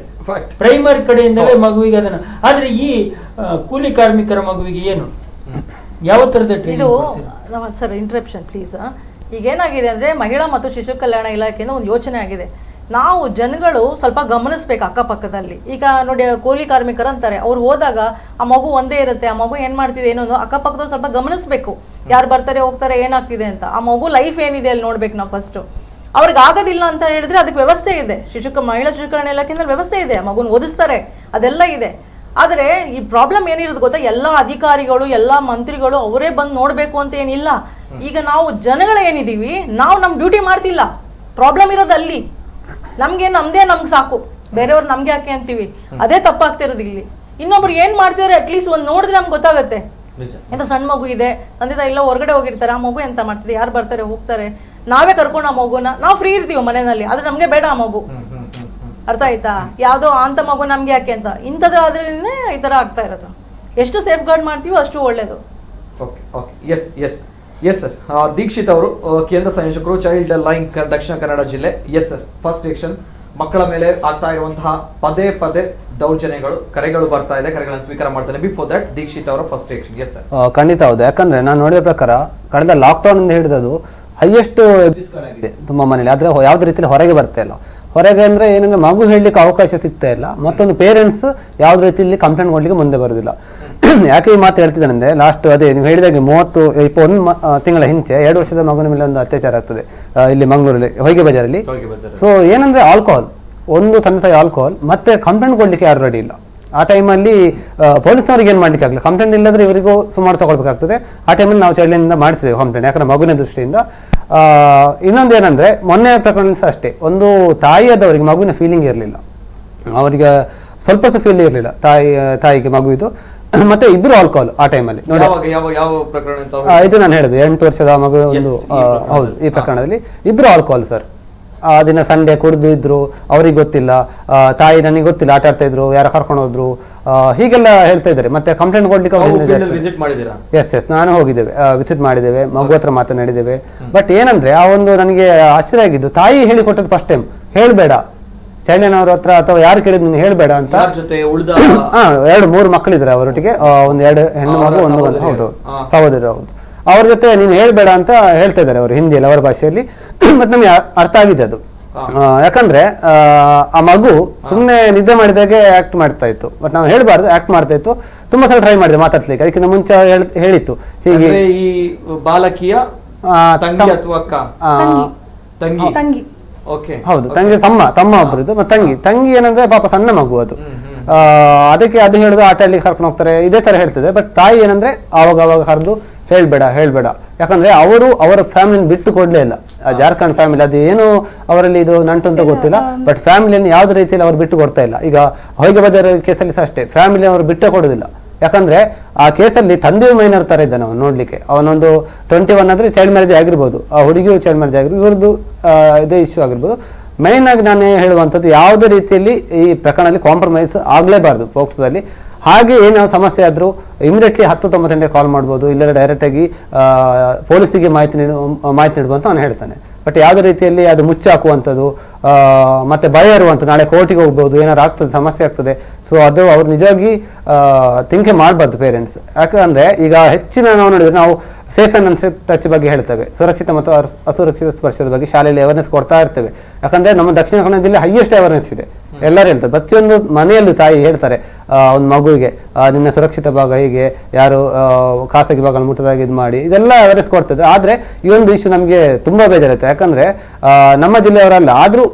ಪ್ರೈಮರಿ ಕಡೆಯಿಂದಲೇ ಮಗುವಿಗೆ ಅದನ್ನ. ಆದ್ರೆ ಈ ಕೂಲಿ ಕಾರ್ಮಿಕರ ಮಗುವಿಗೆ ಏನು ಯಾವ ತರದ
ಟ್ರೈನಿಂಗ್? Sir, interruption please. ಈಗ ಏನಾಗಿದೆ ಅಂದ್ರೆ ಮಹಿಳಾ ಮತ್ತು ಶಿಶು ಕಲ್ಯಾಣ ಇಲಾಖೆಯಿಂದ ಒಂದು ಯೋಚನೆ ಆಗಿದೆ. ನಾವು ಜನಗಳು ಸ್ವಲ್ಪ ಗಮನಿಸ್ಬೇಕು ಅಕ್ಕಪಕ್ಕದಲ್ಲಿ. ಈಗ ನೋಡಿ, ಕೂಲಿ ಕಾರ್ಮಿಕರು ಅಂತಾರೆ, ಅವ್ರು ಹೋದಾಗ ಆ ಮಗು ಒಂದೇ ಇರುತ್ತೆ, ಆ ಮಗು ಏನ್ ಮಾಡ್ತಿದೆ ಏನೋ ಅಕ್ಕಪಕ್ಕದವ್ರು ಸ್ವಲ್ಪ ಗಮನಿಸ್ಬೇಕು. ಯಾರು ಬರ್ತಾರೆ ಹೋಗ್ತಾರೆ ಏನಾಗ್ತಿದೆ ಅಂತ, ಆ ಮಗು ಲೈಫ್ ಏನಿದೆ ಅಲ್ಲಿ ನೋಡ್ಬೇಕು ನಾವು ಫಸ್ಟ್. ಅವ್ರಿಗೆ ಆಗೋದಿಲ್ಲ ಅಂತ ಹೇಳಿದ್ರೆ ಅದಕ್ಕೆ ವ್ಯವಸ್ಥೆ ಇದೆ, ಮಹಿಳಾ ಶಿಶು ಕಲ್ಯಾಣ ಇಲಾಖೆಯಿಂದ ವ್ಯವಸ್ಥೆ ಇದೆ, ಮಗುನ ಓದಿಸ್ತಾರೆ, ಅದೆಲ್ಲ ಇದೆ. ಆದರೆ ಈ ಪ್ರಾಬ್ಲಮ್ ಏನಿರೋದು ಗೊತ್ತಾ, ಎಲ್ಲ ಅಧಿಕಾರಿಗಳು ಎಲ್ಲ ಮಂತ್ರಿಗಳು ಅವರೇ ಬಂದು ನೋಡ್ಬೇಕು ಅಂತ ಏನಿಲ್ಲ. ಈಗ ನಾವು ಜನಗಳು ಏನಿದೀವಿ, ನಾವು ನಮ್ಮ ಡ್ಯೂಟಿ ಮಾಡ್ತಿಲ್ಲ. ಪ್ರಾಬ್ಲಮ್ ಇರೋದು ಅಲ್ಲಿ. ನಮ್ಗೆ ಸಾಕು, ಬೇರೆಯವ್ರು ನಮ್ಗೆ ಯಾಕೆ ಅಂತೀವಿ, ಅದೇ ತಪ್ಪಾಗ್ತಿರೋದು ಇಲ್ಲಿ. ಇನ್ನೊಬ್ರು ಏನ್ ಮಾಡ್ತಿದಾರೆ ಅಟ್ಲೀಸ್ಟ್ ಒಂದ್ ನೋಡಿದ್ರೆ ನಮ್ಗೆ ಗೊತ್ತಾಗತ್ತೆ. ಎಂತ ಸಣ್ಣ ಮಗು ಇದೆ, ತಂದೆ ತಾಯಿ ಎಲ್ಲ ಹೊರಗಡೆ ಹೋಗಿರ್ತಾರೆ, ಆ ಮಗು ಎಂತ ಮಾಡ್ತಾರೆ, ಯಾರು ಬರ್ತಾರೆ ಹೋಗ್ತಾರೆ, ನಾವೇ ಕರ್ಕೊಂಡು ಆ ಮಗುನ ನಾವು ಫ್ರೀ ಇರ್ತೀವಿ ಮನೆಯಲ್ಲಿ, ಆದ್ರೆ ನಮ್ಗೆ ಬೇಡ ಆ ಮಗು. ಅರ್ಥ ಆಯ್ತಾ? ಯಾವ್ದೋ ಅಂತ ಮಗು ನಮ್ಗೆ ಯಾಕೆ ಅಂತ ಇಂಥದ್ದು ಆದ್ರಿಂದ ಈ ತರ ಆಗ್ತಾ ಇರೋದು. ಎಷ್ಟು ಸೇಫ್ ಗಾರ್ಡ್ ಮಾಡ್ತೀವೋ ಅಷ್ಟು ಒಳ್ಳೇದು.
Yes sir. ದೀಕ್ಷಿತ್ ಅವರು ಕೇಂದ್ರ ಸಂಯೋಜಕರು, ಚೈಲ್ಡ್ ಲೈನ್ ದಕ್ಷಿಣ ಕನ್ನಡ ಜಿಲ್ಲೆ. ಎಸ್ ಸರ್, ಫಸ್ಟ್ ಆಕ್ಷನ್ ಮಕ್ಕಳ ಮೇಲೆ ಆಗ್ತಾ ಇರುವಂತಹ ಪದೇ ಪದೇ ದೌರ್ಜನ್ಯಗಳು, ಕರೆಗಳು ಬರ್ತಾ ಇದೆ, ಕರೆಗಳನ್ನು ಸ್ವೀಕಾರ ಮಾಡ್ತಾನೆ. ಬಿಫೋರ್ ದಟ್ ದೀಕ್ಷಿತ್ ಅವರ ಫಸ್ಟ್ ಆಕ್ಷನ್. Yes sir.
ಖಂಡಿತ ಹೌದು. ಯಾಕಂದ್ರೆ ನಾನು ನೋಡಿದ ಪ್ರಕಾರ ಕಳೆದ ಲಾಕ್ಡೌನ್ ಇಂದ ಹಿಡಿದದು ಹೈಯೆಸ್ಟ್ ತುಂಬಾ ಮನೇಲಿ, ಆದ್ರೆ ಯಾವ್ದು ರೀತಿಯಲ್ಲಿ ಹೊರಗೆ ಬರ್ತಾ ಇಲ್ಲ. ಹೊರಗೆ ಅಂದ್ರೆ ಏನಂದ್ರೆ ಮಗು ಹೇಳಲಿಕ್ಕೆ ಅವಕಾಶ ಸಿಗ್ತಾ ಇಲ್ಲ, ಮತ್ತೊಂದು ಪೇರೆಂಟ್ಸ್ ಯಾವ್ದು ರೀತಿಯಲ್ಲಿ ಕಂಪ್ಲೇಂಟ್ ಕೊಡ್ಲಿಕ್ಕೆ ಮುಂದೆ ಬರುದಿಲ್ಲ. ಯಾಕೆ ಈ ಮಾತು ಹೇಳ್ತಿದ್ದಾನೆ ಅಂದ್ರೆ, ಲಾಸ್ಟ್ ಅದೇ ನೀವು ಹೇಳಿದಾಗೆ 1 ತಿಂಗಳ ಹಿಂಚೆ 2 ವರ್ಷದ ಮಗುವಿನ ಮೇಲೆ ಒಂದು ಅತ್ಯಾಚಾರ ಆಗ್ತದೆ ಇಲ್ಲಿ ಮಂಗಳೂರಲ್ಲಿ, ಹೊಯ್ಗೆ ಬಜಾರಲ್ಲಿ. ಸೊ ಏನಂದ್ರೆ ಆಲ್ಕೋಹಾಲ್, ಒಂದು ತಂದೆ ತಾಯಿ ಆಲ್ಕೋಹಾಲ್, ಮತ್ತೆ ಕಂಪ್ಲೇಂಟ್ ಕೊಡ್ಲಿಕ್ಕೆ ಯಾರು ರೆಡಿ ಇಲ್ಲ. ಆ ಟೈಮಲ್ಲಿ ಪೊಲೀಸ್ನವ್ರಿಗೆ ಏನು ಮಾಡ್ಲಿಕ್ಕೆ ಆಗಲ್ಲ, ಕಂಪ್ಲೇಂಟ್ ಇಲ್ಲದ್ರೆ ಇವರಿಗೂ ಸುಮಾರು ತಗೊಳ್ಬೇಕಾಗ್ತದೆ. ಆ ಟೈಮಲ್ಲಿ ನಾವು ಚೈಲ್ಡ್ ಲೈನ್ ಮಾಡಿಸಿದ್ದೇವೆ ಕಂಪ್ಲೇಂಟ್, ಯಾಕಂದ್ರೆ ಮಗುವಿನ ದೃಷ್ಟಿಯಿಂದ. ಇನ್ನೊಂದು ಏನಂದ್ರೆ, ಮೊನ್ನೆ ಪ್ರಕರಣ ಸಹ ಅಷ್ಟೇ, ಒಂದು ತಾಯಿಯಾದವರಿಗೆ ಮಗುವಿನ ಫೀಲಿಂಗ್ ಇರಲಿಲ್ಲ, ಅವರಿಗೆ ಸ್ವಲ್ಪ ಸಹ ಫೀಲ್ ಇರಲಿಲ್ಲ ತಾಯಿಗೆ ಮಗುವಿದು. ಮತ್ತೆ ಇಬ್ರು ಆಲ್ಕೋಹಾಲ್ ಆ ಟೈಮಲ್ಲಿ ನೋಡಿ. ಇದು ನಾನು ಹೇಳಿದೆ 8 ವರ್ಷದ ಮಗು ಒಂದು. ಹೌದು, ಈ ಪ್ರಕರಣದಲ್ಲಿ ಇಬ್ರು ಆಲ್ಕೋಹಾಲ್ ಸರ್. ಆ ದಿನ ಸಂಡೇ ಕುಡಿದು ಇದ್ರು, ಅವ್ರಿಗೆ ಗೊತ್ತಿಲ್ಲ, ತಾಯಿ ನನಗೆ ಗೊತ್ತಿಲ್ಲ, ಆಟ ಆಡ್ತಾ ಇದ್ರು, ಯಾರು ಕರ್ಕೊಂಡು ಹೋದ್ರು, ಹೀಗೆಲ್ಲ ಹೇಳ್ತಾ ಇದ್ದಾರೆ. ಮತ್ತೆ ಕಂಪ್ಲೇಂಟ್ ಕೊಡ್ಲಿಕ್ಕೆ ಎಸ್ ನಾನು ಹೋಗಿದ್ದೇವೆ, ವಿಸಿಟ್ ಮಾಡಿದ್ದೇವೆ, ಮಗು ಹತ್ರ ಮಾತನಾಡಿದ್ದೇವೆ. ಬಟ್ ಏನಂದ್ರೆ ಆ ಒಂದು ನನಗೆ ಆಶ್ಚರ್ಯ ಆಗಿದ್ದು, ತಾಯಿ ಹೇಳಿಕೊಟ್ಟದ್ದು ಫಸ್ಟ್ ಟೈಮ್, ಹೇಳ್ಬೇಡ ಚೈಲ್ಡ್ ಲೈನ್ ಅವ್ರ ಹತ್ರ ಅಥವಾ ಯಾರು ಕೇಳಿದ್ ನೀನು ಹೇಳ್ಬೇಡ ಅಂತ. 2-3 ಮಕ್ಕಳಿದ್ರೆ ಅವರೊಟ್ಟಿಗೆ, ಒಂದು 2 ಹೆಣ್ಣು ಮಗು, ಒಂದು ಹೌದು ಸಹೋದರ, ಹೌದು. ಅವ್ರ ಜೊತೆ ನೀನು ಹೇಳ್ಬೇಡ ಅಂತ ಹೇಳ್ತಾ ಇದ್ದಾರೆ ಅವರು ಹಿಂದಿಯಲ್ಲಿ, ಅವರ ಭಾಷೆಯಲ್ಲಿ. ಮತ್ತೆ ನಮ್ಗೆ ಅರ್ಥ ಆಗಿದೆ ಅದು. ಯಾಕಂದ್ರೆ ಆ ಮಗು ಸುಮ್ನೆ ನಿದ್ದೆ ಮಾಡಿದಾಗೆ ಆಕ್ಟ್ ಮಾಡ್ತಾ ಇತ್ತು, ಬಟ್ ನಾವು ಹೇಳ್ಬಾರ್ದು, ಆಕ್ಟ್ ಮಾಡ್ತಾ ಇತ್ತು. ತುಂಬಾ ಸಲ ಟ್ರೈ ಮಾಡಿದೆ ಮಾತಾಡ್ಲಿಕ್ಕೆ, ಅದಕ್ಕಿಂತ ಮುಂಚೆ ಹೇಳಿತ್ತು ಹೀಗೆ.
ಈ ಬಾಲಕಿಯ ತಂಗಿ,
ಹೌದು, ತಂಗಿ, ತಮ್ಮ ಒಬ್ರದ್ದು. ಮತ್ತೆ ತಂಗಿ ಏನಂದ್ರೆ ಪಾಪ ಸಣ್ಣ ಮಗು ಅದು, ಅದಕ್ಕೆ ಅದು ಹೇಳುದು ಆಟ ಆಡ್ಲಿಕ್ಕೆ ಕರ್ಕೊಂಡು ಹೋಗ್ತಾರೆ, ಇದೇ ತರ ಹೇಳ್ತದೆ. ಬಟ್ ತಾಯಿ ಏನಂದ್ರೆ ಅವಾಗ ಕರೆದು ಹೇಳ್ಬೇಡ, ಯಾಕಂದ್ರೆ ಅವರ ಫ್ಯಾಮಿಲಿನ ಬಿಟ್ಟು ಕೊಡ್ಲೇ ಇಲ್ಲ. ಜಾರ್ಖಂಡ್ ಫ್ಯಾಮಿಲಿ ಅದು ಏನು ಅವರಲ್ಲಿ ಇದು ನಂಟು ಅಂತ ಗೊತ್ತಿಲ್ಲ, ಬಟ್ ಫ್ಯಾಮಿಲಿಯನ್ನು ಯಾವ್ದು ರೀತಿಯಲ್ಲಿ ಅವ್ರು ಬಿಟ್ಟು ಕೊಡ್ತಾ ಇಲ್ಲ. ಈಗ ಹೊಯ್ಗೆ ಬಜಾರ್ ಕೇಸಲ್ಲಿ ಸಹ ಅಷ್ಟೇ, ಫ್ಯಾಮಿಲಿ ಅವರು ಬಿಟ್ಟೇ ಕೊಡುದಿಲ್ಲ. ಯಾಕಂದ್ರೆ ಆ ಕೇಸಲ್ಲಿ ತಂದೆಯು ಮೈನರ್ ತರ ಇದ್ದಾನೆ ಅವನು ನೋಡ್ಲಿಕ್ಕೆ. ಅವನೊಂದು 21 ಆದ್ರೆ ಚೈಲ್ಡ್ ಮ್ಯಾರೇಜ್ ಆಗಿರ್ಬೋದು, ಆ ಹುಡುಗಿಯು ಚೈಲ್ಡ್ ಮ್ಯಾರೇಜ್ ಆಗಿರ್ಬೋದು, ಇವ್ರದ್ದು ಇದೇ ಇಶ್ಯೂ ಆಗಿರ್ಬೋದು. ಮೈನ್ ಆಗಿ ನಾನು ಹೇಳುವಂಥದ್ದು, ಯಾವುದೇ ರೀತಿಯಲ್ಲಿ ಈ ಪ್ರಕರಣದಲ್ಲಿ ಕಾಂಪ್ರಮೈಸ್ ಆಗ್ಲೇಬಾರ್ದು ಪೋಕ್ಸೋದಲ್ಲಿ. ಹಾಗೆ ಏನು ಸಮಸ್ಯೆ ಆದ್ರೂ ಇಮಿಡಿಯೇಟ್ಲಿ 1098 ಕಾಲ್ ಮಾಡ್ಬೋದು, ಇಲ್ಲ ಡೈರೆಕ್ಟ್ ಆಗಿ ಪೊಲೀಸಿಗೆ ಮಾಹಿತಿ ನೀಡುವ ಅಂತ ಅವನು ಹೇಳ್ತಾನೆ. ಬಟ್ ಯಾವುದೇ ರೀತಿಯಲ್ಲಿ ಅದು ಮುಚ್ಚಾಕುವಂಥದ್ದು, ಮತ್ತೆ ಭಯ ಇರುವಂಥದ್ದು, ನಾಳೆ ಕೋರ್ಟಿಗೆ ಹೋಗ್ಬೋದು, ಏನಾದ್ರು ಆಗ್ತದೆ, ಸಮಸ್ಯೆ ಆಗ್ತದೆ. ಸೊ ಅದು ಅವ್ರು ನಿಜವಾಗಿ ಥಿಂಕ್ ಮಾಡಬಾರ್ದು ಪೇರೆಂಟ್ಸ್. ಯಾಕಂದ್ರೆ ಈಗ ಹೆಚ್ಚಿನ ನಾವು ನೋಡಿದ್ರೆ, ನಾವು ಸೇಫ್ ಅಂಡ್ ಅನ್ಸೇಫ್ ಟಚ್ ಬಗ್ಗೆ ಹೇಳ್ತೇವೆ, ಸುರಕ್ಷಿತ ಮತ್ತು ಅಸುರಕ್ಷಿತ ಸ್ಪರ್ಶದ ಬಗ್ಗೆ ಶಾಲೆಯಲ್ಲಿ ಅವೇರ್ನೆಸ್ ಕೊಡ್ತಾ ಇರ್ತೇವೆ. ಯಾಕಂದ್ರೆ ನಮ್ಮ ದಕ್ಷಿಣ ಕನ್ನಡ ಜಿಲ್ಲೆ ಹೈಯೆಸ್ಟ್ ಅವೇರ್ನೆಸ್ ಇದೆ, ಎಲ್ಲರೂ ಹೇಳ್ತಾರೆ. ಪ್ರತಿಯೊಂದು ಮನೆಯಲ್ಲೂ ತಾಯಿ ಹೇಳ್ತಾರೆ ಒಂದು ಮಗುವಿಗೆ ನಿನ್ನ ಸುರಕ್ಷಿತ ಭಾಗ ಹೀಗೆ, ಯಾರು ಖಾಸಗಿ ಭಾಗ ಮುಟ್ಟದಾಗಿ ಇದು ಮಾಡಿ, ಇದೆಲ್ಲ ಅವೇರ್ನೆಸ್ ಕೊಡ್ತಿದ್ರು. ಆದ್ರೆ ಈ ಒಂದು ಇಶ್ಯೂ ನಮಗೆ ತುಂಬಾ ಬೇಜಾರುತ್ತೆ. ಯಾಕಂದ್ರೆ ನಮ್ಮ ಜಿಲ್ಲೆಯವರಲ್ಲ, ಆದ್ರೂ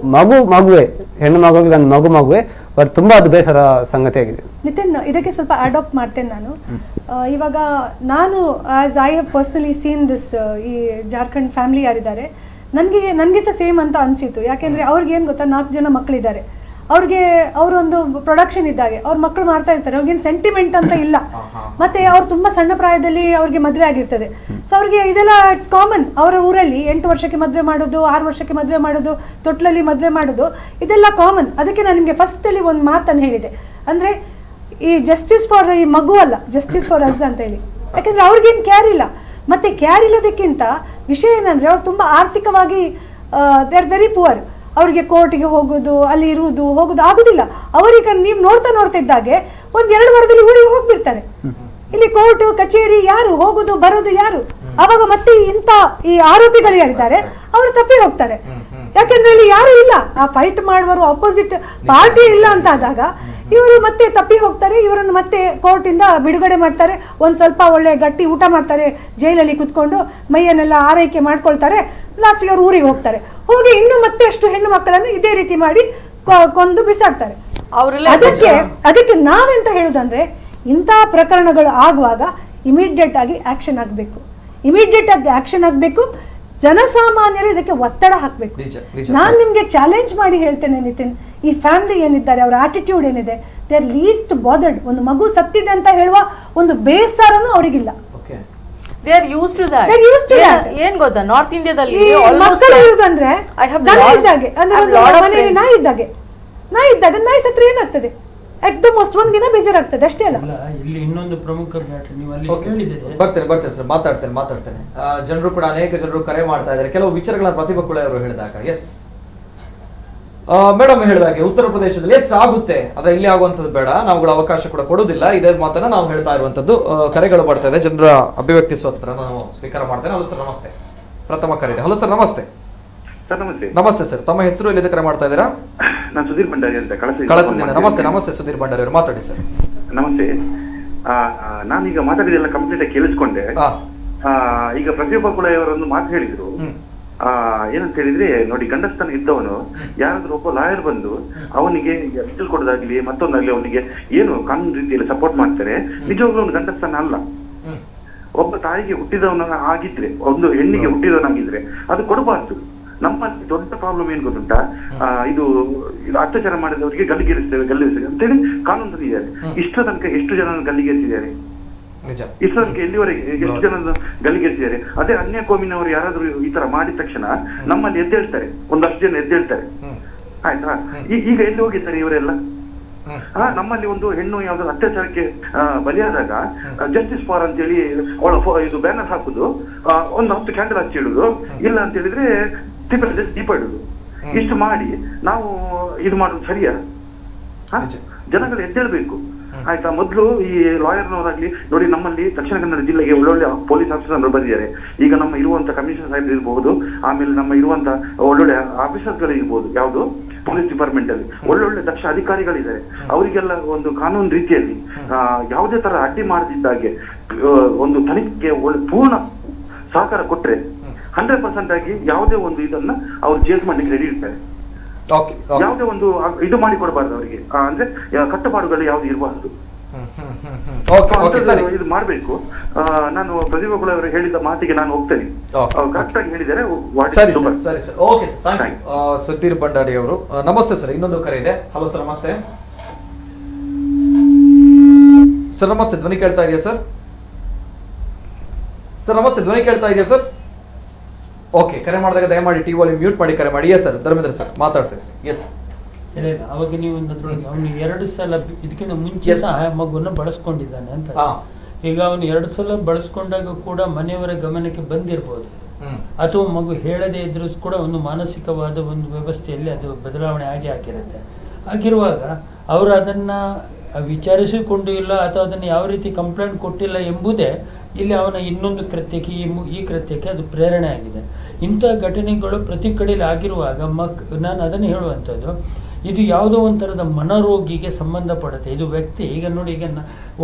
ಮಗುವೆ, ಹೆಣ್ಣು ಮಗುವಿಗೆ ಗಂಡು ಮಗುವೆ, ಬಟ್ ತುಂಬಾ ಅದು ಬೇಸರ ಸಂಗತಿ ಆಗಿದೆ.
ನಿತಿನ್, ಇದಕ್ಕೆ ಸ್ವಲ್ಪ ಅಡಾಪ್ಟ್ ಮಾಡ್ತೇನೆ ನಾನು. ಇವಾಗ ನಾನು as I have personally scene this, ಈ ಜಾರ್ಖಂಡ್ ಫ್ಯಾಮಿಲಿ ಯಾರಿದ್ದಾರೆ, ನನಗೆ ಸಹ ಸೇಮ್ ಅಂತ ಅನಿಸಿತು. ಯಾಕೆಂದ್ರೆ ಅವ್ರಿಗೆ ಏನು ಗೊತ್ತಾ, 4 ಜನ ಮಕ್ಕಳಿದ್ದಾರೆ, ಅವ್ರಿಗೆ ಅವರೊಂದು ಪ್ರೊಡಕ್ಷನ್ ಇದ್ದಾಗೆ ಅವ್ರ ಮಕ್ಕಳು ಮಾಡ್ತಾ ಇರ್ತಾರೆ, ಅವ್ರಿಗೇನು ಸೆಂಟಿಮೆಂಟ್ ಅಂತ ಇಲ್ಲ. ಮತ್ತೆ ಅವ್ರು ತುಂಬಾ ಸಣ್ಣ ಪ್ರಾಯದಲ್ಲಿ ಅವ್ರಿಗೆ ಮದುವೆ ಆಗಿರ್ತದೆ. ಸೊ ಅವ್ರಿಗೆ ಇದೆಲ್ಲ ಇಟ್ಸ್ ಕಾಮನ್. ಅವರ ಊರಲ್ಲಿ 8 ವರ್ಷಕ್ಕೆ ಮದುವೆ ಮಾಡೋದು, 6 ವರ್ಷಕ್ಕೆ ಮದುವೆ ಮಾಡೋದು, ತೊಟ್ಲಲ್ಲಿ ಮದುವೆ ಮಾಡೋದು, ಇದೆಲ್ಲ ಕಾಮನ್. ಅದಕ್ಕೆ ನಾನು ನಿಮಗೆ ಫಸ್ಟ್ ಅಲ್ಲಿ ಒಂದು ಮಾತನ್ನು ಹೇಳಿದೆ, ಅಂದ್ರೆ ಈ ಜಸ್ಟಿಸ್ ಫಾರ್ ಈ ಮಗು ಅಲ್ಲ, ಜಸ್ಟಿಸ್ ಫಾರ್ ಅಸ್ ಅಂತ ಹೇಳಿ. ಯಾಕಂದ್ರೆ ಅವ್ರಿಗೇನು ಕ್ಯಾರ್ ಇಲ್ಲ. ಮತ್ತೆ ಕ್ಯಾರ್ ಇಲ್ಲೋದಕ್ಕಿಂತ ವಿಷಯ ಏನಂದ್ರೆ, ಅವ್ರು ತುಂಬಾ ಆರ್ಥಿಕವಾಗಿ ದೇ ಆರ್ ವೆರಿ ಪುವರ್. ಅವ್ರಿಗೆ ಕೋರ್ಟಿಗೆ ಹೋಗೋದು, ಅಲ್ಲಿ ಹೋಗೋದು ಆಗುದಿಲ್ಲ. ಅವರಿಗೆ ನೀವು ನೋಡ್ತಾ ಇದ್ದಾಗೆ 1-2 ವಾರದಲ್ಲಿ ಊರಿಗೆ ಹೋಗ್ಬಿಡ್ತಾರೆ. ಇಲ್ಲಿ ಕೋರ್ಟ್ ಕಚೇರಿ ಯಾರು ಹೋಗುದು ಬರೋದು ಯಾರು? ಅವಾಗ ಮತ್ತೆ ಈ ಆರೋಪಿಗಳು ಯಾರಿದ್ದಾರೆ ಅವರು ತಪ್ಪಿ ಹೋಗ್ತಾರೆ. ಯಾಕಂದ್ರೆ ಇಲ್ಲಿ ಯಾರು ಇಲ್ಲ, ಆ ಫೈಟ್ ಮಾಡುವರು ಅಪೋಸಿಟ್ ಪಾರ್ಟಿ ಇಲ್ಲ ಅಂತ ಆದಾಗ ಇವರು ಮತ್ತೆ ತಪ್ಪಿ ಹೋಗ್ತಾರೆ. ಇವರನ್ನು ಮತ್ತೆ ಕೋರ್ಟ್ ಇಂದ ಬಿಡುಗಡೆ ಮಾಡ್ತಾರೆ, ಒಂದ್ ಸ್ವಲ್ಪ ಒಳ್ಳೆ ಗಟ್ಟಿ ಊಟ ಮಾಡ್ತಾರೆ, ಜೈಲಲ್ಲಿ ಕುತ್ಕೊಂಡು ಮೈಯನ್ನೆಲ್ಲ ಆರೈಕೆ ಮಾಡ್ಕೊಳ್ತಾರೆ. ಲಾಸ್ಟ್ಗೆ ಅವ್ರು ಊರಿಗೆ ಹೋಗ್ತಾರೆ. ಹೋಗಿ ಇನ್ನು ಮತ್ತೆ ಅಷ್ಟು ಹೆಣ್ಣು ಮಕ್ಕಳನ್ನು ಇದೇ ರೀತಿ ಮಾಡಿ ಕೊಂದು ಬಿಸಾಡ್ತಾರೆ. ಅದಕ್ಕೆ ನಾವೆಂತ ಹೇಳುದಂದ್ರೆ, ಇಂತಹ ಪ್ರಕರಣಗಳು ಆಗುವಾಗ ಇಮಿಡಿಯೇಟ್ ಆಗಿ ಆಕ್ಷನ್ ಆಗ್ಬೇಕು. ಜನಸಾಮಾನ್ಯರು ಇದಕ್ಕೆ ಒತ್ತಡ ಹಾಕ್ಬೇಕು. ನಾನ್ ನಿಮ್ಗೆ ಚಾಲೆಂಜ್ ಮಾಡಿ ಹೇಳ್ತೇನೆ ನಿತಿನ್, ಈ ಫ್ಯಾಮಿಲಿ ಏನಿದ್ದಾರೆ, ಅವರ ಆಟಿಟ್ಯೂಡ್ ಏನಿದೆ, ದೇ ಆರ್ ಲೀಸ್ಟ್ ಬಾದರ್ಡ್. ಒಂದು ಮಗು ಸತ್ತಿದೆ ಅಂತ ಹೇಳುವ ಒಂದು ಬೇಸರನೂ ಅವರಿಗಿಲ್ಲ.
They are used to that. ಏನ್ ಗೊತ್ತಾ, ನಾರ್ತ್ ಇಂಡಿಯಾದಲ್ಲಿ
ಮಕ್ಕಳು ಇರುದಂದ್ರೆ ಇದ್ದಾಗೆ, ನಾಯಿ ಇದ್ದಾಗ ನಾಯಿ ಸತ್ರ ಏನಾಗ್ತದೆ, ಅಟ್ ದ ಮೋಸ್ಟ್ ಒಂದ್ ದಿನ ಬೇಜಾರಾಗ್ತದೆ ಅಷ್ಟೇ ಅಲ್ಲ.
ಇಲ್ಲಿ ಇನ್ನೊಂದು ಪ್ರಮುಖ ನೀವು ಅಲ್ಲಿ
ಬರ್ತೇನೆ ಸರ್, ಮಾತಾಡ್ತೇನೆ. ಜನರು ಕೂಡ ಅನೇಕ ಜನರು ಕರೆ ಮಾಡ್ತಾ ಇದ್ದಾರೆ. ಕೆಲವು ವಿಚಾರಗಳನ್ನ ಪ್ರತಿಭಾ ಕುಳೆ ಅವರು ಹೇಳಿದಾಗ, ಎಸ್ ಮೇಡಮ್ ಹೇಳಿದಾಗೆ ಉತ್ತರ ಪ್ರದೇಶದಲ್ಲಿ ಎಸ್ ಆಗುತ್ತೆ, ಆದ್ರೆ ಇಲ್ಲಿ ಆಗುವಂತದ್ದು ಬೇಡ, ನಾವುಗಳ ಅವಕಾಶ ಕೂಡ ಕೊಡುವುದಿಲ್ಲ, ಇದೇ ಮಾತನ್ನ ನಾವು ಹೇಳ್ತಾ ಇರುವಂತದ್ದು. ಕರೆಗಳು ಬರ್ತಾ ಇದೆ, ಜನರ ಅಭಿವ್ಯಕ್ತಿ ಸ್ವತಂತ್ರ ನಾನು ಸ್ವೀಕಾರ ಮಾಡ್ತೇನೆ. ಹಲೋ ಸರ್ ನಮಸ್ತೆ. ಪ್ರಥಮ ಕರೆ ಇದೆ. ಹಲೋ ಸರ್ ನಮಸ್ತೆ.
ಸರ್ ನಮಸ್ತೆ.
ನಮಸ್ತೆ ಸರ್, ತಮ್ಮ ಹೆಸರು ಎಲ್ಲಿಂದ ಕರೆ ಮಾಡ್ತಾ ಇದ್ದೀರಾ?
ನಾನು ಸುಧೀರ್ ಭಂಡಾರಿ ಅಂತ
ಕಳಸದಿಂದ. ನಮಸ್ತೆ ಸುಧೀರ್ ಭಂಡಾರಿ ಅವರು, ಮಾತಾಡಿ ಸರ್.
ನಮಸ್ತೆ. ನಾನೀಗ ಮಾತಾಡಿದೆಲ್ಲ ಕಂಪ್ಲೀಟ್ ಆಗಿ ಕೇಳಿಸ್ಕೊಂಡೆ. ಈಗ ಪ್ರತಿಭಾ ಕುಳೆಯವರೊಂದು ಮಾತು ಹೇಳಿದ್ರು. ಏನಂತ ಹೇಳಿದ್ರೆ ನೋಡಿ, ಗಂಡಸ್ತನ ಇದ್ದವನು ಯಾರಾದ್ರೂ ಒಬ್ಬ ಲಾಯರ್ ಬಂದು ಅವನಿಗೆ ಅರ್ಜಿ ಕೊಡೋದಾಗ್ಲಿ ಮತ್ತೊಂದಾಗ್ಲಿ ಅವನಿಗೆ ಏನು ಕಾನೂನು ರೀತಿಯಲ್ಲಿ ಸಪೋರ್ಟ್ ಮಾಡ್ತಾರೆ, ನಿಜವಾಗ್ಲೂ ಅವನು ಗಂಡಸ್ತನ ಅಲ್ಲ. ಒಬ್ಬ ತಾಯಿಗೆ ಹುಟ್ಟಿದವನ ಆಗಿದ್ರೆ, ಒಂದು ಹೆಣ್ಣಿಗೆ ಹುಟ್ಟಿದವನಾಗಿದ್ರೆ ಅದು ಕೊಡಬಾರ್ದು. ನಮ್ಮಲ್ಲಿ ದೊಡ್ಡ ಪ್ರಾಬ್ಲಮ್ ಏನ್ ಗೊತ್ತುಂಟಾ, ಇದು ಅತ್ಯಾಚಾರ ಮಾಡಿದವರಿಗೆ ಗಲ್ಲಿಗೇರಿಸ್ತೇವೆ ಅಂತೇಳಿ ಕಾನೂನು ತಂದಿದ್ದಾರೆ. ಇಷ್ಟರ ತನಕ ಎಷ್ಟು ಜನ ಗಲ್ಲಿಗೇರಿಸಿದ್ದಾರೆ, ಇಷ್ಟರ ತನಕ ಎಲ್ಲಿವರೆಗೆ ಎಷ್ಟು ಜನ ಗಲ್ಲಿಗೇರಿಸಿದ್ದಾರೆ. ಅದೇ ಅನ್ಯ ಕೋಮಿನವರು ಯಾರಾದ್ರೂ ಈ ತರ ಮಾಡಿದ ತಕ್ಷಣ ನಮ್ಮಲ್ಲಿ ಎದ್ದೇಳ್ತಾರೆ, ಒಂದಷ್ಟು ಜನ ಎದ್ದೇಳ್ತಾರೆ. ಆಯ್ತಾ? ಈಗ ಎಲ್ಲಿ ಹೋಗಿದ್ದಾರೆ ಇವರೆಲ್ಲ? ನಮ್ಮಲ್ಲಿ ಒಂದು ಹೆಣ್ಣು ಯಾವ್ದಾದ್ರು ಅತ್ಯಾಚಾರಕ್ಕೆ ಬಲಿಯಾದಾಗ ಜಸ್ಟಿಸ್ ಫಾರ್ ಅಂತ ಹೇಳಿ ಇದು ಬ್ಯಾನರ್ ಹಾಕುದು, ಒಂದು 10 ಕ್ಯಾಂಡಲ್ ಹಚ್ಚಿ ಇಡುದು, ಇಲ್ಲ ಅಂತ ಹೇಳಿದ್ರೆ ದೀಪ ಇಡುದು. ಇಷ್ಟು ಮಾಡಿ ನಾವು ಇದು ಮಾಡುದು ಸರಿಯಾ? ಜನಗಳು ಎದ್ದೇಳ್ಬೇಕು. ಆಯ್ತಾ? ಮೊದಲು ಈ ಲಾಯರ್ನವರಾಗ್ಲಿ ನೋಡಿ, ನಮ್ಮಲ್ಲಿ ದಕ್ಷಿಣ ಕನ್ನಡ ಜಿಲ್ಲೆಗೆ ಒಳ್ಳೊಳ್ಳೆ ಪೊಲೀಸ್ ಆಫೀಸರ್ ಬಂದಿದ್ದಾರೆ. ಈಗ ನಮ್ಮ ಇರುವಂತ ಕಮಿಷನರ್ ಸಾಹೇಬ್ ಇರ್ಬಹುದು, ಆಮೇಲೆ ನಮ್ಮ ಇರುವಂತ ಒಳ್ಳೊಳ್ಳೆ ಆಫೀಸರ್ಗಳು ಇರ್ಬೋದು, ಯಾವುದು ಪೊಲೀಸ್ ಡಿಪಾರ್ಟ್ಮೆಂಟ್ ಅಲ್ಲಿ ಒಳ್ಳೊಳ್ಳೆ ದಕ್ಷ ಅಧಿಕಾರಿಗಳಿದ್ದಾರೆ. ಅವರಿಗೆಲ್ಲ ಒಂದು ಕಾನೂನು ರೀತಿಯಲ್ಲಿ ಯಾವುದೇ ತರ ಅಡ್ಡಿ ಮಾಡದಿದ್ದಾಗೆ ಒಂದು ತನಿಖೆಗೆ ಪೂರ್ಣ ಸಹಕಾರ ಕೊಟ್ರೆ 100% ಆಗಿ ಯಾವುದೇ ಒಂದು ಇದನ್ನ ಅವ್ರು ಜೇಸ್ ಮಾಡ್ಲಿಕ್ಕೆ ರೆಡಿ ಇರ್ತಾರೆ. ಯಾವುದೇ ಒಂದು ಇದು ಮಾಡಿ ಕೊಡಬಾರ್ದು ಅವರಿಗೆ, ಅಂದ್ರೆ ಕಟ್ಟುಪಾಡುಗಳು ಯಾವ್ದು ಇರಬಾರ್ದು, ಇದು ಮಾಡ್ಬೇಕು. ನಾನು ಪ್ರತಿಭಾ ಕುಳೆ ಅವರು ಹೇಳಿದ ಮಾತಿಗೆ ನಾನು ಹೋಗ್ತೇನೆ, ಕರೆಕ್ಟ್ ಆಗಿ ಹೇಳಿದ್ದಾರೆ.
ಸುಧೀರ್ ಭಂಡಾರಿ ಅವರು, ನಮಸ್ತೆ ಸರ್. ಇನ್ನೊಂದು ಕರೆ ಇದೆ. ಹಲೋ ಸರ್ ನಮಸ್ತೆ. ಸರ್ ನಮಸ್ತೆ, ಧ್ವನಿ ಕೇಳ್ತಾ ಇದೆಯಾ ಸರ್? ಸರ್ ನಮಸ್ತೆ, ಧ್ವನಿ ಕೇಳ್ತಾ ಇದೆಯಾ ಸರ್? ಓಕೆ, ಕರೆ ಮಾಡಿದಾಗ ದಯಮಾಡಿ ಟಿ ವಾಲ್ಯೂಮ್ ಮ್ಯೂಟ್ ಮಾಡಿ ಕರೆ ಮಾಡಿ. ಎಸ್ ಸರ್, ಧರ್ಮೇಂದ್ರ ಸರ್ ಮಾತಾಡ್ತೇವೆ. ಎಸ್
ಇಲ್ಲ, ಅವಾಗ ನೀವು ಅದ್ರೊಳಗೆ ಅವನು 2 ಸಲ ಇದಕ್ಕಿಂತ ಮುಂಚೆ ಸಹ ಮಗುವನ್ನು ಬಳಸ್ಕೊಂಡಿದ್ದಾನೆ ಅಂತ. ಈಗ ಅವನು 2 ಸಲ ಬಳಸ್ಕೊಂಡಾಗ ಕೂಡ ಮನೆಯವರ ಗಮನಕ್ಕೆ ಬಂದಿರಬಹುದು, ಅಥವಾ ಮಗು ಹೇಳದೇ ಇದ್ರೂ ಕೂಡ ಒಂದು ಮಾನಸಿಕವಾದ ಒಂದು ವ್ಯವಸ್ಥೆಯಲ್ಲಿ ಅದು ಬದಲಾವಣೆ ಆಗಿರುತ್ತೆ. ಆಗಿರುವಾಗ ಅವರು ಅದನ್ನ ವಿಚಾರಿಸಿಕೊಂಡು ಇಲ್ಲ, ಅಥವಾ ಅದನ್ನು ಯಾವ ರೀತಿ ಕಂಪ್ಲೇಂಟ್ ಕೊಟ್ಟಿಲ್ಲ ಎಂಬುದೇ ಇಲ್ಲಿ ಅವನ ಇನ್ನೊಂದು ಕೃತ್ಯಕ್ಕೆ, ಈ ಕೃತ್ಯಕ್ಕೆ ಅದು ಪ್ರೇರಣೆ ಆಗಿದೆ. ಇಂಥ ಘಟನೆಗಳು ಪ್ರತಿ ಕಡೆಯಲ್ಲಿ ಆಗಿರುವಾಗ ನಾನು ಅದನ್ನು ಹೇಳುವಂಥದ್ದು, ಇದು ಯಾವುದೋ ಒಂಥರದ ಮನರೋಗಿಗೆ ಸಂಬಂಧಪಡುತ್ತೆ. ಇದು ವ್ಯಕ್ತಿ, ಈಗ ನೋಡಿ, ಈಗ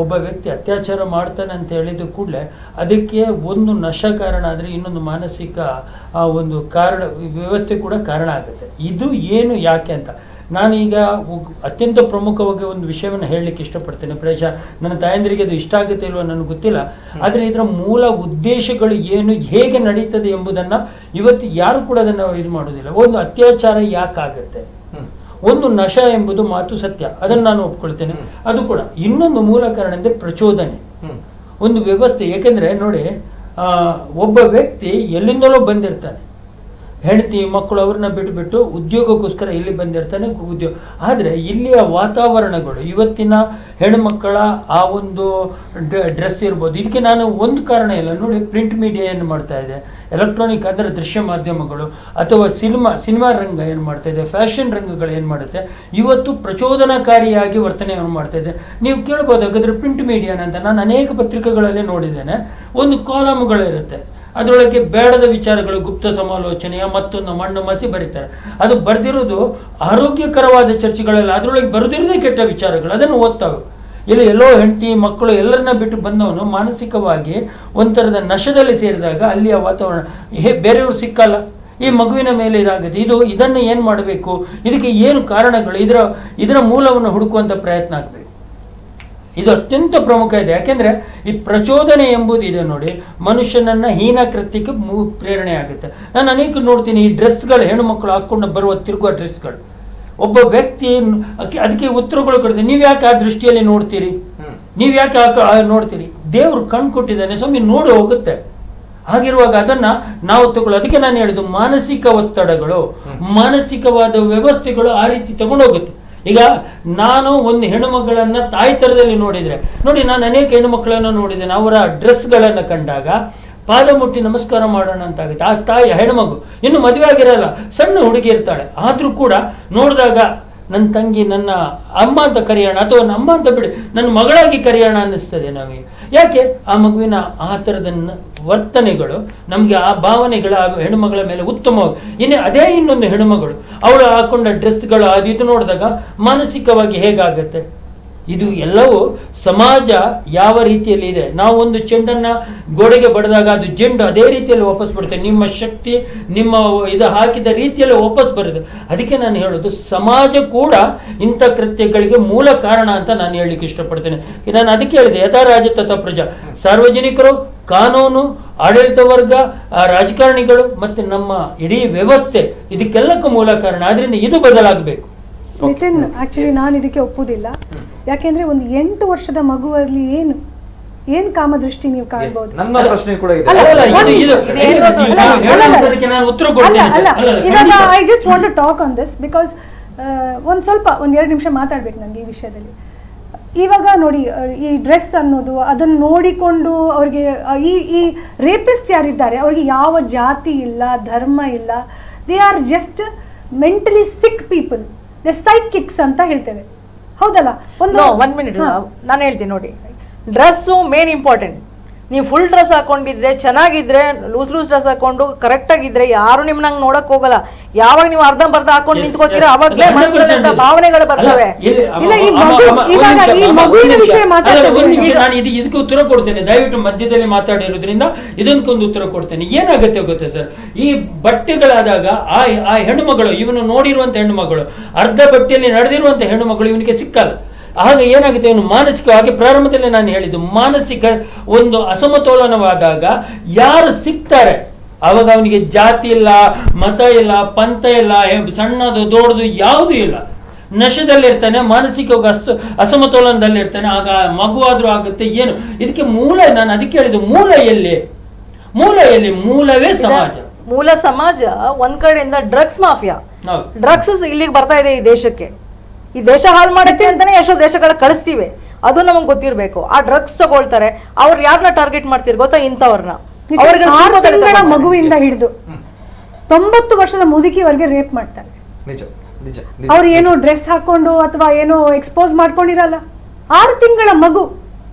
ಒಬ್ಬ ವ್ಯಕ್ತಿ ಅತ್ಯಾಚಾರ ಮಾಡ್ತಾನೆ ಅಂತ ಹೇಳಿದ ಕೂಡಲೇ ಅದಕ್ಕೆ ಒಂದು ನಶ ಕಾರಣ ಆದರೆ ಇನ್ನೊಂದು ಮಾನಸಿಕ ಒಂದು ಕಾರಣ ವ್ಯವಸ್ಥೆ ಕೂಡ ಕಾರಣ ಆಗುತ್ತೆ. ಇದು ಏನು ಯಾಕೆ ಅಂತ ನಾನೀಗ ಅತ್ಯಂತ ಪ್ರಮುಖವಾಗಿ ಒಂದು ವಿಷಯವನ್ನು ಹೇಳಲಿಕ್ಕೆ ಇಷ್ಟಪಡ್ತೇನೆ. ಪ್ರಾಯಶಃ ನನ್ನ ತಾಯಂದಿರಿಗೆ ಅದು ಇಷ್ಟ ಆಗುತ್ತೆ ಇಲ್ವೋ ನನಗೆ ಗೊತ್ತಿಲ್ಲ, ಆದರೆ ಇದರ ಮೂಲ ಉದ್ದೇಶಗಳು ಏನು, ಹೇಗೆ ನಡೀತದೆ ಎಂಬುದನ್ನು ಇವತ್ತು ಯಾರು ಕೂಡ ಅದನ್ನು ಇದು ಮಾಡೋದಿಲ್ಲ. ಒಂದು ಅತ್ಯಾಚಾರ ಯಾಕಾಗತ್ತೆ, ಒಂದು ನಶ ಎಂಬುದು ಮಾತು ಸತ್ಯ, ಅದನ್ನು ನಾನು ಒಪ್ಕೊಳ್ತೇನೆ. ಅದು ಕೂಡ ಇನ್ನೊಂದು ಮೂಲ ಕಾರಣ ಅಂದರೆ ಪ್ರಚೋದನೆ, ಒಂದು ವ್ಯವಸ್ಥೆ. ಏಕೆಂದರೆ ನೋಡಿ, ಒಬ್ಬ ವ್ಯಕ್ತಿ ಎಲ್ಲಿಂದಲೋ ಬಂದಿರ್ತಾನೆ, ಹೆಂಡತಿ ಮಕ್ಕಳು ಅವ್ರನ್ನ ಬಿಟ್ಟು ಉದ್ಯೋಗಕ್ಕೋಸ್ಕರ ಇಲ್ಲಿ ಬಂದಿರ್ತಾನೆ, ಉದ್ಯೋಗ. ಆದರೆ ಇಲ್ಲಿಯ ವಾತಾವರಣಗಳು, ಇವತ್ತಿನ ಹೆಣ್ಮಕ್ಕಳ ಆ ಒಂದು ಡ್ರೆಸ್ ಇರ್ಬೋದು, ಇದಕ್ಕೆ ನಾನು ಒಂದು ಕಾರಣ ಇಲ್ಲ ನೋಡಿ. ಪ್ರಿಂಟ್ ಮೀಡಿಯಾ ಏನು ಮಾಡ್ತಾ ಇದೆ, ಎಲೆಕ್ಟ್ರಾನಿಕ್ ಅಂದರೆ ದೃಶ್ಯ ಮಾಧ್ಯಮಗಳು, ಅಥವಾ ಸಿನಿಮಾ ರಂಗ ಏನು ಮಾಡ್ತಾ ಇದೆ, ಫ್ಯಾಷನ್ ರಂಗಗಳು ಏನು ಮಾಡುತ್ತೆ, ಇವತ್ತು ಪ್ರಚೋದನಕಾರಿಯಾಗಿ ವರ್ತನೆಯನ್ನು ಮಾಡ್ತಾ ಇದೆ. ನೀವು ಕೇಳ್ಬೋದು ಹಾಗಾದ್ರೆ ಪ್ರಿಂಟ್ ಮೀಡಿಯಾನಂತ. ನಾನು ಅನೇಕ ಪತ್ರಿಕೆಗಳಲ್ಲಿ ನೋಡಿದ್ದೇನೆ, ಒಂದು ಕಾಲಮ್ಗಳಿರುತ್ತೆ, ಅದರೊಳಗೆ ಬೇಡದ ವಿಚಾರಗಳು, ಗುಪ್ತ ಸಮಾಲೋಚನೆಯ ಮತ್ತೊಂದು ಮಣ್ಣು ಮಸಿ ಬರೀತಾರೆ. ಅದು ಬರೆದಿರೋದು ಆರೋಗ್ಯಕರವಾದ ಚರ್ಚೆಗಳೆಲ್ಲ, ಅದರೊಳಗೆ ಬರೆದಿರೋದೇ ಕೆಟ್ಟ ವಿಚಾರಗಳು, ಅದನ್ನು ಓದ್ತಾವೆ. ಇಲ್ಲಿ ಎಲ್ಲೋ ಹೆಂಡತಿ ಮಕ್ಕಳು ಎಲ್ಲರನ್ನ ಬಿಟ್ಟು ಬಂದವನು ಮಾನಸಿಕವಾಗಿ ಒಂಥರದ ನಶದಲ್ಲಿ ಸೇರಿದಾಗ ಅಲ್ಲಿಯ ವಾತಾವರಣ ಬೇರೆಯವರು ಸಿಕ್ಕಲ್ಲ, ಈ ಮಗುವಿನ ಮೇಲೆ ಇದಾಗುತ್ತೆ. ಇದನ್ನು ಏನು ಮಾಡಬೇಕು, ಇದಕ್ಕೆ ಏನು ಕಾರಣಗಳು, ಇದರ ಮೂಲವನ್ನು ಹುಡುಕುವಂಥ ಪ್ರಯತ್ನ ಆಗಬೇಕು. ಇದು ಅತ್ಯಂತ ಪ್ರಮುಖ ಇದೆ. ಯಾಕೆಂದ್ರೆ ಈ ಪ್ರಚೋದನೆ ಎಂಬುದು ಇದೆ ನೋಡಿ, ಮನುಷ್ಯನನ್ನ ಹೀನ ಕೃತ್ಯಕ್ಕೆ ಪ್ರೇರಣೆ ಆಗುತ್ತೆ. ನಾನು ಅನೇಕ ನೋಡ್ತೀನಿ, ಈ ಡ್ರೆಸ್ಗಳು, ಹೆಣ್ಣು ಮಕ್ಕಳು ಹಾಕೊಂಡು ಬರುವ ತಿರುಗುವ ಡ್ರೆಸ್ಗಳು, ಒಬ್ಬ ವ್ಯಕ್ತಿ ಅದಕ್ಕೆ ಉತ್ತರಗಳು ಕೊಡ್ತಾರೆ. ನೀವ್ ಯಾಕೆ ಆ ದೃಷ್ಟಿಯಲ್ಲಿ ನೋಡ್ತೀರಿ, ನೀವ್ ಯಾಕೆ ನೋಡ್ತೀರಿ? ದೇವ್ರು ಕಣ್ ಕೊಟ್ಟಿದ್ದಾನೆ ಸ್ವಾಮಿ, ನೋಡಿ ಹೋಗುತ್ತೆ. ಹಾಗಿರುವಾಗ ಅದನ್ನ ನಾವು ತಗೊಳ್ಳೋ, ಅದಕ್ಕೆ ನಾನು ಹೇಳಿದ್ದು ಮಾನಸಿಕ ಒತ್ತಡಗಳು, ಮಾನಸಿಕವಾದ ವ್ಯವಸ್ಥೆಗಳು ಆ ರೀತಿ ತಗೊಂಡೋಗುತ್ತೆ. ಈಗ ನಾನು ಒಂದು ಹೆಣ್ಣುಮಕ್ಕಳನ್ನ ತಾಯಿ ತರದಲ್ಲಿ ನೋಡಿದ್ರೆ ನೋಡಿ, ನಾನು ಅನೇಕ ಹೆಣ್ಣುಮಕ್ಕಳನ್ನ ನೋಡಿದ್ದೇನೆ. ಅವರ ಡ್ರೆಸ್ಗಳನ್ನ ಕಂಡಾಗ ಪಾದ ಮುಟ್ಟಿ ನಮಸ್ಕಾರ ಮಾಡೋಣ ಅಂತಾಗುತ್ತೆ. ಆ ತಾಯಿ ಹೆಣ್ಮಗು ಇನ್ನು ಮದುವೆ ಆಗಿರಲ್ಲ, ಸಣ್ಣ ಹುಡುಗಿ ಇರ್ತಾಳೆ, ಆದ್ರೂ ಕೂಡ ನೋಡಿದಾಗ ನನ್ನ ತಂಗಿ ನನ್ನ ಅಮ್ಮ ಅಂತ ಕರೆಯೋಣ, ಅಥವಾ ನನ್ನ ಅಮ್ಮ ಅಂತ ಬಿಡಿ ನನ್ನ ಮಗಳಾಗಿ ಕರೆಯೋಣ ಅನ್ನಿಸ್ತದೆ ನಮಗೆ. ಯಾಕೆ? ಆ ಮಗುವಿನ ಆ ಥರದ ವರ್ತನೆಗಳು ನಮಗೆ, ಆ ಭಾವನೆಗಳು ಆ ಹೆಣ್ಣುಮಗಳ ಮೇಲೆ ಉತ್ತಮವಾಗಿ. ಅದೇ ಇನ್ನೊಂದು ಹೆಣ್ಣುಮಗಳು ಅವಳು ಹಾಕೊಂಡ ಡ್ರೆಸ್ಗಳು ಅದು ಇದು ನೋಡಿದಾಗ ಮಾನಸಿಕವಾಗಿ ಹೇಗಾಗತ್ತೆ? ಇದು ಎಲ್ಲವೂ ಸಮಾಜ ಯಾವ ರೀತಿಯಲ್ಲಿ ಇದೆ. ನಾವು ಒಂದು ಚೆಂಡನ್ನ ಗೋಡೆಗೆ ಬಡಿದಾಗ ಅದು ಚೆಂಡು ಅದೇ ರೀತಿಯಲ್ಲಿ ವಾಪಸ್ ಬರುತ್ತೆ. ನಿಮ್ಮ ಶಕ್ತಿ ನಿಮ್ಮ ಇದು ಹಾಕಿದ ರೀತಿಯಲ್ಲಿ ವಾಪಸ್ ಬರುತ್ತೆ. ಅದಕ್ಕೆ ನಾನು ಹೇಳೋದು, ಸಮಾಜ ಕೂಡ ಇಂಥ ಕೃತ್ಯಗಳಿಗೆ ಮೂಲ ಕಾರಣ ಅಂತ ನಾನು ಹೇಳಲಿಕ್ಕೆ ಇಷ್ಟಪಡ್ತೇನೆ. ನಾನು ಅದಕ್ಕೆ ಹೇಳಿದೆ, ಯಥಾ ರಾಜ ತಥಾ ಪ್ರಜಾ. ಸಾರ್ವಜನಿಕರು, ಕಾನೂನು, ಆಡಳಿತ ವರ್ಗ, ರಾಜಕಾರಣಿಗಳು ಮತ್ತೆ ನಮ್ಮ ಇಡೀ ವ್ಯವಸ್ಥೆ ಇದಕ್ಕೆಲ್ಲಕ್ಕೂ ಮೂಲ ಕಾರಣ. ಆದ್ರಿಂದ ಇದು ಬದಲಾಗಬೇಕು.
ನಿತಿನ್, ಆಕ್ಚುಲಿ ನಾನು ಇದಕ್ಕೆ ಒಪ್ಪುದಿಲ್ಲ. ಯಾಕೆಂದ್ರೆ ಒಂದು 8 ವರ್ಷದ ಮಗುವಲ್ಲಿ ಏನ್ ಕಾಮದೃಷ್ಟಿ ನೀವು ಕಾಣಬಹುದು.
ನನ್ನ ಪ್ರಶ್ನೆ ಕೂಡ ಇದೆ.
ಇವಾಗ I just want to talk on this because ಒಂದ್ 2 ನಿಮಿಷ ಮಾತಾಡ್ಬೇಕು ನನಗೆ ಈ ವಿಷಯದಲ್ಲಿ. ಇವಾಗ ನೋಡಿ, ಈ ಡ್ರೆಸ್ ಅನ್ನೋದು ಅದನ್ನ ನೋಡಿಕೊಂಡು ಅವ್ರಿಗೆ ಈ ರೇಪಿಸ್ಟ್ ಯಾರಿದ್ದಾರೆ ಅವ್ರಿಗೆ ಯಾವ ಜಾತಿ ಇಲ್ಲ, ಧರ್ಮ ಇಲ್ಲ. They are just mentally sick people. Psychics ಅಂತ ಹೇಳ್ತೇವೆ, ಹೌದಲ್ಲ?
ಒಂದ್ ಮಿನಿಟ್ ನಾನು ಹೇಳ್ತೀನಿ ನೋಡಿ. Dress main important. ನೀವು ಫುಲ್ ಡ್ರೆಸ್ ಹಾಕೊಂಡಿದ್ರೆ, ಚೆನ್ನಾಗಿದ್ರೆ, ಲೂಸ್ ಡ್ರೆಸ್ ಹಾಕೊಂಡು ಕರೆಕ್ಟ್ ಆಗಿದ್ರೆ ಯಾರು ನಿಮ್ನ ನೋಡಕ್ ಹೋಗಲ್ಲ. ಯಾವಾಗ ನೀವು ಅರ್ಧಂಬರ್ಧ ಹಾಕೊಂಡು ನಿಂತ್ಕೋತೀರ ಅವಾಗಲೇ ಮನಸ್ಸಲ್ಲಿ ಭಾವನೆಗಳು ಬರ್ತವೆ.
ಇದಕ್ಕೆ ಉತ್ತರ ಕೊಡ್ತೇನೆ, ದಯವಿಟ್ಟು ಮಧ್ಯದಲ್ಲಿ ಮಾತಾಡಿರೋದ್ರಿಂದ ಇದಕ್ಕೊಂದು ಉತ್ತರ ಕೊಡ್ತೇನೆ. ಏನಾಗುತ್ತೆ ಗೊತ್ತಾ ಸರ್, ಈ ಬಟ್ಟೆಗಳಾದಾಗ ಆ ಹೆಣ್ಣುಮಗಳು, ಇವನು ನೋಡಿರುವಂತ ಹೆಣ್ಣುಮಗಳು, ಅರ್ಧ ಬಟ್ಟೆಯಲ್ಲಿ ನಡೆದಿರುವಂತ ಹೆಣ್ಣುಮಗಳು ಇವನಿಗೆ ಸಿಕ್ಕಲ್ಲ. ಆಗ ಏನಾಗುತ್ತೆ, ಇವನು ಮಾನಸಿಕವಾಗಿ, ಪ್ರಾರಂಭದಲ್ಲಿ ನಾನು ಹೇಳಿದ್ದು, ಮಾನಸಿಕ ಒಂದು ಅಸಮತೋಲನವಾದಾಗ ಯಾರು ಸಿಗ್ತಾರೆ ಅವಾಗ ಅವನಿಗೆ ಜಾತಿ ಇಲ್ಲ, ಮತ ಇಲ್ಲ, ಪಂಥ ಇಲ್ಲ, ಸಣ್ಣದು ದೊಡ್ಡದು ಯಾವುದೂ ಇಲ್ಲ, ನಶದಲ್ಲಿರ್ತಾನೆ, ಮಾನಸಿಕವಾಗಿ ಅಸಮತೋಲನದಲ್ಲಿರ್ತಾನೆ. ಆಗ ಮಗುವಾದ್ರೂ ಆಗುತ್ತೆ. ಏನು ಇದಕ್ಕೆ ಮೂಲ? ನಾನು ಅದಕ್ಕೆ ಹೇಳಿದ್ದು, ಮೂಲ ಎಲ್ಲಿ? ಮೂಲವೇ ಸಮಾಜ.
ಮೂಲ ಸಮಾಜ ಒಂದ್ ಕಡೆಯಿಂದ ಡ್ರಗ್ಸ್ ಮಾಫಿಯಾ, ಡ್ರಗ್ಸ್ ಇಲ್ಲಿಗೆ ಬರ್ತಾ ಇದೆ ಈ ದೇಶಕ್ಕೆ. ಈ ದೇಶ ಹಾಳು ಮಾಡುತ್ತೆ ಅಂತಾನೆ ಎಷ್ಟೋ ದೇಶಗಳ ಕಳಿಸ್ತೀವಿ, ಅದು ನಮಗೆ ಗೊತ್ತಿರ್ಬೇಕು. ಆ ಡ್ರಗ್ಸ್ ತಗೊಳ್ತಾರೆ, ಅವ್ರು ಯಾರನ್ನ ಟಾರ್ಗೆಟ್ ಮಾಡ್ತೀರಿ ಗೊತ್ತಾ? ಇಂಥವ್ರನ್ನ.
ಮಗುವಿಂದ ಹಿಡಿದು 90 ವರ್ಷದ ಮುದುಕಿವರೆಗೆ ರೇಪ್ ಮಾಡ್ತಾರೆ. ಅವ್ರು ಏನೋ ಡ್ರೆಸ್ ಹಾಕೊಂಡು ಅಥವಾ ಏನೋ ಎಕ್ಸ್ಪೋಸ್ ಮಾಡ್ಕೊಂಡಿರಲ್ಲ. 6 ತಿಂಗಳ ಮಗು.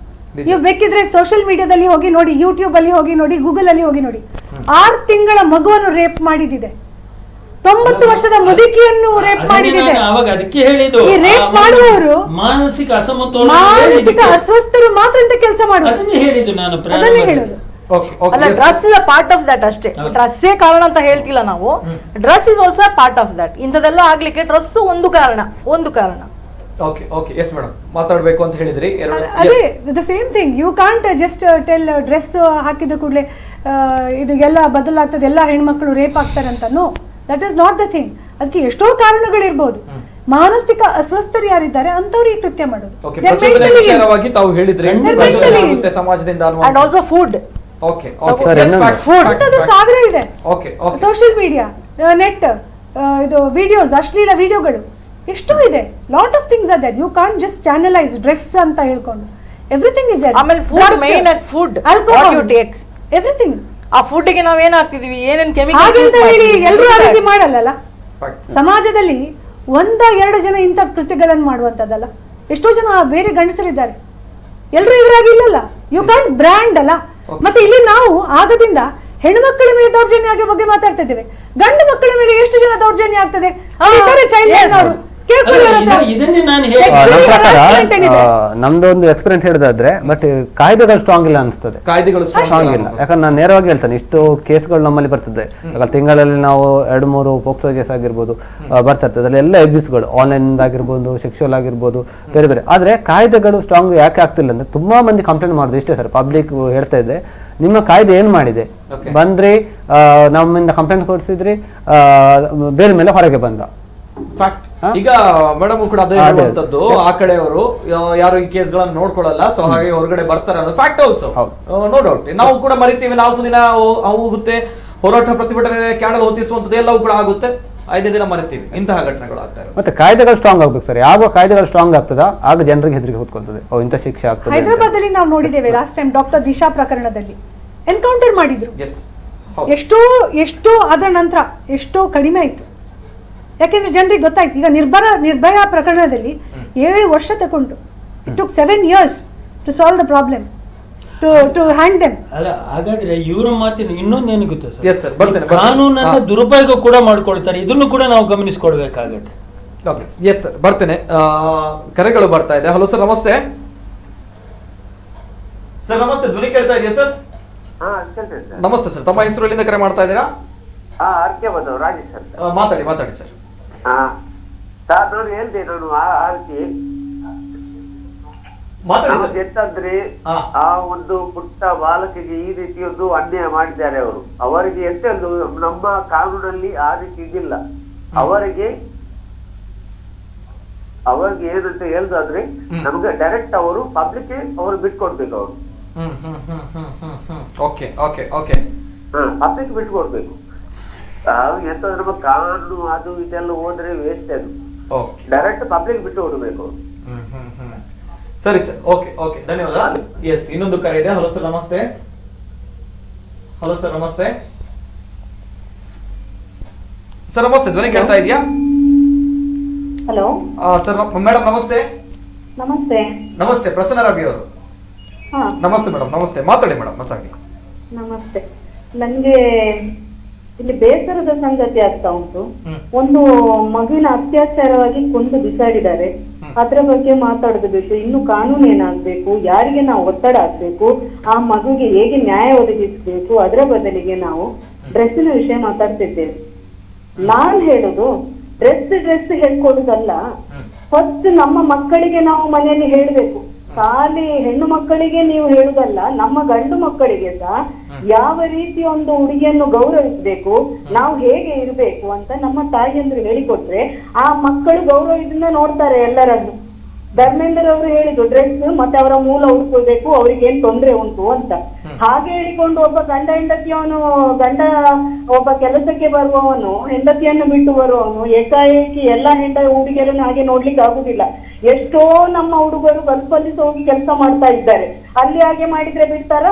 ನೀವು ಬೇಕಿದ್ರೆ ಸೋಷಿಯಲ್ ಮೀಡಿಯಾದಲ್ಲಿ ಹೋಗಿ ನೋಡಿ, ಯೂಟ್ಯೂಬ್ ಅಲ್ಲಿ ಹೋಗಿ ನೋಡಿ, ಗೂಗಲ್ ಅಲ್ಲಿ ಹೋಗಿ ನೋಡಿ. 6 ತಿಂಗಳ ಮಗುವನ್ನು ರೇಪ್ ಮಾಡಿದಿದೆ. 90 ವರ್ಷದ ಮುದುಕಿಯನ್ನು ರೇಪ್ ಮಾಡಿದಿದೆ. ಈ ರೇಪ್ ಮಾಡುವವರು
ಮಾನಸಿಕ
ಅಸ್ವಸ್ಥರು ಮಾತ್ರ ಇಂತ ಕೆಲಸ ಮಾಡುವುದು. ಅದನ್ನೇ ಹೇಳೋದು.
ಅಲ್ಲ, dress is a part of that ಅಷ್ಟೇ. ಡ್ರೆಸ್ಸೇ ಕಾರಣ ಅಂತ ಹೇಳ್ತಿಲ್ಲ ನಾವು. Dress is also part of that. ಇಂಥದೆಲ್ಲ ಆಗ್ಲಿಕ್ಕೆ ಡ್ರೆಸ್ ಒಂದು ಕಾರಣ.
ಓಕೆ ಓಕೆ, ಎಸ್ ಮೇಡಮ್, ಮಾತಾಡಬೇಕು ಅಂತ ಹೇಳಿದ್ರಿ.
ಅದೇ the same thing. You can't just tell dress ಹಾಕಿದ ಕೂಡಲೇ ಇದು ಎಲ್ಲ ಬದಲಾಗ್ತದೆ, ಎಲ್ಲ ಹೆಣ್ಮಕ್ಳು ರೇಪ್ ಆಗ್ತಾರೆ ಅಂತ. No, that is not the thing. ಅದಕ್ಕೆ ಎಷ್ಟೋ ಕಾರಣಗಳಿರ್ಬೋದು. ಮಾನಸಿಕ ಅಸ್ವಸ್ಥರು ಯಾರಿದ್ದಾರೆ ಅಂತವ್ರು ಈ ಕೃತ್ಯ ಮಾಡೋದು.
ತಾವು ಹೇಳಿದ್ರಿ ಸಮಾಜದಿಂದ
ಅಂಡ್ ಆಲ್ಸೋ ಫುಡ್. ಸಾವಿರ ಇದೆ. ಸೋಷಿಯಲ್ ಮೀಡಿಯಾ, ನೆಟ್, ಇದು ವಿಡಿಯೋಸ್, ಅಶ್ಲೀಲ ವಿಡಿಯೋಗಳು ಎಷ್ಟೋ ಇದೆ. Lot of things are there. You can't just channelise dress ಅಂತ ಹೇಳ್ಕೊಂಡು. Everything is there.
ಆಮೇಲೆ ಫುಡ್, ಮೇನ್ ಆಗಿ food, what you take,
everything.
ಆ ಫುಡ್ ಗೆ ನಾವ್ ಏನ್ ಹಾಕ್ತಿದೀವಿ, ಏನೇನ್ ಕೆಮಿಕಲ್ಸ್ ಯೂಸ್
ಮಾಡ್ತೀವಿ, ಎಲ್ಲರೂ ಆ ರೀತಿ ಮಾಡಲ್ಲ. ಸಮಾಜದಲ್ಲಿ 1-2 ಜನ ಇಂಥ ಕೃತ್ಯಗಳನ್ನು ಮಾಡುವಂತದ್ದಲ್ಲ. ಎಷ್ಟೋ ಜನ ಬೇರೆ ಗಂಡಸರಿದ್ದಾರೆ, ಎಲ್ಲರೂ ಇವರಾಗಿಲ್ಲಲ್ಲ. ಯು ಕಾಂಟ್ ಬ್ರ್ಯಾಂಡ್ ಅಲ್ಲ. ಮತ್ತೆ ಇಲ್ಲಿ ನಾವು ಆಗದಿಂದ ಹೆಣ್ಮಕ್ಕಳ ಮೇಲೆ ದೌರ್ಜನ್ಯ ಆಗೋ ಬಗ್ಗೆ ಮಾತಾಡ್ತಾ ಇದ್ದೇವೆ. ಗಂಡು ಮಕ್ಕಳ ಮೇಲೆ ಎಷ್ಟು ಜನ ದೌರ್ಜನ್ಯ ಆಗ್ತದೆ?
ನಮ್ದು ಒಂದು ಎಕ್ಸ್ಪೀರಿಯನ್ಸ್ ಹೇಳಿದ್ರೆ, ಬಟ್ ಕಾಯ್ದೆಗಳು ಸ್ಟ್ರಾಂಗ್ ಇಲ್ಲ ಅನಿಸ್ತದೆ. ಕಾಯ್ದೆಗಳು ಸ್ಟ್ರಾಂಗ್ ಇಲ್ಲ. ಯಾಕಂದ್ರೆ ನಾನು ನೇರವಾಗಿ ಹೇಳ್ತೇನೆ, ಇಷ್ಟು ಕೇಸ್ಗಳು ನಮ್ಮಲ್ಲಿ ಬರ್ತದೆ. ತಿಂಗಳಲ್ಲಿ ನಾವು 2-3 ಪೋಕ್ಸೋ ಕೇಸ್ ಆಗಿರ್ಬೋದು ಬರ್ತಾ ಇರ್ತದೆ. ಅಲ್ಲಿ ಎಲ್ಲ ಎಬ್ಯೂಸ್ಗಳು, ಆನ್ಲೈನ್ ಆಗಿರ್ಬೋದು, ಸೆಕ್ಷುವಲ್ ಆಗಿರ್ಬೋದು, ಬೇರೆ ಬೇರೆ. ಆದ್ರೆ ಕಾಯ್ದೆಗಳು ಸ್ಟ್ರಾಂಗ್ ಯಾಕೆ ಆಗ್ತಿಲ್ಲ ಅಂದ್ರೆ, ತುಂಬಾ ಮಂದಿ ಕಂಪ್ಲೇಂಟ್ ಮಾಡೋದು ಇಷ್ಟೇ ಸರ್. ಪಬ್ಲಿಕ್ ಹೇಳ್ತಾ ಇದೆ, ನಿಮ್ಮ ಕಾಯ್ದೆ ಏನ್ ಮಾಡಿದೆ? ಬಂದ್ರಿ, ನಮ್ಮಿಂದ ಕಂಪ್ಲೇಂಟ್ ಕೊಡಿಸಿದ್ರಿ, ಬೇರೆ ಮೇಲೆ ಹೊರಗೆ ಬಂದ.
ಫ್ಯಾಕ್ಟ್. ಈಗ ಮೇಡಮ್ ಕೂಡ ಅದೇ ಹೇಳುವಂತದ್ದು, ಆ ಕಡೆಯವರು ಯಾರು ಈ ಕೇಸ್ಗಳನ್ನ ನೋಡ್ಕೊಳ್ಳಲ್ಲ, ಸೊ ಹಾಗೆ ಹೊರಗಡೆ ಬರ್ತಾರೆ ಅನ್ನೋ ಫ್ಯಾಕ್ಟ್ ಆಲ್ಸೋ, ನೋ ಡೌಟ್. ನಾವು ಕೂಡ ಮರಿತೀವಿ, 4 ದಿನ ಹೋಗುತ್ತೆ, ಹೋರಾಟ ಪ್ರತಿಭಟನೆ ಕ್ಯಾಂಡಲ್ ಹೊತ್ತಿಸುವಂತದ್ದು ಎಲ್ಲವೂ ಕೂಡ ಆಗುತ್ತೆ, 5 ದಿನ ಮರಿತೀವಿ, ಇಂತಹ ಘಟನೆಗಳು ಆಗ್ತಾ ಇರುತ್ತೆ.
ಮತ್ತೆ ಕಾಯ್ದೆಗಳು ಸ್ಟ್ರಾಂಗ್ ಆಗ್ಬೇಕು ಸರ್. ಯಾವ ಕಾಯ್ದೆಗಳು ಸ್ಟ್ರಾಂಗ್ ಆಗ್ತದ ಆಗ ಜನರಿಗೆ ಹೆದರಿಕೆ ಹೊತ್ಕೊಳ್ತದೆ, ಇಂಥ ಶಿಕ್ಷೆ ಆಗ್ತದೆ.
ಹೈದರಾಬಾದ್ ಅಲ್ಲಿ ನಾವು ನೋಡಿದ್ದೇವೆ ಲಾಸ್ಟ್ ಟೈಮ್ ಡಾಕ್ಟರ್ ದಿಶಾ ಪ್ರಕರಣದಲ್ಲಿ ಎನ್ಕೌಂಟರ್ ಮಾಡಿದ್ರು. ಎಷ್ಟೋ ಅದರ ನಂತರ ಎಷ್ಟೋ ಕಡಿಮೆ ಆಯ್ತು, ಯಾಕೆಂದ್ರೆ ಜನರಿಗೆ ಗೊತ್ತಾಯ್ತು. ಈಗ ನಿರ್ಭಯ ಪ್ರಕರಣದಲ್ಲಿ 7 ವರ್ಷ ತಗೊಂಡು, it took 7 years to solve the problem, to hand them.
ಅಲ್ಲ, ಹಾಗಾದ್ರೆ ಇವರ ಮಾತಿನ ಇನ್ನೊಂದೇನು ಗೊತ್ತಾ ಸರ್?
ಎಸ್ ಸರ್, ಬರ್ತೇನೆ.
ಕಾನೂನನ್ನ ದುರುಪಯೋಗ ಕೂಡ ಮಾಡ್ಕೊಳ್ತಾರೆ, ಇದನ್ನು ಕೂಡ ನಾವು ಗಮನಿಸಿಕೊಳ್ಬೇಕಾಗತ್ತೆ.
ಎಸ್ ಸರ್, ಬರ್ತೇನೆ. ಕರೆಗಳು ಬರ್ತಾ ಇದೆ. ಹಲೋ ಸರ್, ನಮಸ್ತೆ. ಸರ್ ನಮಸ್ತೆ, ಧ್ವನಿ ಕೇಳ್ತಾ ಇದೆಯಾ ಸರ್? ನಮಸ್ತೆ ಸರ್, ತಮ್ಮ ಹೆಸರು ಎಲ್ಲಿಂದ ಕರೆ ಮಾಡ್ತಾ ಇದ್ದೀರಾ?
ರಾಜೇಶ್ ಸರ್.
ಮಾತಾಡಿ ಸರ್.
ಸರ್ ನೋಡಿ ಹೇಳ್ದೆ ನಾನು ಎಂತಂದ್ರೆ ಆ ಒಂದು ಪುಟ್ಟ ಬಾಲಕಿಗೆ ಈ ರೀತಿ ಒಂದು ಅನ್ಯಾಯ ಮಾಡಿದ್ದಾರೆ ಅವರು. ಅವರಿಗೆ ಎಂತ ನಮ್ಮ ಕಾನೂನಲ್ಲಿ ಆ ರೀತಿ ಇದಿಲ್ಲ. ಅವರಿಗೆ ಏನಂತ ಹೇಳುದಾದ್ರೆ ನಮ್ಗೆ ಡೈರೆಕ್ಟ್ ಅವರು ಪಬ್ಲಿಕ್ ಅವರು ಬಿಟ್ಕೊಡ್ಬೇಕು. ಅವರು ಪಬ್ಲಿಕ್ ಬಿಟ್ಕೊಡ್ಬೇಕು. ಎಂತ ನಮ್ಮ ಕಾನೂನು ಅದು ಇದೆಲ್ಲ ಹೋದ್ರೆ ವೇಸ್ಟ್, ಅದು ಡೈರೆಕ್ಟ್ ಪಬ್ಲಿಕ್ ಬಿಟ್ಟು ಕೊಡ್ಬೇಕು.
ಸರಿ ಸರ್, ಓಕೆ, ಧನ್ಯವಾದ. ಎಸ್, ಇನ್ನೊಂದು ಕರೆ ಇದೆ. ಹಲೋ ಸರ್, ನಮಸ್ತೆ. ಸರ್ ನಮಸ್ತೆ, ಧ್ವನಿ ಕೇಳ್ತಾ ಇದೆಯಾ?
ಹಲೋ
ಸರ್, ಮೇಡಮ್ ನಮಸ್ತೆ. ನಮಸ್ತೆ, ಪ್ರಸನ್ನ ರವಿ ಅವರು. ನಮಸ್ತೆ ಮೇಡಮ್, ನಮಸ್ತೆ. ಮಾತಾಡಿ.
ನಮಸ್ತೆ. ನನ್ಗೆ ಇಲ್ಲಿ ಬೇಸರದ ಸಂಗತಿ ಆಗ್ತಾ ಉಂಟು. ಒಂದು ಮಗುವಿನ ಅತ್ಯಾಚಾರವಾಗಿ ಕೊಂದು ಬಿಸಾಡಿದ್ದಾರೆ, ಅದ್ರ ಬಗ್ಗೆ ಮಾತಾಡೋದು ಬೇಕು. ಇನ್ನು ಕಾನೂನು ಏನಾಗ್ಬೇಕು, ಯಾರಿಗೆ ನಾವು ಒತ್ತಡ ಹಾಕ್ಬೇಕು, ಆ ಮಗುಗೆ ಹೇಗೆ ನ್ಯಾಯ ಒದಗಿಸ್ಬೇಕು, ಅದರ ಬದಲಿಗೆ ನಾವು ಡ್ರೆಸ್ಸಿನ ವಿಷಯ ಮಾತಾಡ್ತಿದ್ದೇವೆ. ನಾನ್ ಹೇಳುದು ಡ್ರೆಸ್ ಹೇಳ್ಕೊಡುದಲ್ಲ, ಫಸ್ಟ್ ನಮ್ಮ ಮಕ್ಕಳಿಗೆ ನಾವು ಮನೆಯಲ್ಲಿ ಹೇಳ್ಬೇಕು. ಖಾಲಿ ಹೆಣ್ಣು ಮಕ್ಕಳಿಗೆ ನೀವು ಹೇಳುದಲ್ಲ, ನಮ್ಮ ಗಂಡು ಮಕ್ಕಳಿಗೆ ಸಹ ಯಾವ ರೀತಿ ಒಂದು ಹುಡುಗಿಯನ್ನು ಗೌರವಿಸಬೇಕು, ನಾವು ಹೇಗೆ ಇರಬೇಕು ಅಂತ ನಮ್ಮ ತಾಯಿಯಂದ್ರು ಹೇಳಿಕೊಟ್ರೆ ಆ ಮಕ್ಕಳು ಗೌರವದಿಂದ ನೋಡ್ತಾರೆ ಎಲ್ಲರನ್ನು. ಧರ್ಮೇಂದ್ರ ಅವರು ಹೇಳಿದ್ರು ಡ್ರೆಸ್ ಮತ್ತೆ ಅವರ ಮೂಲ ಹುಡುಕಬೇಕು, ಅವ್ರಿಗೆ ಏನ್ ತೊಂದ್ರೆ ಉಂಟು ಅಂತ. ಹಾಗೆ ಹೇಳಿಕೊಂಡು ಒಬ್ಬ ಗಂಡ ಒಬ್ಬ ಕೆಲಸಕ್ಕೆ ಬರುವವನು ಹೆಂಡತಿಯನ್ನು ಬಿಟ್ಟು ಬರುವವನು ಏಕಾಏಕಿ ಎಲ್ಲಾ ಹುಡುಗಿಯರನ್ನು ಹಾಗೆ ನೋಡ್ಲಿಕ್ಕೆ ಆಗುದಿಲ್ಲ. ಎಷ್ಟೋ ನಮ್ಮ ಹುಡುಗರು ಗಲ್ಫಲ್ಲಿ ಹೋಗಿ ಕೆಲಸ ಮಾಡ್ತಾ ಇದ್ದಾರೆ, ಅಲ್ಲಿ ಹಾಗೆ ಮಾಡಿದ್ರೆ ಬಿಡ್ತಾರ?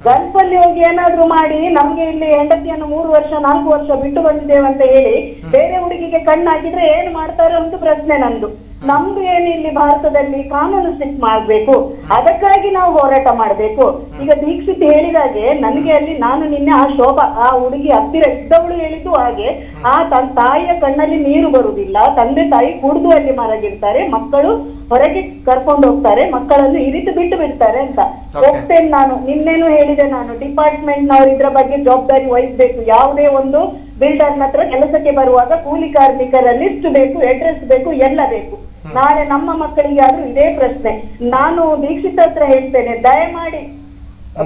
ಗಲ್ಫಲ್ಲಿ ಹೋಗಿ ಏನಾದ್ರು ಮಾಡಿ ನಮ್ಗೆ ಇಲ್ಲಿ ಹೆಂಡತಿಯನ್ನು 3 ವರ್ಷ 4 ವರ್ಷ ಬಿಟ್ಟು ಬಂದಿದ್ದೇವೆ ಅಂತ ಹೇಳಿ ಬೇರೆ ಹುಡುಗಿಗೆ ಕಣ್ಣಾಕಿದ್ರೆ ಏನ್ ಮಾಡ್ತಾರೆ ಅಂತ ಪ್ರಶ್ನೆ ನಂದು. ನಮ್ದು ಏನು ಇಲ್ಲಿ ಭಾರತದಲ್ಲಿ ಕಾನೂನು ಸ್ಟ್ರಿಕ್ಟ್ ಮಾಡ್ಬೇಕು, ಅದಕ್ಕಾಗಿ ನಾವು ಹೋರಾಟ ಮಾಡ್ಬೇಕು. ಈಗ ದೀಕ್ಷಿತ್ ಹೇಳಿದಾಗೆ ನನಗೆ ಅಲ್ಲಿ ನಾನು ನಿನ್ನೆ ಆ ಶೋಭಾ ಆ ಹುಡುಗಿ ಹತ್ತಿರ ಇದ್ದವಳು ಹೇಳಿದ್ದು ಹಾಗೆ, ಆ ತನ್ನ ತಾಯಿಯ ಕಣ್ಣಲ್ಲಿ ನೀರು ಬರುವುದಿಲ್ಲ, ತಂದೆ ತಾಯಿ ಕುಡಿದು ಅಲ್ಲಿ ಮರಗಿರ್ತಾರೆ, ಮಕ್ಕಳು ಹೊರಗೆ ಕರ್ಕೊಂಡು ಹೋಗ್ತಾರೆ, ಮಕ್ಕಳನ್ನು ಈ ರೀತಿ ಬಿಟ್ಟು ಬಿಡ್ತಾರೆ ಅಂತ ಹೋಗ್ತೇನೆ ನಾನು. ನಿನ್ನೆನು ಹೇಳಿದೆ ನಾನು, ಡಿಪಾರ್ಟ್ಮೆಂಟ್ ನವರು ಇದ್ರ ಬಗ್ಗೆ ಜವಾಬ್ದಾರಿ ವಹಿಸ್ಬೇಕು. ಯಾವುದೇ ಒಂದು ಬಿಲ್ಡರ್ ಹತ್ರ ಕೆಲಸಕ್ಕೆ ಬರುವಾಗ ಕೂಲಿ ಕಾರ್ಮಿಕರ ಲಿಸ್ಟ್ ಬೇಕು, ಅಡ್ರೆಸ್ ಬೇಕು, ಎಲ್ಲ ಬೇಕು. ನಾಳೆ ನಮ್ಮ ಮಕ್ಕಳಿಗೆ ಆದ್ರೂ ಇದೇ ಪ್ರಶ್ನೆ. ನಾನು ದೀಕ್ಷಿತ್ ಹತ್ರ ಹೇಳ್ತೇನೆ, ದಯಮಾಡಿ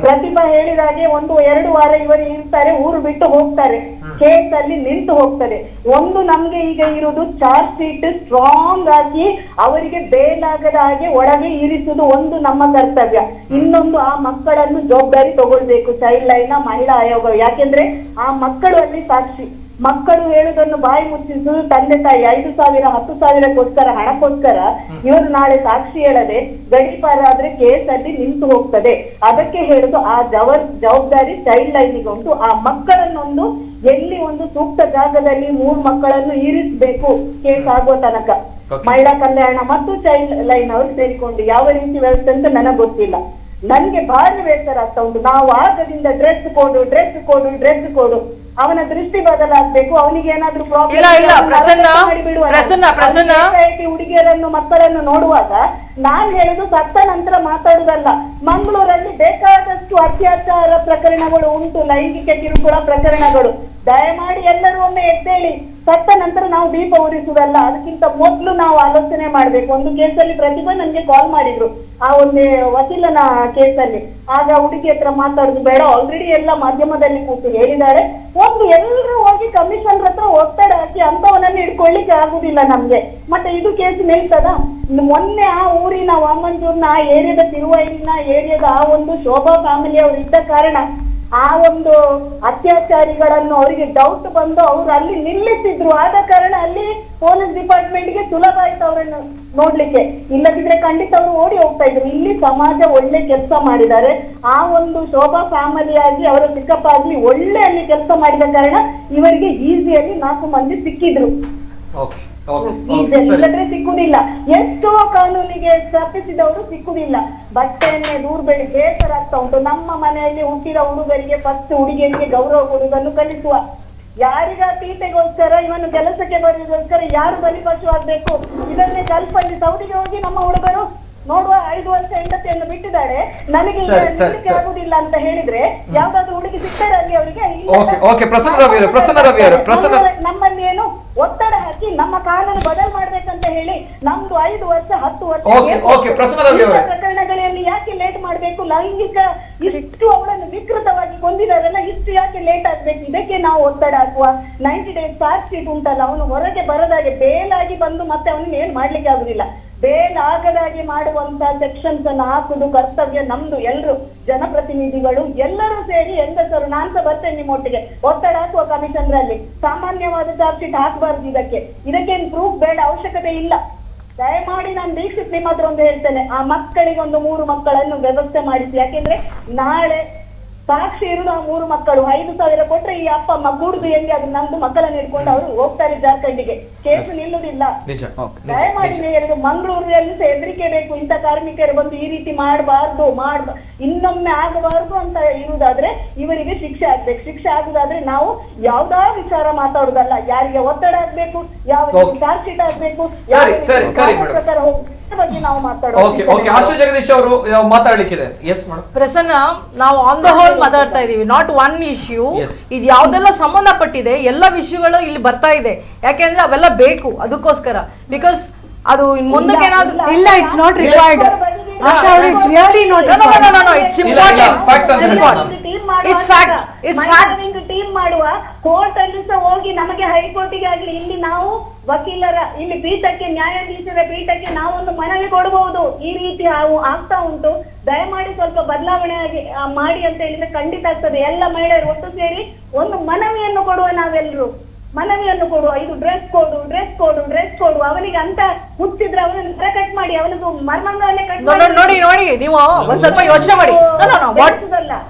ಪ್ರತಿಭಾ ಹೇಳಿದಾಗೆ 1-2 ವಾರ ಇವರು ಇರ್ತಾರೆ, ಊರು ಬಿಟ್ಟು ಹೋಗ್ತಾರೆ, ಕೇಸ್ ಅಲ್ಲಿ ನಿಂತು ಹೋಗ್ತಾರೆ. ಒಂದು ನಮ್ಗೆ ಈಗ ಇರುವುದು ಚಾರ್ಜ್ ಶೀಟ್ ಸ್ಟ್ರಾಂಗ್ ಆಗಿ ಅವರಿಗೆ ಬೇಲಾಗದ ಹಾಗೆ ಒಳಗೆ ಇರಿಸುವುದು ಒಂದು ನಮ್ಮ ಕರ್ತವ್ಯ. ಇನ್ನೊಂದು ಆ ಮಕ್ಕಳನ್ನು ಜವಾಬ್ದಾರಿ ತಗೊಳ್ಬೇಕು ಚೈಲ್ಡ್ ಲೈನ್ ಮಹಿಳಾ ಆಯೋಗ. ಯಾಕೆಂದ್ರೆ ಆ ಮಕ್ಕಳು ಅಲ್ಲಿ ಸಾಕ್ಷಿ. ಮಕ್ಕಳು ಹೇಳುದನ್ನು ಬಾಯಿ ಮುಚ್ಚಿಸುವುದು ತಂದೆ ತಾಯಿ 5,000 10,000 ಹಣಕ್ಕೋಸ್ಕರ ಇವರು ನಾಳೆ ಸಾಕ್ಷಿ ಹೇಳದೆ ಗಡೀಪಾರ ಆದ್ರೆ ಕೇಸ್ ಅಲ್ಲಿ ನಿಂತು ಹೋಗ್ತದೆ. ಅದಕ್ಕೆ ಹೇಳುದು ಆ ಜವಾಬ್ದಾರಿ ಚೈಲ್ಡ್ ಲೈನ್ಗೆ ಉಂಟು. ಆ ಮಕ್ಕಳನ್ನೊಂದು ಎಲ್ಲಿ ಒಂದು ಸೂಕ್ತ ಜಾಗದಲ್ಲಿ 3 ಮಕ್ಕಳನ್ನು ಇರಿಸಬೇಕು ಕೇಸ್ ಆಗುವ ತನಕ. ಮಹಿಳಾ ಕಲ್ಯಾಣ ಮತ್ತು ಚೈಲ್ಡ್ ಲೈನ್ ಅವರು ಸೇರಿಕೊಂಡು ಯಾವ ರೀತಿ ವ್ಯವಸ್ಥೆ ಅಂತ ನನಗೆ ಗೊತ್ತಿಲ್ಲ. ನನ್ಗೆ ಭಾರಿ ಬೇಸರ ಆಗ್ತಾ ಉಂಟು. ನಾವು ಆಗದಿಂದ ಡ್ರೆಸ್ ಕೊಡು ಅವನ ದೃಷ್ಟಿ ಬದಲಾಗಬೇಕು. ಅವನಿಗೆ ಏನಾದ್ರೂ ಪ್ರಾಬ್ಲಮ್ ಹುಡುಗಿಯರನ್ನು ಮಕ್ಕಳನ್ನು ನೋಡುವಾಗ ನಾನ್ ಹೇಳುದು ಸತ್ತ ನಂತರ ಮಾತಾಡುದಲ್ಲ. ಮಂಗಳೂರಲ್ಲಿ ಬೇಕಾದಷ್ಟು ಅತ್ಯಾಚಾರ ಪ್ರಕರಣಗಳು ಉಂಟು, ಲೈಂಗಿಕ ಕಿರುಕುಳ ಪ್ರಕರಣಗಳು. ದಯಮಾಡಿ ಎಲ್ಲರೂ ಒಮ್ಮೆ ಎದ್ದೇಳಿ. ಸತ್ತ ನಂತರ ನಾವು ದೀಪ ಉರಿಸುವುದಲ್ಲ, ಅದಕ್ಕಿಂತ ಮೊದಲು ನಾವು ಆಲೋಚನೆ ಮಾಡ್ಬೇಕು. ಒಂದು ಕೇಸಲ್ಲಿ ಪ್ರತಿಭಾ ನನ್ಗೆ ಕಾಲ್ ಮಾಡಿದ್ರು, ಆ ಒಂದು ವಕೀಲನ ಕೇಸಲ್ಲಿ. ಆಗ ಹುಡುಗಿ ಹತ್ರ ಮಾತಾಡುದು ಬೇಡ, ಆಲ್ರೆಡಿ ಎಲ್ಲ ಮಾಧ್ಯಮದಲ್ಲಿ ಕೂತು ಹೇಳಿದ್ದಾರೆ. ಒಂದು ಎಲ್ಲರೂ ಹೋಗಿ ಕಮಿಷನರ್ ಹತ್ರ ಒತ್ತಡ ಹಾಕಿ ಅಂತವನನ್ನು ಇಟ್ಕೊಳ್ಳಿಕ್ಕೆ ಆಗುದಿಲ್ಲ ನಮ್ಗೆ. ಮತ್ತೆ ಇದು ಕೇಸ್ ನಿಲ್ತದ? ಮೊನ್ನೆ ಆ ಊರಿನ ವಾಮಂಜೂರ್ನ ಆ ಏರಿಯಾದ ತಿರುವೈಲಿನ ಏರಿಯಾದ ಆ ಒಂದು ಶೋಭಾ ಫ್ಯಾಮಿಲಿ ಅವರು ಇದ್ದ ಕಾರಣ ಆ ಒಂದು ಅತ್ಯಾಚಾರಿಗಳನ್ನು ಅವರಿಗೆ ಡೌಟ್ ಬಂದು ಅವರು ಅಲ್ಲಿ ನಿಲ್ಲಿಸಿದ್ರು. ಆದ ಕಾರಣ ಅಲ್ಲಿ ಪೊಲೀಸ್ ಡಿಪಾರ್ಟ್ಮೆಂಟ್ಗೆ ಸುಲಭ ಆಯ್ತು ಅವರನ್ನು ನೋಡ್ಲಿಕ್ಕೆ. ಇಲ್ಲದಿದ್ರೆ ಖಂಡಿತ ಅವರು ಓಡಿ ಹೋಗ್ತಾ ಇದ್ರು. ಇಲ್ಲಿ ಸಮಾಜ ಒಳ್ಳೆ ಕೆಲಸ ಮಾಡಿದ್ದಾರೆ. ಆ ಒಂದು ಶೋಭಾ ಫ್ಯಾಮಿಲಿ ಆಗಿ ಅವರ ಚಿಕ್ಕಪ್ಪ ಆಗ್ಲಿ ಒಳ್ಳೆ ಅಲ್ಲಿ ಕೆಲಸ ಮಾಡಿದ ಕಾರಣ ಇವರಿಗೆ ಈಸಿಯಾಗಿ 4 ಮಂದಿ ಸಿಕ್ಕಿದ್ರು. ಇಲ್ಲದ್ರೆ ಸಿಕ್ಕುದಿಲ್ಲ. ಎಷ್ಟೋ ಕಾನೂನಿಗೆ ತಪ್ಪಿಸಿದವರು ಸಿಕ್ಕುದಿಲ್ಲ. ಬಟ್ಟೆಯನ್ನೇ ದೂರಬೇಡಿ, ಬೇಸರ ಆಗ್ತಾ ಉಂಟು. ನಮ್ಮ ಮನೆಯಲ್ಲಿ ಹುಟ್ಟಿದ ಹುಡುಗರಿಗೆ ಫಸ್ಟ್ ಹುಡುಗಿಯರಿಗೆ ಗೌರವ ಕೊಡುವುದನ್ನು ಕಲಿಸುವ. ಯಾರಿಗ ತೀಟೆಗೋಸ್ಕರ ಇವನು ಕೆಲಸಕ್ಕೆ ಬರುವುದಕ್ಕೋಸ್ಕರ ಯಾರು ಬಲಿಪಶು ಆಗ್ಬೇಕು, ಇದನ್ನೇ ಕಲ್ಪನೆ. ಸೌದಿಗೆ ಹೋಗಿ ನಮ್ಮ ಹುಡುಗರು ನೋಡುವ 5 ವರ್ಷ ಹೆಂಡತಿಯನ್ನು ಬಿಟ್ಟಿದ್ದಾರೆ, ನನಗೆ ನಿಲ್ಲಿಕ್ಕೆ ಆಗುದಿಲ್ಲ ಅಂತ ಹೇಳಿದ್ರೆ ಯಾವ್ದಾದ್ರು ಹುಡುಗಿ ಸಿಗ್ತಾರೆ ಅಲ್ಲಿ ಅವರಿಗೆ? ನಮ್ಮಲ್ಲಿ ಏನು ಒತ್ತಡ ಹಾಕಿ ನಮ್ಮ ಕಾನೂನು ಬದಲು ಮಾಡ್ಬೇಕಂತ ಹೇಳಿ ನಮ್ದು 5 ವರ್ಷ 10 ವರ್ಷ ಪ್ರಕರಣಗಳಲ್ಲಿ ಯಾಕೆ ಲೇಟ್ ಮಾಡ್ಬೇಕು? ಲೈಂಗಿಕ ಇಷ್ಟು ಅವಳನ್ನು ವಿಕೃತವಾಗಿ ಕೊಂದಿದಾರಲ್ಲ, ಇಷ್ಟು ಯಾಕೆ ಲೇಟ್ ಆಗ್ಬೇಕು? ಇದಕ್ಕೆ ನಾವು ಒತ್ತಡ ಹಾಕುವ. 90 days ಚಾರ್ಜ್ ಶೀಟ್ ಉಂಟಲ್ಲ, ಅವನು ಹೊರಗೆ ಬರದಾಗೆ ಬೇಲಾಗಿ ಬಂದು ಮತ್ತೆ ಅವನಿಗೆ ಏನ್ ಮಾಡ್ಲಿಕ್ಕೆ ಆಗುದಿಲ್ಲ. ಬೇಲ್ ಆಗದಾಗಿ ಮಾಡುವಂತ ಸೆಕ್ಷನ್ಸ್ ಅನ್ನು ಹಾಕುದು ಕರ್ತವ್ಯ ನಮ್ದು. ಎಲ್ರು ಜನಪ್ರತಿನಿಧಿಗಳು ಎಲ್ಲರೂ ಸೇರಿ ಹೆಂಗಸರು, ನಾನ್ ಸಹ ಬರ್ತೇನೆ ನಿಮ್ಮೊಟ್ಟಿಗೆ, ಒತ್ತಡ ಹಾಕುವ ಕಮಿಷನರ್ ಅಲ್ಲಿ. ಸಾಮಾನ್ಯವಾದ ಚಾರ್ಜ್ ಶೀಟ್ ಹಾಕಬಾರ್ದು. ಇದಕ್ಕೇನು ಪ್ರೂಫ್ ಬೇಡ, ಅವಶ್ಯಕತೆ ಇಲ್ಲ. ದಯಮಾಡಿ ನಾನು ದೀಕ್ಷಿತ್ ನಿಮ್ಮ ಹತ್ರ ಒಂದು ಹೇಳ್ತೇನೆ, ಆ ಮಕ್ಕಳಿಗೆ ಒಂದು 3 ಮಕ್ಕಳನ್ನು ವ್ಯವಸ್ಥೆ ಮಾಡಿಸಿ. ಯಾಕೆಂದ್ರೆ ನಾಳೆ ಸಾಕ್ಷಿ ಇರುವುದು ಆ 3 ಮಕ್ಕಳು. 5,000 ಕೊಟ್ರೆ ಈ ಅಪ್ಪ ಅಮ್ಮ ಕೂಡುದು ಎಲ್ಲಿ? ಅದು ನಮ್ದು ಮಕ್ಕಳನ್ನು ಇಟ್ಕೊಂಡು ಅವರು ಹೋಗ್ತಾರೆ ಜಾರ್ಖಂಡಿಗೆ. ಕೇಸು ನಿಲ್ಲುದಿಲ್ಲ. ದಯಮಾಡಿ ಹೇಳಿದ್ರು, ಮಂಗಳೂರಿನಲ್ಲಿ ಸಹ ಹೆದರಿಕೆ ಬೇಕು. ಇಂಥ ಕಾರ್ಮಿಕರು ಬಂದು ಈ ರೀತಿ ಮಾಡಬಾರ್ದು, ಇನ್ನೊಮ್ಮೆ ಆಗಬಾರ್ದು ಅಂತ ಇರುವುದಾದ್ರೆ ಇವರಿಗೆ ಶಿಕ್ಷೆ ಆಗ್ಬೇಕು. ಶಿಕ್ಷೆ ಆಗುದಾದ್ರೆ ನಾವು ಯಾವ್ದಾ ವಿಚಾರ ಮಾತಾಡುದಲ್ಲ, ಯಾರಿಗೆ ಒತ್ತಡ ಆಗ್ಬೇಕು, ಯಾವ ಚಾರ್ಜ್ ಶೀಟ್ ಆಗ್ಬೇಕು, ಪ್ರಕಾರ ಬಗ್ಗೆ ನಾವು
ಪ್ರಸನ್ನ, ನಾವು ಆನ್ ದ ಹೋಲ್ ಮಾತಾಡ್ತಾ ಇದೀವಿ, ನಾಟ್ ಒನ್ ಇಶ್ಯೂ. ಇದು ಯಾವ್ದೆಲ್ಲ ಸಂಬಂಧಪಟ್ಟಿದೆ ಎಲ್ಲ ವಿಷಯಗಳು ಇಲ್ಲಿ ಬರ್ತಾ ಇದೆ. ಯಾಕೆಂದ್ರೆ ಅವೆಲ್ಲ ಬೇಕು ಅದಕ್ಕೋಸ್ಕರ. ಬಿಕಾಸ್ ಅದು ಮುಂದಕ್ಕೆ ಏನಾದ್ರು
ಇಲ್ಲ, ಇಟ್ಸ್ ನಾಟ್ ರಿಕ್ವೈರ್ಡ್. ಆಶಾ ಅವರು, it's really not required.
No, it's important. It's fact. It's fact.
Team ಮಾಡುವ. ಕೋರ್ಟ್ ಅಲ್ಲಿ ಸಹ ಹೋಗಿ ನಮಗೆ ಹೈಕೋರ್ಟಿಗೆ ಆಗ್ಲಿ, ಇಲ್ಲಿ ನಾವು ವಕೀಲರ ಇಲ್ಲಿ ಪೀಠಕ್ಕೆ, ನ್ಯಾಯಾಧೀಶರ ಪೀಠಕ್ಕೆ ನಾವೊಂದು ಮನವಿ ಕೊಡಬಹುದು. ಈ ರೀತಿ ಆಗ್ತಾ ಉಂಟು, ದಯಮಾಡಿ ಸ್ವಲ್ಪ ಬದಲಾವಣೆ ಆಗಿ ಮಾಡಿ ಅಂತ ಹೇಳಿದ್ರೆ ಖಂಡಿತ ಆಗ್ತದೆ. ಎಲ್ಲ ಮಹಿಳೆಯರು ಒಟ್ಟು ಸೇರಿ ಒಂದು ಮನವಿಯನ್ನು ಕೊಡುವ. ನಾವೆಲ್ಲರೂ ಮನವಿಯನ್ನು ಕೊಡುವ. ಇದು ಡ್ರೆಸ್ ಕೋಡು. ಅವನಿಗೆ ಅಂತ ಹುಟ್ಟಿದ್ರೆ ಅವನನ್ನು ಕಟ್ ಮಾಡಿ, ಅವನಿಗೂ ಮರ್ಮಂಗವನ್ನೇ ಕಟ್ ಮಾಡಿ.
ನೋಡಿ, ನೀವು ಒಂದ್ ಸ್ವಲ್ಪ ಯೋಚನೆ ಮಾಡಿ.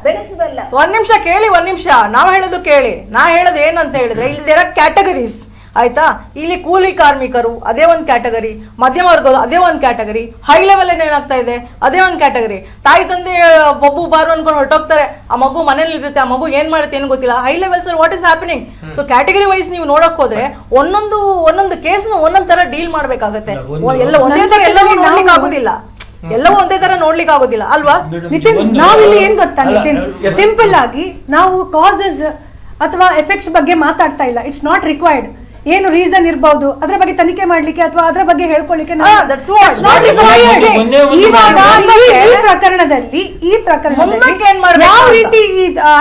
ಬೆಳೆಸುದಲ್ಲ.
ಒಂದ್ ನಿಮಿಷ ಕೇಳಿ, ಒಂದ್ ನಿಮಿಷ. ನಾವು ಹೇಳೋದು ಕೇಳಿ. ನಾ ಹೇಳೋದು ಏನಂತ ಹೇಳಿದ್ರೆ, ಇಲ್ಲಿ ಕ್ಯಾಟಗರೀಸ್ ಆಯ್ತಾ? ಇಲ್ಲಿ ಕೂಲಿ ಕಾರ್ಮಿಕರು ಅದೇ ಒಂದು ಕ್ಯಾಟಗರಿ, ಮಧ್ಯಮ ವರ್ಗದ ಅದೇ ಒಂದು ಕ್ಯಾಟಗರಿ, ಹೈ ಲೆವೆಲ್ ಏನಾಗ್ತಾ ಇದೆ ಅದೇ ಒಂದು ಕ್ಯಾಟಗರಿ. ತಾಯಿ ತಂದೆ ಒಬ್ಬು ಬಾರು ಅನ್ಕೊಂಡು ಹೊರಟೋಗ್ತಾರೆ, ಆ ಮಗು ಮನೇಲಿ ಇರುತ್ತೆ, ಆ ಮಗು ಏನ್ ಮಾಡುತ್ತೆ ಏನು ಗೊತ್ತಿಲ್ಲ. High levels what is happening? So category wise ನೀವು ನೋಡಕ್ ಹೋದ್ರೆ ಒಂದೊಂದು ಕೇಸ್ ಒಂದೊಂದ್ ತರ ಡೀಲ್ ಮಾಡ್ಬೇಕಾಗತ್ತೆ. ಎಲ್ಲ ಒಂದೇ ತರ ಎಲ್ಲವೂ ನೋಡ್ಲಿಕ್ಕೆ ಆಗುದಿಲ್ಲ, ಎಲ್ಲವೂ ಒಂದೇ ತರ ನೋಡ್ಲಿಕ್ಕೆ ಆಗೋದಿಲ್ಲ ಅಲ್ವಾ
ನಿತಿನ್? ನಾವಿಲ್ಲಿ ಏನ್ ಗೊತ್ತಾ ನಿತಿನ್, ಸಿಂಪಲ್ ಆಗಿ ನಾವು ಕಾಸಸ್ ಅಥವಾ ಎಫೆಕ್ಟ್ಸ್ ಬಗ್ಗೆ ಮಾತಾಡ್ತಾ ಇಲ್ಲ. It's not required. ಏನು ರೀಸನ್ ಇರಬಹುದು ಅದ್ರ ಬಗ್ಗೆ ತನಿಖೆ ಮಾಡ್ಲಿಕ್ಕೆ ಅಥವಾ ಅದ್ರ ಬಗ್ಗೆ ಹೇಳ್ಕೊಳ್ಳಿಕ್ಕೆ ಈ ಪ್ರಕರಣದಲ್ಲಿ ಯಾವ ರೀತಿ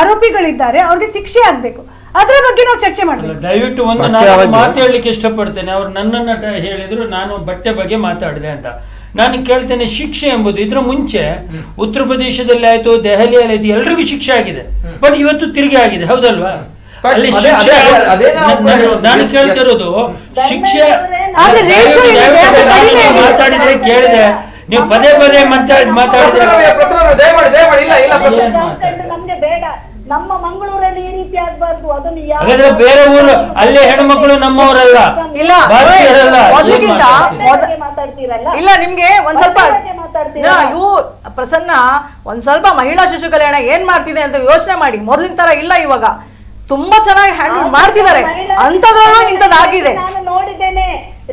ಆರೋಪಿಗಳಿದ್ದಾರೆ ಅವ್ರಿಗೆ ಶಿಕ್ಷೆ ಆಗ್ಬೇಕು, ಅದ್ರ ಬಗ್ಗೆ ನಾವು ಚರ್ಚೆ ಮಾಡಬೇಕು.
ದಯವಿಟ್ಟು ಒಂದು ನಾನು ಮಾತಾಡ್ಲಿಕ್ಕೆ ಇಷ್ಟಪಡ್ತೇನೆ. ಅವ್ರು ನನ್ನನ್ನ ಹೇಳಿದ್ರು ನಾನು ಬಟ್ಟೆ ಬಗ್ಗೆ ಮಾತಾಡಿದೆ ಅಂತ. ನಾನು ಕೇಳ್ತೇನೆ, ಶಿಕ್ಷೆ ಎಂಬುದು ಇದ್ರ ಮುಂಚೆ ಉತ್ತರ ಪ್ರದೇಶದಲ್ಲಿ ಆಯ್ತು, ದೆಹಲಿಯಲ್ಲಿ ಆಯ್ತು, ಎಲ್ರಿಗೂ ಶಿಕ್ಷೆ ಆಗಿದೆ. ಬಟ್ ಇವತ್ತು ತಿರುಗಿ ಆಗಿದೆ, ಹೌದಲ್ವಾ? ನಾನು ಕೇಳ್ತಿರೋದು ಶಿಕ್ಷೆ ಮಾತಾಡಿದ್ರೆ ಕೇಳಿದೆ, ನೀವು ಪದೇ ಮಾತಾಡಿದ್ರೆ
ನಮ್ಮ ಮಂಗಳೂರಲ್ಲಿ ಈ ರೀತಿ ಆಗ್ಬಾರ್ದು. ಅದನ್ನು
ಹಾಗಾದ್ರೆ ಬೇರೆ ಊರು ಅಲ್ಲಿ ಹೆಣ್ಮಕ್ಳು ನಮ್ಮವರಲ್ಲ,
ಇಲ್ಲ ಇಲ್ಲ. ನಿಮ್ಗೆ ಒಂದ್ ಸ್ವಲ್ಪ ಇವು ಪ್ರಸನ್ನ, ಒಂದ್ ಸ್ವಲ್ಪ ಮಹಿಳಾ ಶಿಶು ಕಲ್ಯಾಣ ಏನ್ ಮಾಡ್ತಿದೆ ಅಂತ ಯೋಚನೆ ಮಾಡಿ. ಮೊದಲಿನ ತರ ಇಲ್ಲ, ಇವಾಗ ತುಂಬಾ ಚೆನ್ನಾಗಿ ಹ್ಯಾಂಡಲ್ ಮಾಡ್ತಿದ್ದಾರೆ. ಅಂತದ್ರಲ್ಲೂ ಇಂಥದ್ದಾಗಿದೆ.
ನಾನು ನೋಡಿದ್ದೇನೆ,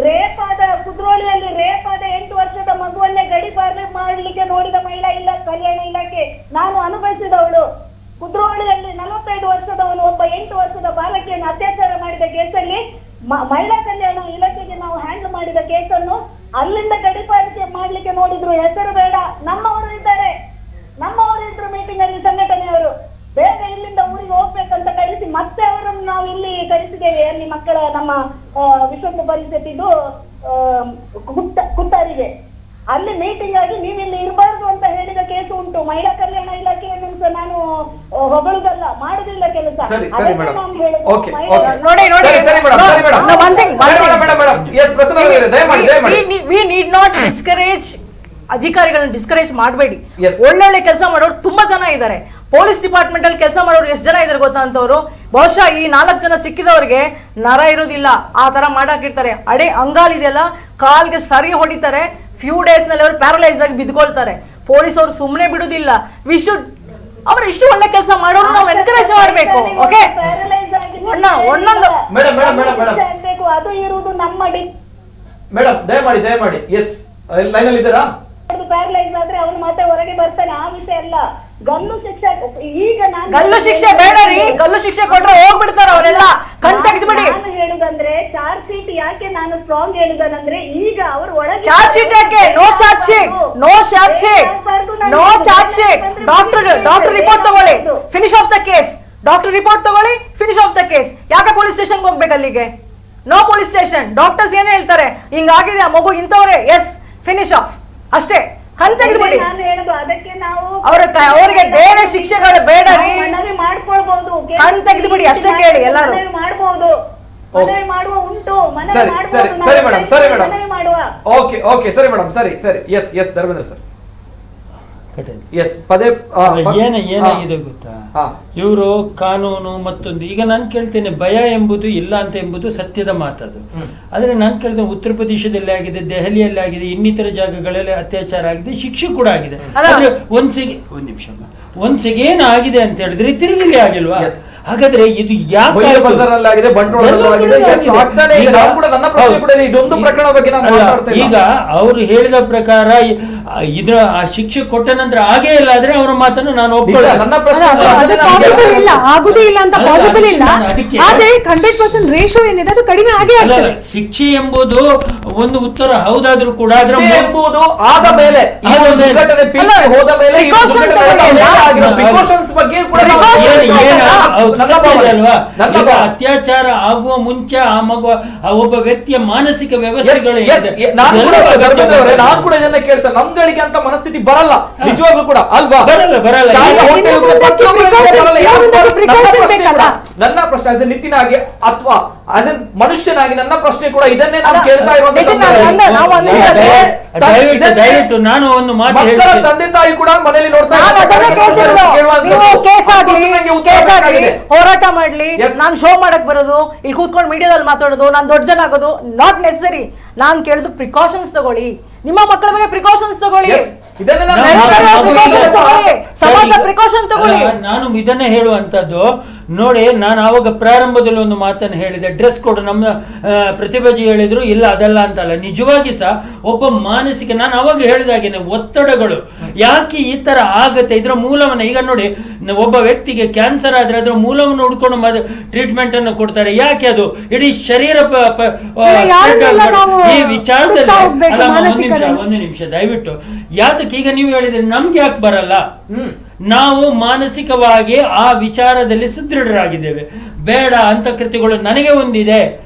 ರೇಪ್ ಆದ ಕುದ್ರೋಳಿಯಲ್ಲಿ ರೇಪ್ ಆದ 8 ವರ್ಷದ ಮಗುವನ್ನೇ ಗಡಿ ಗಡಿಪಾರು ಮಾಡ್ಲಿಕ್ಕೆ ನೋಡಿದ ಮಹಿಳಾ ಕಲ್ಯಾಣ ಇಲಾಖೆ. ನಾನು ಅನುಭವಿಸಿದವಳು. ಕುದ್ರೋಳಿಯಲ್ಲಿ 45 ವರ್ಷದವನು ಒಬ್ಬ 8 ವರ್ಷದ ಬಾಲಕಿಯನ್ನು ಅತ್ಯಾಚಾರ ಮಾಡಿದ ಕೇಸಲ್ಲಿ ಮಹಿಳಾ ಕಲ್ಯಾಣ ಇಲಾಖೆಗೆ ನಾವು ಹ್ಯಾಂಡಲ್ ಮಾಡಿದ ಕೇಸನ್ನು ಅಲ್ಲಿಂದ ಗಡಿಪಾರಿಕೆ ಮಾಡ್ಲಿಕ್ಕೆ ನೋಡಿದ್ರು. ಹೆಸರು ಬೇಡ, ನಮ್ಮವರು ಇದ್ದಾರೆ, ನಮ್ಮವರು ಇದ್ರು ಮೀಟಿಂಗ್ ಅಲ್ಲಿ, ಸಂಘಟನೆಯವರು. ಬೇಗ ಇಲ್ಲಿಂದ ಊರಿಗೆ ಹೋಗ್ಬೇಕಂತ ಕಳಿಸಿ ಮತ್ತೆ ಅವರನ್ನು ನಾವು ಇಲ್ಲಿ ಕಳಿಸಿದ್ದೇವೆ. ಅಲ್ಲಿ ಮಕ್ಕಳ ನಮ್ಮ ವಿಶ್ವ ಪರಿಷತ್ತಿದ್ದು ಕುತ್ತಾರಿಗೆ ಅಲ್ಲಿ ಮೀಟಿಂಗ್ ಆಗಿ ನೀವು ಇಲ್ಲಿ ಇರಬಾರ್ದು ಅಂತ ಹೇಳಿದ ಕೇಸು ಉಂಟು. ಮಹಿಳಾ ಕಲ್ಯಾಣ ಇಲಾಖೆಯನ್ನು ನಾನು ಹೊಗಳುದಲ್ಲ, ಮಾಡುದಿಲ್ಲ ಕೆಲಸ.
ಅಧಿಕಾರಿಗಳನ್ನ ಡಿಸ್ಕರೇಜ್ ಮಾಡಬೇಡಿ. ಒಳ್ಳೊಳ್ಳೆ ಕೆಲಸ ಮಾಡೋರು ತುಂಬಾ ಜನ ಇದ್ದಾರೆ. ಪೊಲೀಸ್ ಡಿಪಾರ್ಟ್ಮೆಂಟ್ ಅಲ್ಲಿ ಕೆಲಸ ಮಾಡೋರು ಎಷ್ಟು ಜನ ಇದ್ದಾರೆ ಗೊತ್ತಾ ಅಂತವ್ರು. ಬಹುಶಃ ಈ 4 ಜನ ಸಿಕ್ಕಿದವ್ರಿಗೆ ನರ ಇರೋದಿಲ್ಲ, ಆ ತರ ಮಾಡಾಕಿರ್ತಾರೆ. ಅಂಗಾಲಿದೆಯಲ್ಲ, ಕಾಲ್ಗೆ ಸರಿ ಹೊಡಿತಾರೆ. ಫ್ಯೂ ಡೇಸ್ ನಲ್ಲಿ ಅವರು ಪ್ಯಾರಲೈಸ್ ಆಗಿ ಬಿದ್ಕೊಳ್ತಾರೆ. ಪೊಲೀಸ್ ಅವರು ಸುಮ್ಮನೆ ಬಿಡುದಿಲ್ಲ. ವಿ ಶುಡ್ ಅವ್ರು ಇಷ್ಟು ಒಳ್ಳೆ ಕೆಲಸ ಮಾಡೋರು ನಾವು ಎನ್ಕರೇಜ್ ಮಾಡಬೇಕು. ಓಕೆ, ಒಂದೊಂದು
ಅದು ಇರುವುದು ನಮ್ಮ
ಮೇಡಮ್ ದಯಮಾಡಿ ಎಸ್ ಲೈನ್ ಅಲ್ಲಿ ಇದ್ದೀರಾ?
ಪ್ಯಾರಲೈಸ್ ಆದ್ರೆ ಅವನು ಮತ್ತೆ ಹೊರಗೆ ಬರ್ತಾನೆ. ಆ ವಿಷಯ ಅಲ್ಲ, ಗಲ್ಲು ಶಿಕ್ಷೆ. ಈಗ
ಗಲ್ಲು ಶಿಕ್ಷೆ ಬೇಡ ರೀ, ಗಲ್ಲು ಶಿಕ್ಷೆ ಕೊಟ್ರೆ ಹೋಗ್ಬಿಡ್ತಾರ ಅವರೆಲ್ಲ. ಕಣ್ ತೆಗೆದ್ಬಿಡಿ.
ನಾನು ಹೇಳುದಂದ್ರೆ ಚಾರ್ಜ್ ಶೀಟ್ ಯಾಕೆ ನಾನು ಸ್ಟ್ರಾಂಗ್ ಹೇಳುದನಂದ್ರೆ, ಈಗ ಅವರು ಒಳಗೆ
ಚಾರ್ಜ್ ಶೀಟ್ ಯಾಕೆ? No charge sheet, no charge sheet, no charge sheet. Doctor report ತಗೊಳ್ಳಿ, finish off the case. Doctor report ತಗೊಳ್ಳಿ, ಫಿನಿಶ್ ಆಫ್ ದ ಕೇಸ್. ಯಾಕೆ ಪೊಲೀಸ್ ಸ್ಟೇಷನ್ ಹೋಗ್ಬೇಕು ಅಲ್ಲಿಗೆ? No police station. ಡಾಕ್ಟರ್ಸ್ ಏನ್ ಹೇಳ್ತಾರೆ, ಹಿಂಗಾಗಿದೆ ಆ ಮಗು ಇಂಥವ್ರೆ, ಎಸ್ ಫಿನಿಶ್ ಆಫ್ ಅಷ್ಟೇ. ಕಣ್ ತೆಗೆದ್ಬಿಡಿ. ಅವ್ರಿಗೆ ಬೇರೆ ಶಿಕ್ಷೆಗಳು ಬೇಡ ರೀ, ಕಣ್ ತೆಗೆದ್ಬಿಡಿ ಅಷ್ಟೇ. ಕೇಳಿ ಎಲ್ಲರೂ
ಮಾಡಬಹುದು, ಮಾಡುವ ಉಂಟು,
ಸರಿ ಮೇಡಮ್, ಸರಿ ಮೇಡಮ್, ಓಕೆ ಸರಿ ಮೇಡಮ್, ಸರಿ ಎಸ್ ಧರ್ಮೇಂದ್ರ ಸರ್.
ಏನಾಗಿದೆ ಗೊತ್ತಾ, ಇವರು ಕಾನೂನು ಮತ್ತೊಂದು. ಈಗ ನಾನು ಕೇಳ್ತೇನೆ, ಭಯ ಎಂಬುದು ಇಲ್ಲ ಅಂತ ಎಂಬುದು ಸತ್ಯದ ಮಾತದು. ಆದ್ರೆ ನಾನು ಕೇಳ್ತೇನೆ, ಉತ್ತರ ಪ್ರದೇಶದಲ್ಲಿ ಆಗಿದೆ, ದೆಹಲಿಯಲ್ಲಿ ಆಗಿದೆ, ಇನ್ನಿತರ ಜಾಗಗಳಲ್ಲಿ ಅತ್ಯಾಚಾರ ಆಗಿದೆ, ಶಿಕ್ಷೆ ಕೂಡ ಆಗಿದೆ. ಒಂದ್ ಸೆಕೆಂಡ್ ಆಗಿದೆ ಅಂತ ಹೇಳಿದ್ರೆ ತಿರುಗಿಲಿ ಆಗಿಲ್ವಾ? ಹಾಗಾದ್ರೆ ಇದು ಯಾಕೆ ಈಗ ಅವ್ರು ಹೇಳಿದ ಪ್ರಕಾರ ಇದ್ರ ಆ ಶಿಕ್ಷೆ ಕೊಟ್ಟ ನಂತರ ಆಗೇ ಇಲ್ಲ ಆದ್ರೆ ಅವರ ಮಾತನ್ನು ನಾನು ಒಪ್ಕೊಳ್ಳ. ನನ್ನ ಪ್ರಶ್ನೆ
ಆಗುದೇ ಇಲ್ಲ ಅಂತ ಪಾಸಿಬಲ್ ಇಲ್ಲ. ಆದ್ರೆ 100% ರೇಷಿಯೋ ಏನಿದೆ ಅದು ಕಡಿಮೆ ಆಗೇ ಆಗ್ತದೆ.
ಶಿಕ್ಷೆ ಎಂಬುದು ಒಂದು ಉತ್ತರ ಹೌದಾದ್ರೂ ಕೂಡ
ಎಂಬುದು ಆದ ಮೇಲೆ ಹೋದ ಮೇಲೆ
ಅಲ್ವಾ? ಈಗ ಅತ್ಯಾಚಾರ ಆಗುವ ಮುಂಚೆ ಆ ಮಗು ಒಬ್ಬ ವ್ಯಕ್ತಿಯ ಮಾನಸಿಕ ವ್ಯವಸ್ಥೆಗಳು
ನಾನು ಕೂಡ ಇದನ್ನ ಕೇಳ್ತೇನೆ. ನಮ್ಗಳಿಗೆ ಅಂತ ಮನಸ್ಥಿತಿ ಬರಲ್ಲ ನಿಜವಾಗ್ಲೂ ಕೂಡ ಅಲ್ವಾ? ಬರಲ್ಲ. ನನ್ನ ಪ್ರಶ್ನೆ ಆಸ್ ಎ ನಿತಿನಾಗಿ ಅಥವಾ ಆಸ್ ಎನ್ ಮನುಷ್ಯನಾಗಿ ನನ್ನ ಪ್ರಶ್ನೆ ಕೂಡ ಇದನ್ನೇ ನಾನು ಕೇಳ್ತಾ
ದಯವಿಟ್ಟು ನಾನು ಒಂದು ಮಾತು
ಹೇಳ್ತೀನಿ. ತಂದೆ ತಾಯಿ ಕೂಡ ಮನೆಯಲ್ಲಿ ನೋಡ್ತಾ
ಹೋರಾಟ ಮಾಡ್ಲಿ, ನಾನ್ ಶೋ ಮಾಡಕ್ ಬರೋದು, ಇಲ್ಲಿ ಕೂತ್ಕೊಂಡು ಮೀಡಿಯಾದಲ್ಲಿ ಮಾತಾಡೋದು, ನಾನ್ ದೊಡ್ಡ ಜನ ಆಗೋದು ನಾಟ್ ನೆಸೆಸರಿ. ನಾನ್ ಕೇಳಿದ್ದು ಪ್ರಿಕಾಷನ್ಸ್ ತಗೊಳ್ಳಿ, ನಿಮ್ಮ ಮಕ್ಕಳ ಬಗ್ಗೆ ಪ್ರಿಕಾಷನ್ಸ್ ತಗೊಳ್ಳಿ, ಸಮಾಜ ಪ್ರಿಕಾಷನ್ ತಗೊಳ್ಳಿ.
ನಾನು ಇದನ್ನೇ ಹೇಳುವಂತದ್ದು ನೋಡಿ. ನಾನು ಆವಾಗ ಪ್ರಾರಂಭದಲ್ಲಿ ಒಂದು ಮಾತನ್ನು ಹೇಳಿದೆ, ಡ್ರೆಸ್ ಕೋಡ್. ನಮ್ಮ ಪ್ರತಿಭಾಜಿ ಹೇಳಿದ್ರು ಇಲ್ಲ ಅದಲ್ಲ ಅಂತಲ್ಲ, ನಿಜವಾಗಿ ಸಹ ಒಬ್ಬ ಮಾನಸಿಕ, ನಾನು ಅವಾಗ ಹೇಳಿದಾಗೇನೆ ಒತ್ತಡಗಳು ಯಾಕೆ ಈ ತರ ಆಗತ್ತೆ, ಇದರ ಮೂಲವನ್ನ ಈಗ ನೋಡಿ, ಒಬ್ಬ ವ್ಯಕ್ತಿಗೆ ಕ್ಯಾನ್ಸರ್ ಆದ್ರೆ ಅದರ ಮೂಲವನ್ನು ನೋಡ್ಕೊಂಡು ಟ್ರೀಟ್ಮೆಂಟ್ ಅನ್ನು ಕೊಡ್ತಾರೆ. ಯಾಕೆ ಅದು ಇಡೀ ಶರೀರ ಈ ವಿಚಾರದಲ್ಲಿ ಒಂದು ನಿಮಿಷ ದಯವಿಟ್ಟು. ಯಾತಕ್ಕೆ ಈಗ ನೀವು ಹೇಳಿದ್ರೆ ನಮ್ಗೆ ಯಾಕೆ ಬರಲ್ಲ? ನಾವು ಮಾನಸಿಕವಾಗಿ ಆ ವಿಚಾರದಲ್ಲಿ ಸುದೃಢರಾಗಿದ್ದೇವೆ. ಬೇಡ ಅಂತ ಕೃತ್ಯಗಳು ನನಗೆ ಒಂದಿದೆ,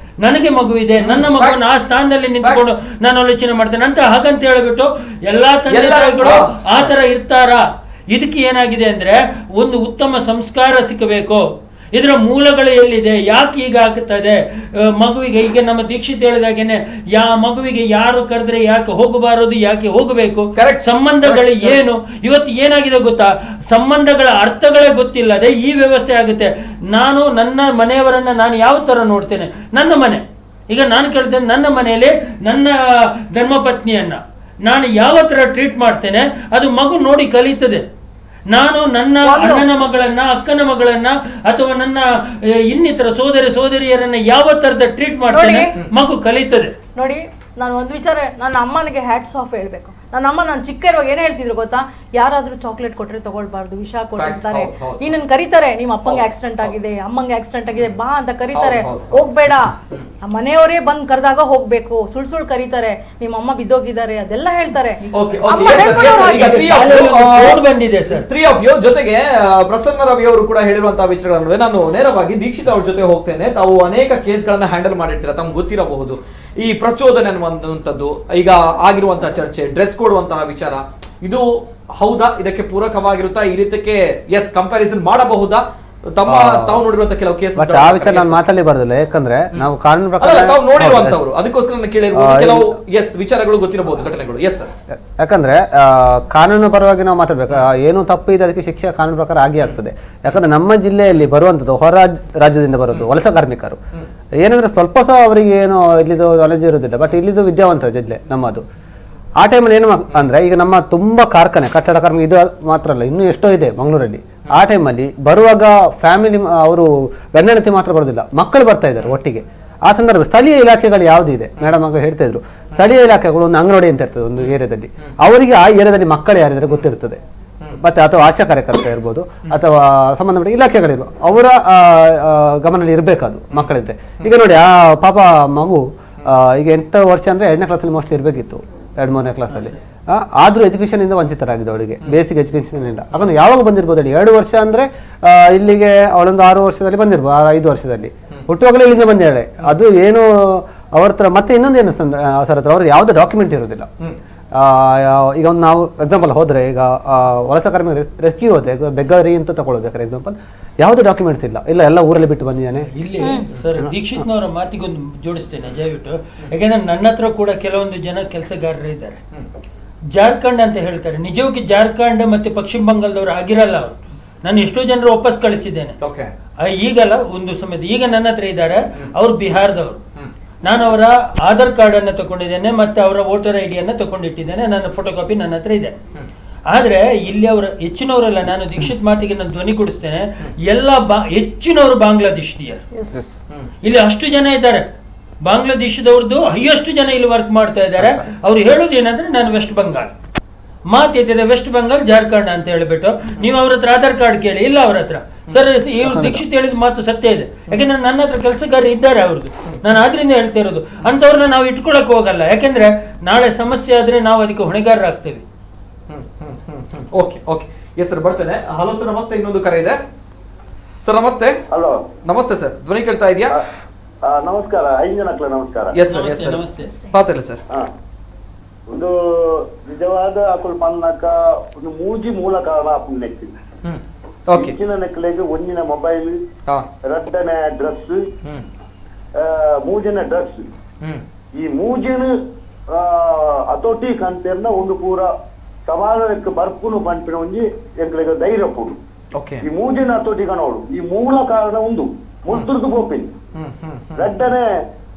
ನನಗೆ ಮಗುವಿದೆ, ನನ್ನ ಮಗುವನ್ನು ಆ ಸ್ಥಾನದಲ್ಲಿ ನಿಂತ್ಕೊಂಡು ನಾನು ಆಲೋಚನೆ ಮಾಡ್ತೇನೆ ಅಂತ ಹಾಗಂತ ಹೇಳ್ಬಿಟ್ಟು ಎಲ್ಲಾ ತಂದೆ ತಾಯಿಗಳು ಆ ತರ ಇರ್ತಾರ? ಇದಕ್ಕೆ ಏನಾಗಿದೆ ಅಂದ್ರೆ ಒಂದು ಉತ್ತಮ ಸಂಸ್ಕಾರ ಸಿಕ್ಕಬೇಕು. ಇದರ ಮೂಲಗಳು ಎಲ್ಲಿದೆ, ಯಾಕೆ ಈಗ ಆಗ್ತದೆ ಮಗುವಿಗೆ? ಈಗ ನಮ್ಮ ದೀಕ್ಷಿತ್ ಹೇಳಿದಾಗೇನೆ ಮಗುವಿಗೆ ಯಾರು ಕರೆದ್ರೆ ಯಾಕೆ ಹೋಗಬಾರದು, ಯಾಕೆ ಹೋಗಬೇಕು, ಸಂಬಂಧಗಳು ಏನು? ಇವತ್ತು ಏನಾಗಿದೆ ಗೊತ್ತಾ, ಸಂಬಂಧಗಳ ಅರ್ಥಗಳೇ ಗೊತ್ತಿಲ್ಲದೆ ಈ ವ್ಯವಸ್ಥೆ ಆಗುತ್ತೆ. ನಾನು ನನ್ನ ಮನೆಯವರನ್ನ ನಾನು ಯಾವ ತರ ನೋಡ್ತೇನೆ, ನನ್ನ ಮನೆ ಈಗ ನಾನು ಕೇಳ್ತೇನೆ, ನನ್ನ ಮನೆಯಲ್ಲಿ ನನ್ನ ಧರ್ಮಪತ್ನಿಯನ್ನ ನಾನು ಯಾವ ತರ ಟ್ರೀಟ್ ಮಾಡ್ತೇನೆ ಅದು ಮಗು ನೋಡಿ ಕಲಿತದೆ. ನಾನು ನನ್ನ ಅಣ್ಣನ ಮಗಳನ್ನ, ಅಕ್ಕನ ಮಗಳನ್ನ, ಅಥವಾ ನನ್ನ ಇನ್ನಿತರ ಸೋದರಿಯರನ್ನ ಯಾವ ತರದ ಟ್ರೀಟ್ ಮಾಡ್ತೇನೆ ಮಗು ಕಲಿತದೆ.
ನೋಡಿ, ನಾನು ಒಂದು ವಿಚಾರ, ನನ್ನ ಅಮ್ಮನಿಗೆ ಹ್ಯಾಟ್ಸ್ ಆಫ್ ಹೇಳ್ಬೇಕು. ನನ್ನ ಅಮ್ಮ ನಾನು ಚಿಕ್ಕ ಇರುವಾಗ ಏನ್ ಹೇಳ್ತಿದ್ರು ಗೊತ್ತಾ, ಯಾರಾದ್ರೂ ಚಾಕ್ಲೇಟ್ ಕೊಟ್ರೆ ತಗೊಳ್ಬಾರ್ದು, ವಿಷ ಕೊಟ್ಟಿರ್ತಾರೆ, ನೀನನ್ನು ಕರೀತಾರೆ, ನಿಮ್ಮ ಅಪ್ಪಂಗೆ ಆಕ್ಸಿಡೆಂಟ್ ಆಗಿದೆ, ಅಮ್ಮಂಗೆ ಆಕ್ಸಿಡೆಂಟ್ ಆಗಿದೆ, ಬಾ ಅಂತ ಕರೀತಾರೆ, ಹೋಗ್ಬೇಡ. ಮನೆಯವರೇ ಬಂದ್ ಕರೆದಾಗ ಹೋಗ್ಬೇಕು, ಸುಳ್ಳು ಕರೀತಾರೆ, ನಿಮ್ಮ ಅಮ್ಮ ಬಿದ್ದೋಗಿದ್ದಾರೆ ಅದೆಲ್ಲ ಹೇಳ್ತಾರೆ.
ಜೊತೆಗೆ ಪ್ರಸನ್ನ ರವಿ ಅವರು ಕೂಡ ಹೇಳಿರುವಂತಹ ವಿಚಾರಗಳನ್ನು ನಾನು ನೇರವಾಗಿ ದೀಕ್ಷಿತ್ ಅವ್ರ ಜೊತೆ ಹೋಗ್ತೇನೆ. ತಾವು ಅನೇಕ ಕೇಸ್ಗಳನ್ನ ಹ್ಯಾಂಡಲ್ ಮಾಡಿರ್ತೀರ, ತಮ್ಗೆ ಗೊತ್ತಿರಬಹುದು ಈ ಪ್ರಚೋದನೆ ಅನ್ನುವಂಥದ್ದು, ಈಗ ಆಗಿರುವಂತಹ ಚರ್ಚೆ, ಡ್ರೆಸ್ ಕೊಡುವಂತಹ ವಿಚಾರ, ಇದು ಹೌದಾ, ಇದಕ್ಕೆ ಪೂರಕವಾಗಿರುತ್ತಾ, ಈ ರೀತಿಗೆ ಎಸ್ ಕಂಪ್ಯಾರಿಸನ್ ಮಾಡಬಹುದಾ? ತಾವು ನೋಡಿರುವಂತ ಕೆಲವು ಕೇಸ್
ಆ ವಿಚಾರ ನಾನು ಮಾತಾಡಲಿ ಬರೋದಿಲ್ಲ, ಯಾಕಂದ್ರೆ ನಾವು ಕಾನೂನು ಪ್ರಕಾರ
ತಾವು ನೋಡಿರುವಂತವ್ರು, ಅದಕ್ಕೋಸ್ಕರ ಕೇಳಿರ್ಬೋದು, ಕೆಲವು ಎಸ್ ವಿಚಾರಗಳು ಗೊತ್ತಿರಬಹುದು, ಘಟನೆಗಳು. ಎಸ್ ಸರ್,
ಯಾಕಂದ್ರೆ ಕಾನೂನು ಪರವಾಗಿ ನಾವು ಮಾತಾಡ್ಬೇಕು, ಏನು ತಪ್ಪು ಇದೆ ಅದಕ್ಕೆ ಶಿಕ್ಷೆ ಕಾನೂನು ಪ್ರಕಾರ ಆಗಿ ಆಗ್ತದೆ. ಯಾಕಂದ್ರೆ ನಮ್ಮ ಜಿಲ್ಲೆಯಲ್ಲಿ ಬರುವಂತದ್ದು ಹೊರ ರಾಜ್ಯದಿಂದ ಬರೋದು ವಲಸೆ ಕಾರ್ಮಿಕರು, ಏನಂದ್ರೆ ಸ್ವಲ್ಪ ಸಹ ಅವರಿಗೆ ಏನು ಇಲ್ಲಿದು ನಾಲೆಜ್ ಇರುವುದಿಲ್ಲ, ಬಟ್ ಇಲ್ಲಿದು ವಿದ್ಯಾವಂತ ಜಿಲ್ಲೆ ನಮ್ಮದು. ಆ ಟೈಮಲ್ಲಿ ಏನು ಅಂದ್ರೆ ಈಗ ನಮ್ಮ ತುಂಬಾ ಕಾರ್ಖಾನೆ, ಕಟ್ಟಡ ಕಾರ್ಮಿಕ ಇದು ಮಾತ್ರ ಅಲ್ಲ, ಇನ್ನೂ ಎಷ್ಟೋ ಇದೆ ಮಂಗಳೂರಲ್ಲಿ. ಆ ಟೈಮಲ್ಲಿ ಬರುವಾಗ ಫ್ಯಾಮಿಲಿ ಅವರು ಗಂಡನತಿ ಮಾತ್ರ ಬರೋದಿಲ್ಲ, ಮಕ್ಕಳು ಬರ್ತಾ ಇದ್ದಾರೆ ಒಟ್ಟಿಗೆ. ಆ ಸಂದರ್ಭ ಸ್ಥಳೀಯ ಇಲಾಖೆಗಳು ಯಾವ್ದು ಇದೆ, ಮೇಡಮ್ ಆಗ ಹೇಳ್ತಾ ಇದ್ರು, ಸ್ಥಳೀಯ ಇಲಾಖೆಗಳು ಒಂದು ಅಂಗನವಾಡಿ ಅಂತ ಇರ್ತದೆ ಒಂದು ಏರಿಯಾದಲ್ಲಿ, ಅವರಿಗೆ ಆ ಏರಿಯಾದಲ್ಲಿ ಮಕ್ಕಳು ಯಾರಿದ್ರೆ ಗೊತ್ತಿರ್ತದೆ, ಮತ್ತೆ ಅಥವಾ ಆಶಾ ಕಾರ್ಯಕರ್ತ ಇರ್ಬೋದು ಅಥವಾ ಸಂಬಂಧಪಟ್ಟ ಇಲಾಖೆಗಳಿರ್ಬೋದು, ಅವರ ಗಮನದಲ್ಲಿ ಇರಬೇಕದು ಮಕ್ಕಳಿದ್ರೆ. ಈಗ ನೋಡಿ ಆ ಪಾಪ ಮಗು ಈಗ 8 ವರ್ಷ ಅಂದ್ರೆ 2ನೇ ಕ್ಲಾಸಲ್ಲಿ ಮೋಸ್ಟ್ಲಿ ಇರಬೇಕಿತ್ತು, 2-3ನೇ ಕ್ಲಾಸಲ್ಲಿ. ಆದ್ರೂ ಎಜುಕೇಶನ್ ಇಂದ ವಂಚಿತರಾಗಿದೆ, ಅವಳಿಗೆ ಬೇಸಿಕ್ ಎಜುಕೇಶನ್ ಇಲ್ಲ. ಅದನ್ನು ಯಾವಾಗ ಬಂದಿರ್ಬೋದು ಹೇಳಿ, 2 ವರ್ಷ ಅಂದ್ರೆ ಇಲ್ಲಿಗೆ ಅವಳೊಂದು 6 ವರ್ಷದಲ್ಲಿ ಬಂದಿರ್ಬೋದು, 5 ವರ್ಷದಲ್ಲಿ ಹುಟ್ಟುವಾಗಲೇ ಇಲ್ಲಿಂದ ಬಂದಿದ್ದಾಳೆ. ಅದು ಏನು ಅವ್ರ ಹತ್ರ ಮತ್ತೆ ಇನ್ನೊಂದೇನು ಸರ್ ಹತ್ರ ಅವ್ರಿಗೆ ಯಾವುದೇ ಡಾಕ್ಯುಮೆಂಟ್ ಇರೋದಿಲ್ಲ. ಈಗ ಒಂದು ನಾವು ಎಕ್ಸಾಂಪಲ್ ಹೋದ್ರೆ, ಈಗ ವಲಸೆ ಕಾರ್ಮಿಕ ರೆಸ್ಕ್ಯೂ ಹೋದ್ರೆ ಬೆಗ್ಗರಿ ಅಂತ ತಗೊಳ್ಬೇಕಾದ್ರೆ ಎಕ್ಸಾಂಪಲ್, ಯಾವುದೇ ಡಾಕ್ಯುಮೆಂಟ್ಸ್ ಇಲ್ಲ, ಎಲ್ಲ ಊರಲ್ಲಿ ಬಿಟ್ಟು ಬಂದಿದ್ದಾನೆ.
ಇಲ್ಲಿ ಸರ್ ದೀಕ್ಷಿತ್ನವರ ಮಾತಿಗೊಂದು ಜೋಡಿಸ್ತೇನೆ ದಯವಿಟ್ಟು, ಯಾಕೆಂದ್ರೆ ನನ್ನ ಹತ್ರ ಕೂಡ ಕೆಲವೊಂದು ಜನ ಕೆಲಸಗಾರರು ಇದ್ದಾರೆ, ಜಾರ್ಖಂಡ್ ಅಂತ ಹೇಳ್ತಾರೆ, ನಿಜವಾಗಿ ಜಾರ್ಖಂಡ್ ಮತ್ತೆ ಪಶ್ಚಿಮ ಬಂಗಾಳದವರು ಆಗಿರಲ್ಲ ಅವರು. ನಾನು ಎಷ್ಟೋ ಜನರು ವಾಪಸ್ ಕಳಿಸಿದ್ದೇನೆ, ಈಗಲ್ಲ ಒಂದು ಸಮಯದ, ಈಗ ನನ್ನ ಹತ್ರ ಇದ್ದಾರೆ, ಅವ್ರು ಬಿಹಾರದವರು. ನಾನು ಅವರ ಆಧಾರ್ ಕಾರ್ಡ್ ಅನ್ನು ತಗೊಂಡಿದ್ದೇನೆ, ಮತ್ತೆ ಅವರ ವೋಟರ್ ಐ ಡಿ ಅನ್ನು ತಗೊಂಡಿಟ್ಟಿದ್ದೇನೆ, ನನ್ನ ಫೋಟೋ ಕಾಪಿ ನನ್ನ ಹತ್ರ ಇದೆ. ಆದ್ರೆ ಇಲ್ಲಿ ಅವರ ಹೆಚ್ಚಿನವರೆಲ್ಲ, ನಾನು ದೀಕ್ಷಿತ್ ಮಾತಿಗೆ ನಾನು ಧ್ವನಿ ಕೊಡಿಸ್ತೇನೆ, ಎಲ್ಲ ಹೆಚ್ಚಿನವರು ಬಾಂಗ್ಲಾದೇಶೀಯರು. ಇಲ್ಲಿ ಅಷ್ಟು ಜನ ಇದ್ದಾರೆ, ಬಾಂಗ್ಲಾದೇಶದವ್ರದ್ದು ಹೈಯೆಸ್ಟ್ ಜನ ಇಲ್ಲಿ ವರ್ಕ್ ಮಾಡ್ತಾ ಇದ್ದಾರೆ. ಅವ್ರು ಹೇಳೋದು ಏನಂದ್ರೆ ನಾನು ವೆಸ್ಟ್ ಬಂಗಾಲ್ ಮಾತಿದೆ, ವೆಸ್ಟ್ ಬಂಗಾಲ್ ಜಾರ್ಖಂಡ್ ಅಂತ ಹೇಳ್ಬಿಟ್ಟು. ನೀವು ಅವ್ರ ಹತ್ರ ಆಧಾರ್ ಕಾರ್ಡ್ ಕೇಳಿ, ಇಲ್ಲ ಅವ್ರ ಹತ್ರ. ಸರ್ ಇವ್ರು ದೀಕ್ಷಿತ್ ಹೇಳಿದ ಮಾತು ಸತ್ಯ ಇದೆ, ಯಾಕೆಂದ್ರೆ ನನ್ನ ಹತ್ರ ಕೆಲಸಗಾರ ಇದ್ದಾರೆ ಅವ್ರದ್ದು, ನಾನು ಆದ್ರಿಂದ ಹೇಳ್ತಾ ಇರೋದು. ಅಂತವ್ರನ್ನ ನಾವು ಇಟ್ಕೊಳಕ್ ಹೋಗಲ್ಲ, ಯಾಕೆಂದ್ರೆ ನಾಳೆ ಸಮಸ್ಯೆ ಆದ್ರೆ ನಾವು ಅದಕ್ಕೆ ಹೊಣೆಗಾರರಾಗ್ತೇವೆ.
ಓಕೆ ಓಕೆ ಎಸ್ ಸರ್, ಬರ್ತೇನೆ. ಹಲೋ ಸರ್, ನಮಸ್ತೆ. ಇನ್ನೊಂದು ಕರೆ ಇದೆ ಸರ್. ನಮಸ್ತೆ.
ಹಲೋ
ನಮಸ್ತೆ ಸರ್, ಧ್ವನಿ ಕೇಳ್ತಾ ಇದೆಯಾ?
ನಮಸ್ಕಾರ, 5 ಜನಕ್ಲ ನಮಸ್ಕಾರ.
ಎಸ್ ಸರ್, ಎಸ್ ಸರ್, ಮಾತಾಡಿ ಸರ್.
ಒಂದು ನಿಜವಾದ ಅಕುಲ್ ಪನ್ನಕ ಒಂದು ಮೂಜಿ ಮೂಲ ಕಾರಣ ಅಪ್ಪನ ನೆಕ್ಲಿ ಹೆಚ್ಚಿನ ನೆಕ್ಲೆಗೆ ಒಂದಿನ ಮೊಬೈಲ್, ರಡ್ಡನ ಡ್ರೆಸ್, ಮೂಜಿನ ಡ್ರೆಸ್, ಈ ಮೂಜಿನ ಅಥೋಟಿ ಕಂತೆರ್ನ ಒಂದು ಪೂರ ಸಮಾಜಕ್ಕೆ ಬರ್ಪುನು ಪಂಪಿನ ಒಂಜಿ ಎಂಕ್ಲೆಗೆ ಧೈರ್ಯ ಪೂಡು. ಈ ಮೂಜಿನ ಅಥೋಟಿ ಕಣೋಡು ಈ ಮೂಲ ಕಾರಣ ಒಂದು ಮುಲ್ತುರ್ದು ಬೋಪಿನ್ ರಡ್ಡನೆ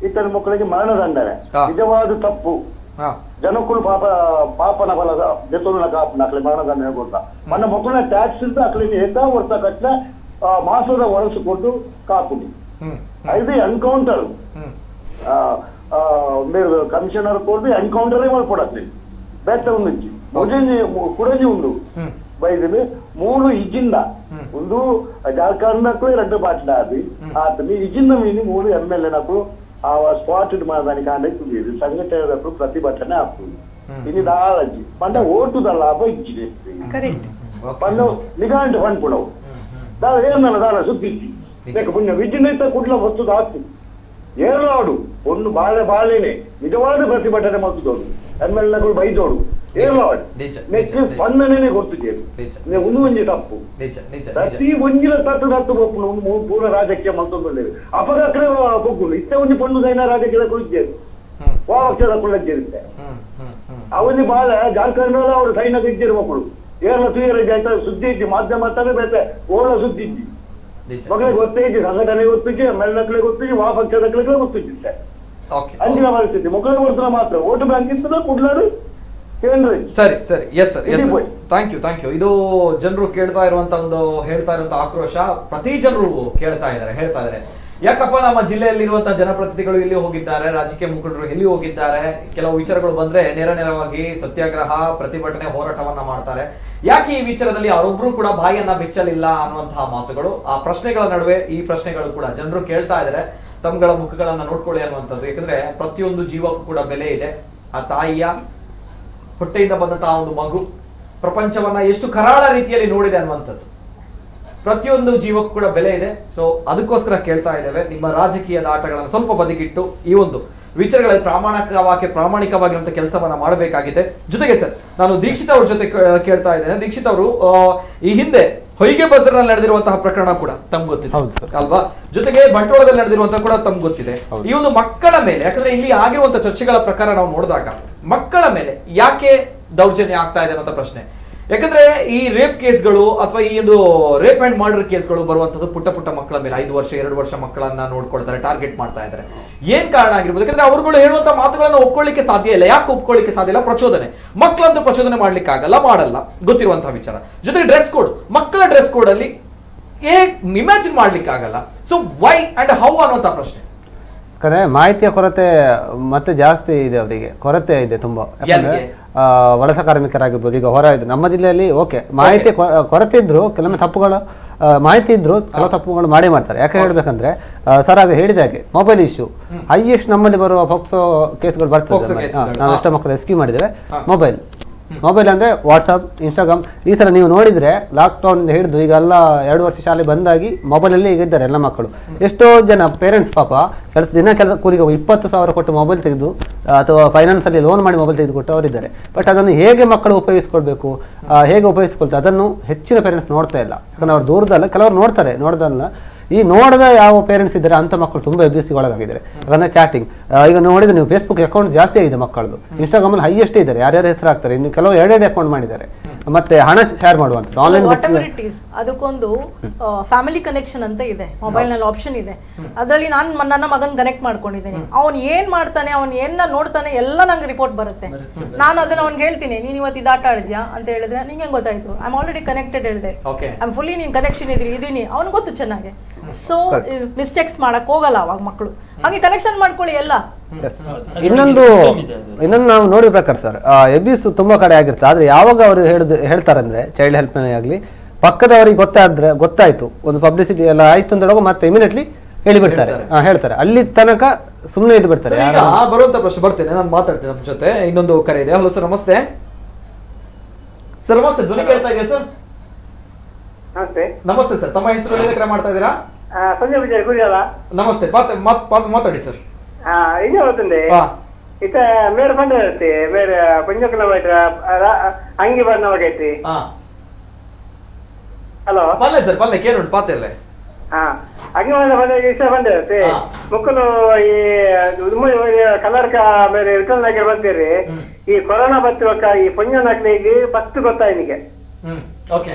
ಇತರ ಮಕ್ಕಳಿಗೆ ಮರಣದಂಡನೆ ನಿಜವಾದ ತಪ್ಪು. ಜನಕ್ಕೂ ಪಾಪನ ಫಲದ ಬೆತ್ತೋನ ಕಾಪನ ಅಕ್ಲೆ ಮರಣದಂಡನೆ ಗೊತ್ತಾ మన ಮಕ್ಕಳ ಟ್ಯಾಕ್ಸ್ ಇದ್ದ ಅಕ್ಲಿಗೆ ಏತಾ ವರ್ಷ ಕಟ್ಟ ಮಾಸದ ಒಳಸಿಕೊಂಡು ಕಾಪುದು. ಇದು ಎನ್ಕೌಂಟರ್ మీరు కమిషనర్ కోర్టు ఎన్కౌంటరే మల్పడద్ది బెట్ట ఉంది ముజంజి కుడజి ఉండు బైదిని మూడు ఇజింద ಒಂದು ಜಾರ್ಖಂಡ್ ನಕ್ಕೂ 2 ಬಾಟ್ಲಾದಿ ಆತನಿ ಇಜಿಂದ ಮೀನಿ 3 ಎಮ್ಎಲ್ಎ ನಕ್ಕೂ ಆ ಸ್ಪಾಟೆಡ್ ಮಾಡದಾನಿ ಕಾಂಡಕ್ಟ್ ಇದು ಸಂಘಟನೆಗಳು ಪ್ರತಿಭಟನೆ ಆಗ್ತದೆ. ಇನ್ನು ದಾಳಜಿ ಪಂಡ ಓಟುದ ಲಾಭ ಇಜ್ಜಿದೆ
ಕರೆಕ್ಟ್
ಪಂಡ ನಿಗಾಂಡ್ ಪಂಡ್ಪುಣವು ದಾಳ ಏನಲ್ಲ ದಾಳ ಸುದ್ದಿಜ್ಜಿ ಬೇಕು ಪುಣ್ಯ ವಿಜಿನೈತ ಕುಡ್ಲ ಹೊತ್ತು ದಾಸ್ತಿ ಏರ್ಲಾಡು ಒಂದು ಬಾಳೆನೆ ನಿಜವಾದ ಪ್ರತಿಭಟನೆ ಮಾಡ್ತಿದ್ದೋದು ಎಮ್ಎಲ್ಎಗಳು ಬೈದೋಡು ಏರ್ಲಾಡು ನೆಕ್ಸ್ಟ್ ಸ್ಪಂದನೆ ಕೊಡ್ತಿದ್ದೇವೆ ಒಂದು ಒಂಜಿ ತಪ್ಪು ಪ್ರತಿ ಒಂಜಿನ ತಟ್ಟು ಒಪ್ಪು ಒಂದು ಪೂರ ರಾಜಕೀಯ ಮತ್ತೊಂದು ಅಪಘಾತ ಕೊಗ್ಗುಲು ಇತ್ತ ಒಂದು ಪಣ್ಣು ಸೈನ ರಾಜಕೀಯ ಕುಳಿತೇವೆ ವಾಪಕ್ಷದ ಕುಳ್ಳಜ್ಜಿರುತ್ತೆ ಅವನಿ ಬಾಳ ಜಾರ್ಖಂಡ್ ಅವರು ಸೈನ್ಯ ಇದ್ದಿರು ಮಕ್ಕಳು ಏರ್ಲ ತುಯ್ಯರ ಸುದ್ದಿ ಇದ್ದಿ ಮಾಧ್ಯಮ ಅಂತಾನೆ ಬೇತೆ ಓಳ ಸುದ್ದಿ ಇದ್ದಿ ಮಕ್ಕಳಿಗೆ ಗೊತ್ತಿದ್ದಿ ಸಂಘಟನೆ ಗೊತ್ತಿದ್ದಿ ಎಮ್ಎಲ್ಎಗಳಿಗೆ ಗೊತ್ತಿದ್ದಿ ವಾಪಕ್ಷದಗಳಿಗೆ ಗೊತ್ತಿದ್ದಿತ್ತೆ ಅಂದಿನ ಪರಿಸ್ಥಿತಿ ಮಕ್ಕಳಿಗೆ ಗೊತ್ತಿಲ್ಲ ಮಾತ್ರ ಓಟು ಬ್ಯಾಂಕ್ ಇರ್ತದ ಕುಡ್ಲಾಡು
ಸರಿ ಸರಿ yes sir yes thank you. ಇದು ಜನರು ಕೇಳ್ತಾ ಇರುವಂತ ಒಂದು ಹೇಳ್ತಾ ಇರುವಂತ ಆಕ್ರೋಶ ಪ್ರತಿ ಜನರು ಹೇಳ್ತಾ ಇದ್ದಾರೆ. ಯಾಕಪ್ಪ ನಮ್ಮ ಜಿಲ್ಲೆಯಲ್ಲಿರುವಂತಹ ಜನಪ್ರತಿನಿಧಿಗಳು ಇಲ್ಲಿ ಹೋಗಿದ್ದಾರೆ, ರಾಜಕೀಯ ಮುಖಂಡರು ಎಲ್ಲಿ ಹೋಗಿದ್ದಾರೆ, ಕೆಲವು ವಿಚಾರಗಳು ಬಂದ್ರೆ ನೇರವಾಗಿ ಸತ್ಯಾಗ್ರಹ, ಪ್ರತಿಭಟನೆ, ಹೋರಾಟವನ್ನ ಮಾಡ್ತಾರೆ. ಯಾಕೆ ಈ ವಿಚಾರದಲ್ಲಿ ಅವರೊಬ್ರು ಕೂಡ ಬಾಯಿಯನ್ನ ಬಿಚ್ಚಲಿಲ್ಲ ಅನ್ನುವಂತಹ ಮಾತುಗಳು, ಆ ಪ್ರಶ್ನೆಗಳ ನಡುವೆ ಈ ಪ್ರಶ್ನೆಗಳು ಕೂಡ ಜನರು ಕೇಳ್ತಾ ಇದ್ದಾರೆ. ತಮ್ಗಳ ಮುಖಗಳನ್ನ ನೋಡ್ಕೊಳ್ಳಿ ಅನ್ನುವಂಥದ್ದು. ಯಾಕಂದ್ರೆ ಪ್ರತಿಯೊಂದು ಜೀವಕ್ಕೂ ಕೂಡ ಬೆಲೆ ಇದೆ. ಆ ತಾಯಿಯ ಹೊಟ್ಟೆಯಿಂದ ಬಂದಂತಹ ಒಂದು ಮಗು ಪ್ರಪಂಚವನ್ನ ಎಷ್ಟು ಕರಾಳ ರೀತಿಯಲ್ಲಿ ನೋಡಿದೆ ಅನ್ನುವಂಥದ್ದು. ಪ್ರತಿಯೊಂದು ಜೀವಕ್ಕೂ ಕೂಡ ಬೆಲೆ ಇದೆ. ಸೊ ಅದಕ್ಕೋಸ್ಕರ ಕೇಳ್ತಾ ಇದ್ದೇವೆ, ನಿಮ್ಮ ರಾಜಕೀಯದ ಆಟಗಳನ್ನು ಸ್ವಲ್ಪ ಬದಿಗಿಟ್ಟು ಈ ಒಂದು ವಿಚಾರಗಳಲ್ಲಿ ಪ್ರಾಮಾಣಿಕವಾಗಿರುವಂತಹ ಕೆಲಸವನ್ನ ಮಾಡಬೇಕಾಗಿದೆ. ಜೊತೆಗೆ ಸರ್, ನಾನು ದೀಕ್ಷಿತ್ ಅವ್ರ ಜೊತೆ ಕೇಳ್ತಾ ಇದ್ದೇನೆ. ದೀಕ್ಷಿತ್ ಅವರು ಈ ಹಿಂದೆ ಹೊಯ್ಗೆ ಬಜಾರ್ನಲ್ಲಿ ನಡೆದಿರುವಂತಹ ಪ್ರಕರಣ ಕೂಡ ತಮ್ಗೆ ಗೊತ್ತಿದೆ ಅಲ್ವಾ? ಜೊತೆಗೆ ಬಂಟ್ವಾಳದಲ್ಲಿ ನಡೆದಿರುವಂತಹ ಕೂಡ ತಮ್ಗೆ ಗೊತ್ತಿದೆ. ಈ ಒಂದು ಮಕ್ಕಳ ಮೇಲೆ, ಯಾಕಂದ್ರೆ ಇಲ್ಲಿ ಆಗಿರುವಂತಹ ಚರ್ಚೆಗಳ ಪ್ರಕಾರ ನಾವು ನೋಡಿದಾಗ ಮಕ್ಕಳ ಮೇಲೆ ಯಾಕೆ ದೌರ್ಜನ್ಯ ಆಗ್ತಾ ಇದೆ ಅನ್ನೋ ಪ್ರಶ್ನೆ. ಯಾಕಂದ್ರೆ ಈ ರೇಪ್ ಕೇಸ್ಗಳು ಅಥವಾ ಈ ಒಂದು ರೇಪ್ ಅಂಡ್ ಮರ್ಡರ್ ಕೇಸ್ಗಳು ಬರುವಂತದ್ದು ಪುಟ್ಟ ಮಕ್ಕಳ ಮೇಲೆ, 5 ವರ್ಷ 2 ವರ್ಷ ಮಕ್ಕಳನ್ನ ನೋಡ್ಕೊಳ್ತಾರೆ, ಟಾರ್ಗೆಟ್ ಮಾಡ್ತಾ ಇದ್ದಾರೆ. ಏನ್ ಕಾರಣ ಆಗಿರ್ಬೋದು? ಯಾಕಂದ್ರೆ ಅವರುಗಳು ಹೇಳುವಂತ ಮಾತುಗಳನ್ನ ಒಪ್ಕೊಳ್ಳಿಕ್ಕೆ ಸಾಧ್ಯ ಇಲ್ಲ. ಯಾಕೆ ಒಪ್ಕೊಳ್ಳಿಕ್ಕೆ ಸಾಧ್ಯ ಇಲ್ಲ? ಪ್ರಚೋದನೆ. ಮಕ್ಕಳಂತೂ ಪ್ರಚೋದನೆ ಮಾಡ್ಲಿಕ್ಕೆ ಆಗಲ್ಲ, ಮಾಡಲ್ಲ, ಗೊತ್ತಿರುವಂತಹ ವಿಚಾರ. ಜೊತೆಗೆ ಡ್ರೆಸ್ ಕೋಡ್, ಮಕ್ಕಳ ಡ್ರೆಸ್ ಕೋಡ್ ಅಲ್ಲಿ ಇಮ್ಯಾಜಿನ್ ಮಾಡ್ಲಿಕ್ಕೆ ಆಗಲ್ಲ. ಸೊ ವೈ ಅಂಡ್ ಹೌ ಅನ್ನುವಂತ ಪ್ರಶ್ನೆ.
ಯಾಕಂದ್ರೆ ಮಾಹಿತಿಯ ಕೊರತೆ ಮತ್ತೆ ಜಾಸ್ತಿ ಇದೆ, ಅವರಿಗೆ ಕೊರತೆ ಇದೆ ತುಂಬಾ. ವಲಸ ಕಾರ್ಮಿಕರಾಗಿರ್ಬೋದು, ಈಗ ಹೊರ ಇದೆ ನಮ್ಮ ಜಿಲ್ಲೆಯಲ್ಲಿ ಓಕೆ ಮಾಹಿತಿ ಕೊರತೆ ಇದ್ರು, ಕೆಲವೊಮ್ಮೆ ತಪ್ಪುಗಳು ಮಾಹಿತಿ ಇದ್ರು ಕೆಲವು ತಪ್ಪುಗಳು ಮಾಡೇ ಮಾಡ್ತಾರೆ. ಯಾಕೆ ಹೇಳ್ಬೇಕಂದ್ರೆ ಸರ್ ಆಗ ಹೇಳಿದ ಹಾಗೆ ಮೊಬೈಲ್ ಇಶ್ಯೂ ಹೈಯೆಸ್ಟ್ ನಮ್ಮಲ್ಲಿ ಬರುವ ಫೋಕ್ಸೋ ಕೇಸ್ಗಳು ಬರ್ತದೆ. ನಾವು ಎಷ್ಟೋ ಮಕ್ಕಳು ರೆಸ್ಕ್ಯೂ ಮಾಡಿದ್ದೇವೆ. ಮೊಬೈಲ್ ಅಂದ್ರೆ ವಾಟ್ಸಪ್, ಇನ್ಸ್ಟಾಗ್ರಾಮ್. ಈ ಸಲ ನೀವು ನೋಡಿದ್ರೆ ಲಾಕ್ಡೌನ್ ಇಂದ ಹಿಡಿದು ಈಗ ಎಲ್ಲ 2 ವರ್ಷ ಶಾಲೆ ಬಂದಾಗಿ ಮೊಬೈಲ್ ಅಲ್ಲಿ ಈಗ ಇದ್ದಾರೆ ಎಲ್ಲ ಮಕ್ಕಳು. ಎಷ್ಟೋ ಜನ ಪೇರೆಂಟ್ಸ್ ಪಾಪ ಕೆಲಸ ಕೂಲಿಗೆ 20,000 ಕೊಟ್ಟು ಮೊಬೈಲ್ ತೆಗೆದು ಅಥವಾ ಫೈನಾನ್ಸ್ ಅಲ್ಲಿ ಲೋನ್ ಮಾಡಿ ಮೊಬೈಲ್ ತೆಗೆದುಕೊಟ್ಟು ಅವರಿದ್ದಾರೆ. ಬಟ್ ಅದನ್ನು ಹೇಗೆ ಮಕ್ಕಳು ಉಪಯೋಗಿಸ್ಕೊಳ್ಬೇಕು, ಹೇಗೆ ಉಪಯೋಗಿಸ್ಕೊಳ್ತಾರೆ ಅದನ್ನು ಹೆಚ್ಚಿನ ಪೇರೆಂಟ್ಸ್ ನೋಡ್ತಾ ಇಲ್ಲ. ಯಾಕಂದ್ರೆ ಅವ್ರು ದೂರದಲ್ಲ, ಕೆಲವರು ನೋಡ್ತಾರೆ, ನೋಡ್ದಲ್ಲ. ಈ ನೋಡದ ಯಾವ ಪೇರೆಂಟ್ಸ್ ಇದ್ದಾರೆ ಅಂತ ಮಕ್ಕಳು ತುಂಬಾ ಅಬ್ಯೂಸಿಗೆ ಒಳಗಾಗಿದ್ದಾರೆ. ಯಾಕಂದ್ರೆ ಚಾಟಿಂಗ್, ಈಗ ನೋಡಿದ್ರೆ ನೀವು ಫೇಸ್ಬುಕ್ ಅಕೌಂಟ್ ಜಾಸ್ತಿ ಆಗಿದೆ ಮಕ್ಕಳದು, ಇನ್ಸ್ಟಾಗ್ರಾಮ್ ಅಲ್ಲಿ ಹೈಯೆಸ್ಟ್ ಇದ್ದಾರೆ, ಯಾರ್ಯಾರು ಹೆಸರು ಹಾಕ್ತಾರೆ. ಇನ್ನು ಕೆಲವು 2 ಅಕೌಂಟ್ ಮಾಡಿದ್ದಾರೆ. ಮತ್ತೆ ಹಣ ಶೇರ್ ಮಾಡುವಂಥದ್ದು ಆನ್ಲೈನ್.
ಅದಕ್ಕೊಂದು ಫ್ಯಾಮಿಲಿ ಕನೆಕ್ಷನ್ ಅಂತ ಇದೆ, ಮೊಬೈಲ್ ನಲ್ಲಿ ಆಪ್ಷನ್ ಇದೆ. ಅದರಲ್ಲಿ ನಾನು ನನ್ನ ಮಗನ್ ಕನೆಕ್ಟ್ ಮಾಡ್ಕೊಂಡಿದ್ದೇನೆ. ಅವ್ನು ಏನ್ ಮಾಡ್ತಾನೆ, ಅವ್ನು ಏನ ನೋಡ್ತಾನೆ ಎಲ್ಲ ನಂಗೆ ರಿಪೋರ್ಟ್ ಬರುತ್ತೆ. ನಾನು ಅದನ್ನ ಅವ್ನಿಗೆ ಹೇಳ್ತೀನಿ, ನೀನ್ ಇವತ್ತು ಇದು ಆಟ ಆಡಿದ್ಯಾ ಅಂತ ಹೇಳಿದ್ರೆ ನಿಂಗೆ ಹೆಂಗ್ ಗೊತ್ತಾಯ್ತು? ಐ ಆಮ್ ಆಲ್ರೆಡಿ ಕನೆಕ್ಟೆಡ್ ಹೇಳಿದೆ, ಐ ಆಮ್ ಫುಲ್ಲಿ ನೀನ್ ಕನೆಕ್ಷನ್ ಇದೀನಿ. ಅವ್ನು ಗೊತ್ತು ಚೆನ್ನಾಗಿ. ಸೊ ಮಿಸ್ಟೇಕ್ಸ್ ಮಾಡಕ್ ಹೋಗಲ್ಲ ಅವಾಗ ಮಕ್ಕಳು. ಹಾಗೆ ಕನೆಕ್ಷನ್ ಮಾಡ್ಕೊಳ್ಳಿ ಎಲ್ಲ.
ಇನ್ನೊಂದು ನಾವು ನೋಡಿದ ಪ್ರಕಾರ ಸರ್, ಎಬ್ಯೂಸ್ ತುಂಬಾ ಕಡೆ ಆಗಿರ್ತದೆ. ಆದ್ರೆ ಯಾವಾಗ ಅವರು ಹೇಳ್ತಾರಂದ್ರೆ ಚೈಲ್ಡ್ ಹೆಲ್ಪ್ ಲೈನ್ ಆಗ್ಲಿ, ಪಕ್ಕದವರಿಗೆ ಗೊತ್ತಾಯ್ತು ಒಂದು ಪಬ್ಲಿಸಿಟಿ ಎಲ್ಲ ಆಯ್ತು ಅಂತ ಹೇಳುವಾಗ ಮತ್ತೆ ಇಮಿಡಿಯೇಟ್ಲಿ ಹೇಳಿಬಿಡ್ತಾರೆ, ಹೇಳ್ತಾರೆ. ಅಲ್ಲಿ ತನಕ ಸುಮ್ಮನೆ ಇದು ಬಿಡ್ತಾರೆ.
ಬರುವಂತ ಪ್ರಶ್ನೆ ಬರ್ತೇನೆ, ನಾನು ಮಾತಾಡ್ತೇನೆ ನಮ್ಮ ಜೊತೆ. ಇನ್ನೊಂದು ಕರೆ ಇದೆ. ಹಲೋ ಸರ್, ನಮಸ್ತೆ. ಸರ್ ನಮಸ್ತೆ, ಧ್ವನಿ ಕೇಳ್ತಾ ಇದೆಯಾ ಸರ್? ನಮಸ್ತೆ ಸರ್, ತಮ್ಮ ಹೆಸರು ಎಲ್ಲಿಂದ ಕರೆ ಮಾಡ್ತಾ ಇದ್ದೀರಾ? ನಮಸ್ತೆ, ಮಾತಾಡಿ ಸರ್.
ఇది అవుతుంది ఇక మీరు పండుగ మీరు పుంజకుల బయట అంగి పడినవాగైತಿ. హలో
పల్లె సార్, పల్లె కేనండి పాతేర్లే.
అంగి పండుగ ఇಷ್ಟ పండుగ ముక్కలు ఈ కలర్ మీరు రిటర్న్ దగ్గర ಬಂದಿರಿ. ಈ ಕೊರೋನಾ ಬತ್ತಿವಾಗ ಈ ಪುಂಜ ನಕಲಿಗೆ ಫಸ್ಟ್ ಗೊತ್ತಾಯ್ನಿಗೆ.
ಓಕೆ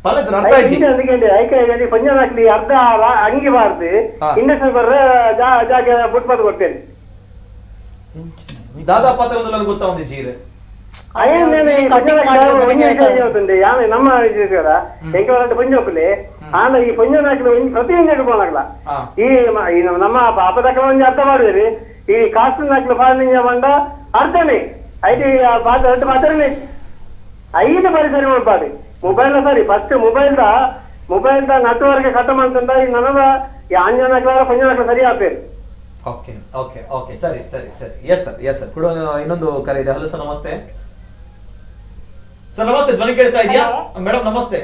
ಐಕೆ ಪುಂಜ ನಕಲಿ ಅರ್ಧ ಅಂಗಿ ಬಾರ್ದು ಇಂಡಕ್ಷನ್ ಬರ್ರೆ ಜಾಗ ಬಿಟ್ಬಾರ್ದು ಕೊಟ್ಟೇನೆ.
దాదాపు పత్రం గుర్తా ఉంది జీరే
ನಮ್ಮ కదా ఎంకెవరంటే పుంజోకులే ఆమె ఈ పుంజనాకులు ప్రతి పోనగల ఈ ನಮ್ಮ ಅಪದಕ ಒಂದು ಅರ್ಥ ಮಾಡಿದ್ರಿ. ಈ ಕಾಸ್ತು ನಾకులు ಪಾಲನೆಯమంಡ ಅರ್ಥನೇ అయితే ಅರ್ಥ ಮಾತ್ರನೇ 5 ಪರಿಸರ ಮಾಡ್ಬಾರ್ದು. ಮೊಬೈಲ್ ಸರಿ ಫಸ್ಟ್ ಮೊಬೈಲ್ ನೆಟ್ವರ್ಕ್ ಖತಮ್ ಅಂತಂದ ಈ ನನಗ ಈ ಆಂಜನಾಕ್ಲಾರ ಪುಂಜನಾಕ್ಲ ಸರಿ ಆಗ್ತೇವೆ.
ಓಕೆ ಓಕೆ ಓಕೆ, ಸರಿ ಸರಿ ಸರಿ. Yes sir, yes sir. ಕೂಡ ಇನ್ನೊಂದು ಕರೆ ಇದೆ. ಹಲೋ ಸರ್, ನಮಸ್ತೆ. ಸರ್ ನಮಸ್ತೆ, ಧ್ವನಿ ಕೇಳ್ತಾ ಇದೆಯಾ ಮೇಡಮ್? ನಮಸ್ತೆ.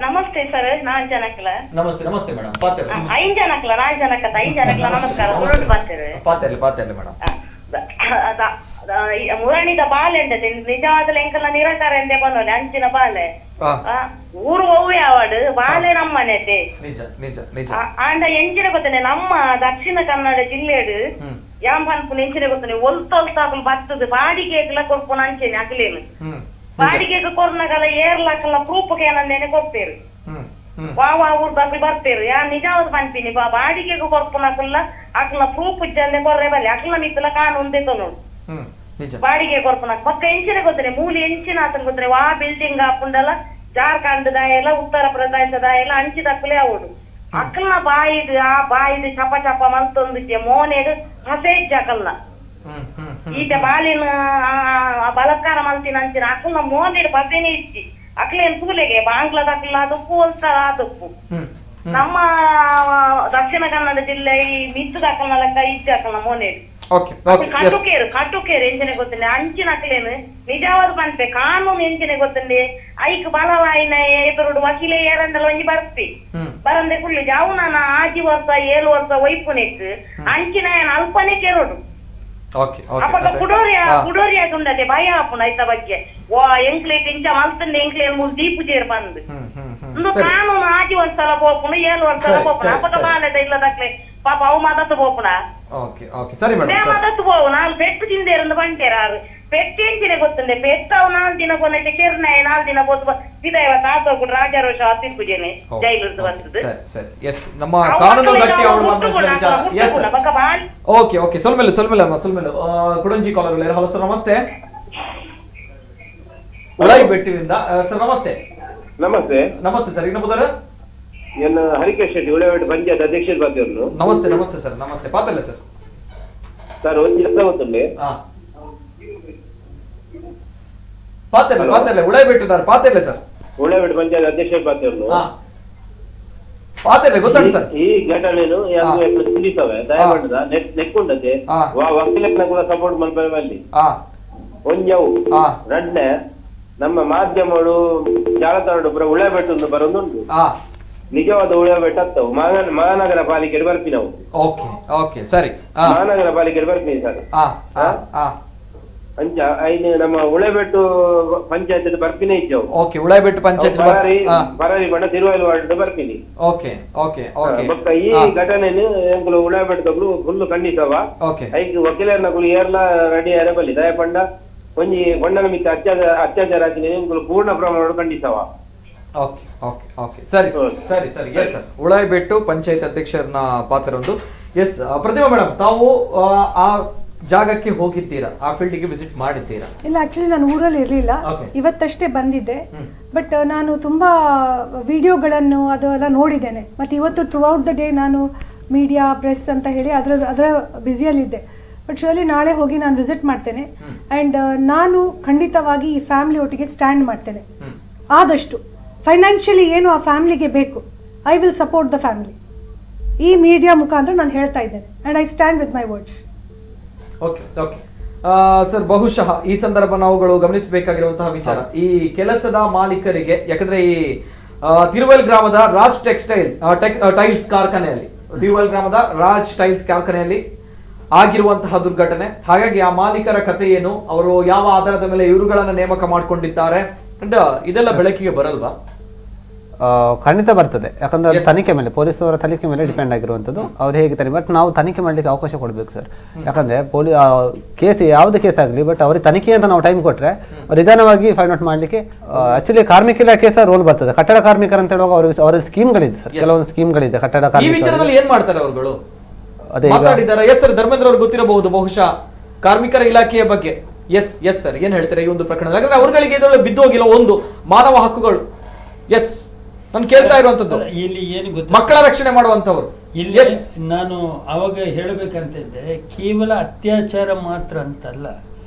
ನಮಸ್ತೆ ಸರ್, ನಾನ್ ಜನಕಲ.
ನಮಸ್ತೆ ನಮಸ್ತೆ ಮೇಡಮ್. ಪಾತೆರ್ಲೆ
5 ಜನಕಲ, ನಾನ್ ಜನಕತ 5 ಜನಕಲ. ನಮಸ್ಕಾರ.
ಪಾತೆರ್ಲೆ ಮೇಡಮ್.
ಮುರಣಿದ ಬಾಲೆ ಉಂಟದೆ ನಿಜವಾದ ಎಂಕಲ್ಲ ನಿರಾಕಾರ ಎಂದೇ ಬಂದೋಲೆ ಅಂಚಿನ ಬಾಲೆ ಊರು ಹೋವೆ ಆವಾಡು ಬಾಲೆ ನಮ್ಮನೆತೆ ಆಂಡ ಎಂಚಿನ ಗೊತ್ತನೆ ನಮ್ಮ ದಕ್ಷಿಣ ಕನ್ನಡ ಜಿಲ್ಲೆಡು ಯಾಮ್ ಪನ್ಪುನ ಎಂಚಿನ ಗೊತ್ತನೆ ಒಲ್ತಾಕಲು ಬರ್ತದೆ ಬಾಡಿಗೆಗ್ಲ ಕೊರ್ಪುನ ಅಂಚೆನೆ ಅಗಲೇನು ಬಾಡಿಗೆಗೆ ಕೊರ್ನಗಲ ಏರ್ಲಕ್ಕಲ್ಲ ಪ್ರೂಫ್ಗೆ ಏನಂದೇನೆ ಕೊಡ್ತೇರು. ವಾ ಊರ್ ಬಗ್ಗೆ ಬರ್ತೇರು. ಯಾ ನಿಜವಾದ ಪನ್ಪಿನಿ ಬಾಡಿಗೆಗೆ ಕೊರ್ಪುನಕಲ್ಲ ಅಕ್ಲ ಪ್ರೂಫ್ ಜಲ್ಲೆ ಕೊರ್ರೆ ಬಲ್ಲಿ ಅಕ್ಲ ಮಿತ್ತಲ ಕಾನೂನು ದೇತ ನೋಡು ಬಾಡಿಗೆ ಕೊರ್ಪುನಕ್ ಪಕ್ಕ ಎಂಚಿನ ಗೊತ್ತನೆ ಮೂಲಿ ಎಂಚಿನ ಆತನ ಗೊತ್ತನೆ ವಾ ಬಿಲ್ಡಿಂಗ್ ಹಾಕೊಂಡಲ್ಲ ಜಾರ್ಖಂಡ್ ದಾಯಲ್ಲ ಉತ್ತರ ಪ್ರದೇಶ ದಾಯಲ್ಲ ಅಂಚಿದಕ್ಕಲೇ ಅವಡು ಅಕ್ಕಲ್ನ ಬಾಯಿದು ಚಪ ಚಪ ಮಲ್ತೊಂದಿದ್ದೆ ಮೋನೆಡು ಹಸೆಜ್ಜ ಅಕ್ಕಲ್ನ ಈತ ಬಾಲಿನ ಬಲತ್ಕಾರ ಮಲ್ತಿನ ಅಂಚಿನ ಅಕ್ಕಲ್ನ ಮೋನೆಡು ಬಸೆನೆ ಇಚ್ಚಿ ಅಕ್ಲೇನ್ ಕೂಲೆಗೆ ಬಾಂಗ್ಲದ ಅಕ್ಕಲ ಅದಪ್ಪು ಅಂತ ಅದಪ್ಪು ನಮ್ಮ ದಕ್ಷಿಣ ಕನ್ನಡ ಜಿಲ್ಲೆ ಈ ಮಿತ್ತದ ಅಕ್ಕಲ್ನ ಲೆಕ್ಕ ಇಜ್ಜ ಅಕ್ಕಲ್ನ ಮೋನೆಡು ಕಟುಕೇರು ಎಂಚಿನ ಗೊತ್ತಂಡೆ ಅಂಚಿನ ಅಕ್ಲೇನು ನಿಜವಾದ ಪಂಪೆ ಕಾನೂನು ಎಂಚಿನ ಗೊತ್ತಂಡೆ ಐಕ್ ಬಲವಾಯಿನ ಎದುರುಡು ವಕೀಲೆ ಏರಂದಲ್ಲ ಒಂಜಿ ಬರ್ತಿ ಬರಂದೆ ಕುಳ್ಳಿ ಜಾವು ನಾನು 6 ವರ್ಷ 7 ವರ್ಷ ವೈಪುನೆಕ್ ಅಂಚಿನ ಅಲ್ಪನೆ ಕೆರೋಡು ಅಪ್ಪ ಕುಡೋರಿಯಾಗ ಉಂಡದೆ ಭಯ ಆಪುನ ಐತ ಬಗ್ಗೆ ಎಂಕ್ಲೆ ಇಂಚ ಮಲ್ತಂಡೆ ಎಂಕ್ಲೆ ದೀಪು ಜೇರ್ ಬಂದು ಒಂದು ಕಾನೂನು 6 ವರ್ಷ ಹೋಗ್ಪುಣ 7 ವರ್ಷ ಹೋಗ್ಪುಣ ಅಪ್ಪಕ ಬಾಲದ ಇಲ್ಲದಕ್ಲೆ ಪಾಪ ಅವು ಮಾತಾಡ್ತು ಹೋಗ್ಪುಣ ಮಾತಾಡ್ತು ಹೋಗು ನಾನು ಪೆಟ್ಟು ತಿಂದೇರಂದು ಬಂಟೇರಾರು ಪೆಟ್ಟೇಂಚಿನ ಗೊತ್ತಂಡೆ ಪೆಟ್ಟವು 4 ದಿನ ಕೊನೈತೆ ಕೆರ್ನಾಯ 4 ದಿನ ಬೋತು ವಿದಯವ ತಾತೋಗ್ಬಿಟ್ಟು ರಾಜಾರೋಷ ತೀರ್ಪುಜೇನೆ ಜೈಲಿರ್ದು ಬಂತದ್ದು
ನಮ್ಮ ಕಾನೂನು ಗಟ್ಟಿ ಓಕೆ ಸೊಲ್ಮೆಲು ಕುಡಂಜಿ ಕಾಲರ್ ಹಲೋ ಸರ್ ನಮಸ್ತೆ ಉಳಾಯಿ ಬೆಟ್ಟಿನಿಂದ ಸರ್ ನಮಸ್ತೆ ನಮಸ್ತೆ ಸರ್ ಇನ್ನೊಬ್ಬರ
ಏನು ಹರಿಕೇಶ್ ಶೆಟ್ಟಿ ಉಳಾಯಿ ಪಂಚಾಯತ್ ಅಧ್ಯಕ್ಷರು ಪಾತ್ರರು
ನಮಸ್ತೆ ಸರ್ ನಮಸ್ತೆ ಪಾತ್ರಲ್ಲ
ಸರ್ ಒಂದು ಕೆಲಸ ಗೊತ್ತುಂಡೆ
ಪಾತ್ರಲ್ಲ ಉಳಾಯಿ ಬೆಟ್ಟಿದ್ದಾರೆ ಪಾತ್ರಲ್ಲ ಸರ್
ಉಳಾಯಿ ಪಂಚಾಯತ್ ಅಧ್ಯಕ್ಷರು ಪಾತ್ರರು
ಪಾತ್ರಲ್ಲ ಗೊತ್ತಾಗ ಸರ್
ಈ ಘಟನೆನು ತಿಳಿಸವೆ ದಯಮಾಡಿದ ನೆಕ್ಕೊಂಡದೆ ವಕೀಲನ ಕೂಡ ಸಪೋರ್ಟ್ ಮಾಡ್ತಾರೆ ಅಲ್ಲಿ ಒಂಜವು ರಡ್ನೆ ನಮ್ಮ ಮಾಧ್ಯಮಗಳು ಜಾಲತಾಣ ಪುರ ಉಳಾಯಿ ಬೆಟ್ಟು ಬರೋದುಂಟು ನಿಜವಾದ ಉಳಾಯಿ ಬೆಟ್ಟ ಆಗ್ತಾವು ಮಹಾನಗರ ಪಾಲಿಕೆ ಬರ್ತೀವಿ ನಾವು
ಸರಿ
ಮಹಾನಗರ ಪಾಲಿಕೆ ಬರ್ತೀವಿ ಸರ್ ಅಂಚ ಐದು ನಮ್ಮ ಉಳಾಯಿಬೆಟ್ಟು ಪಂಚಾಯತ್ ಬರ್ತೀನಿ ಇದ್ದವು
ಉಳಾಯಿಬೆಟ್ಟು ಪಂಚಾಯತ್
ಬರಾರಿ ಬಣ್ಣ ತಿರುವೈಲು ವಾರ್ಡ್ ಬರ್ತೀನಿ ಬೊಕ್ಕ ಈ ಘಟನೆನು ಎಂಕುಲು ಉಳಾಯಿಬೆಟ್ಟಗಳು ಫುಲ್ ಖಂಡಿತವ ಐದು ವಕೀಲರ್ನಗಳು ಏರ್ಲ ರೆಡಿ ಆರ ಬಲ್ಲಿ ದಯ ಪಂಡ ಒಂಜಿ ಬಣ್ಣನ ಮಿತ್ತ ಅತ್ಯಾಚಾರ ಹಾಕಿನಿ ಎಂಕುಲು ಪೂರ್ಣ ಪ್ರಮಾಣ ಖಂಡಿತವ
ಸರಿ ಎಸ್ ಸರ್ ಉಳಾಯಿಬೆಟ್ಟು ಪಂಚಾಯತ್ ಅಧ್ಯಕ್ಷರನ್ನ ಪಾತ್ರ ಒಂದು ಎಸ್ ಪ್ರತಿಮಾ ಮೇಡಮ್ ತಾವು ಆ ಜಾಗಕ್ಕೆ ಹೋಗಿದ್ದೀರಾ ಆ ಫೀಲ್ಡ್ಗೆ ವಿಸಿಟ್ ಮಾಡಿದ್ದೀರಾ
ಇಲ್ಲ ಆಕ್ಚುಲಿ ನಾನು ಊರಲ್ಲಿ ಇರಲಿಲ್ಲ ಇವತ್ತಷ್ಟೇ ಬಂದಿದ್ದೆ ಬಟ್ ನಾನು ತುಂಬಾ ವಿಡಿಯೋಗಳನ್ನು ಅದೆಲ್ಲ ನೋಡಿದ್ದೇನೆ ಮತ್ತೆ ಇವತ್ತು ಥ್ರೂ ಔಟ್ ದ ಡೇ ನಾನು ಮೀಡಿಯಾ ಪ್ರೆಸ್ ಅಂತ ಹೇಳಿ ಅದರ ಬ್ಯುಸಿಯಲ್ಲಿದ್ದೆ ಬಟ್ ಶೋಲಿ ನಾಳೆ ಹೋಗಿ ನಾನು ವಿಸಿಟ್ ಮಾಡ್ತೇನೆ ಆ್ಯಂಡ್ ನಾನು ಖಂಡಿತವಾಗಿ ಈ ಫ್ಯಾಮಿಲಿ ಒಟ್ಟಿಗೆ ಸ್ಟ್ಯಾಂಡ್ ಮಾಡ್ತೇನೆ ಆದಷ್ಟು ಫೈನಾನ್ಷಿಯಲಿ ಏನು ಆ ಫ್ಯಾಮಿಲಿಗೆ ಬೇಕು I will support the family ಈ ಮೀಡಿಯಾ ಮುಖಾಂತರ ನಾನು ಹೇಳ್ತಾ ಇದ್ದೇನೆ and I stand with my words
sir ಬಹುಶಃ ಈ ಸಂದರ್ಭ ನಾವುಗಳು ಗಮನಿಸಬೇಕಾಗಿರುವಂತಹ ವಿಚಾರ ಈ ಕೆಲಸದ ಮಾಲೀಕರಿಗೆ ಯಾಕಂದ್ರೆ ಈ ತಿರುವಲ್ ಗ್ರಾಮದ ರಾಜ್ ಟೈಲ್ಸ್ ಕಾರ್ಖಾನೆಯಲ್ಲಿ ತಿರುವಲ್ ಗ್ರಾಮದ ರಾಜ್ ಟೈಲ್ಸ್ ಕಾರ್ಖಾನೆಯಲ್ಲಿ ಆಗಿರುವಂತಹ ದುರ್ಘಟನೆ ಹಾಗಾಗಿ ಆ ಮಾಲೀಕರ ಕಥೆ ಏನು ಅವರು ಯಾವ ಆಧಾರದ ಮೇಲೆ ಇವರುಗಳನ್ನ ನೇಮಕ ಮಾಡಿಕೊಂಡಿದ್ದಾರೆ ಇದೆಲ್ಲ ಬೆಳಕಿಗೆ ಬರಲ್ವಾ
ಖಂಡಿತ ಬರ್ತದೆ ಯಾಕಂದ್ರೆ ತನಿಖೆ ಮೇಲೆ ಪೊಲೀಸವರ ತನಿಖೆ ಮೇಲೆ ಡಿಪೆಂಡ್ ಆಗಿರುವಂತದ್ದು ಅವ್ರು ಹೇಗೆ ಬಟ್ ನಾವು ತನಿಖೆ ಮಾಡ್ಲಿಕ್ಕೆ ಅವಕಾಶ ಕೊಡ್ಬೇಕು ಸರ್ ಯಾಕಂದ್ರೆ ಕೇಸ್ ಯಾವ್ದು ಕೇಸ್ ಆಗಲಿ ಬಟ್ ಅವ್ರಿಗೆ ತನಿಖೆ ಅಂತ ನಾವು ಟೈಮ್ ಕೊಟ್ರೆ ನಿಧಾನವಾಗಿ ಫೈಂಡ್ ಔಟ್ ಮಾಡ್ಲಿಕ್ಕೆ ಆಕ್ಚುಲಿ ಕಾರ್ಮಿಕ ಇಲಾಖೆ ಸಹ ರೋಲ್ ಬರ್ತದೆ ಕಟ್ಟಡ ಕಾರ್ಮಿಕರು ಅಂತ ಹೇಳುವಾಗ ಅವ್ರ ಸ್ಕೀಮ್ಗಳಿದೆ ಸರ್ ಕೆಲವೊಂದು ಸ್ಕೀಮ್ಗಳಿದೆ ಕಟ್ಟಡ
ಕಾರ್ಮಿಕರು ಏನ್ ಮಾಡ್ತಾರೆ ಅವರುಗಳು ಅದೇ ಎಸ್ ಸರ್ ಧರ್ಮೇಂದ್ರ ಅವ್ರು ಗೊತ್ತಿರಬಹುದು ಬಹುಶಃ ಕಾರ್ಮಿಕರ ಇಲಾಖೆಯ ಬಗ್ಗೆ ಎಸ್ ಸರ್ ಏನ್ ಹೇಳ್ತಾರೆ ಈ ಒಂದು ಪ್ರಕರಣ ಯಾಕಂದ್ರೆ ಅವ್ರಗಳಿಗೆ ಇದರಲ್ಲಿ ಬಿದ್ದೋಗಿಲ್ಲ ಒಂದು ಮಾನವ ಹಕ್ಕುಗಳು ಎಸ್ ನಾನು ಕೇಳ್ತಾ ಇರುವಂತದ್ದು
ಇಲ್ಲಿ ಏನು ಗೊತ್ತ
ಮಕ್ಕಳ ರಕ್ಷಣೆ ಮಾಡುವಂತವರು
ಇಲ್ಲಿ ನಾನು ಅವಾಗ ಹೇಳಬೇಕಂತಿದ್ದೆ ಕೇವಲ ಅತ್ಯಾಚಾರ ಮಾತ್ರ ಅಂತಲ್ಲ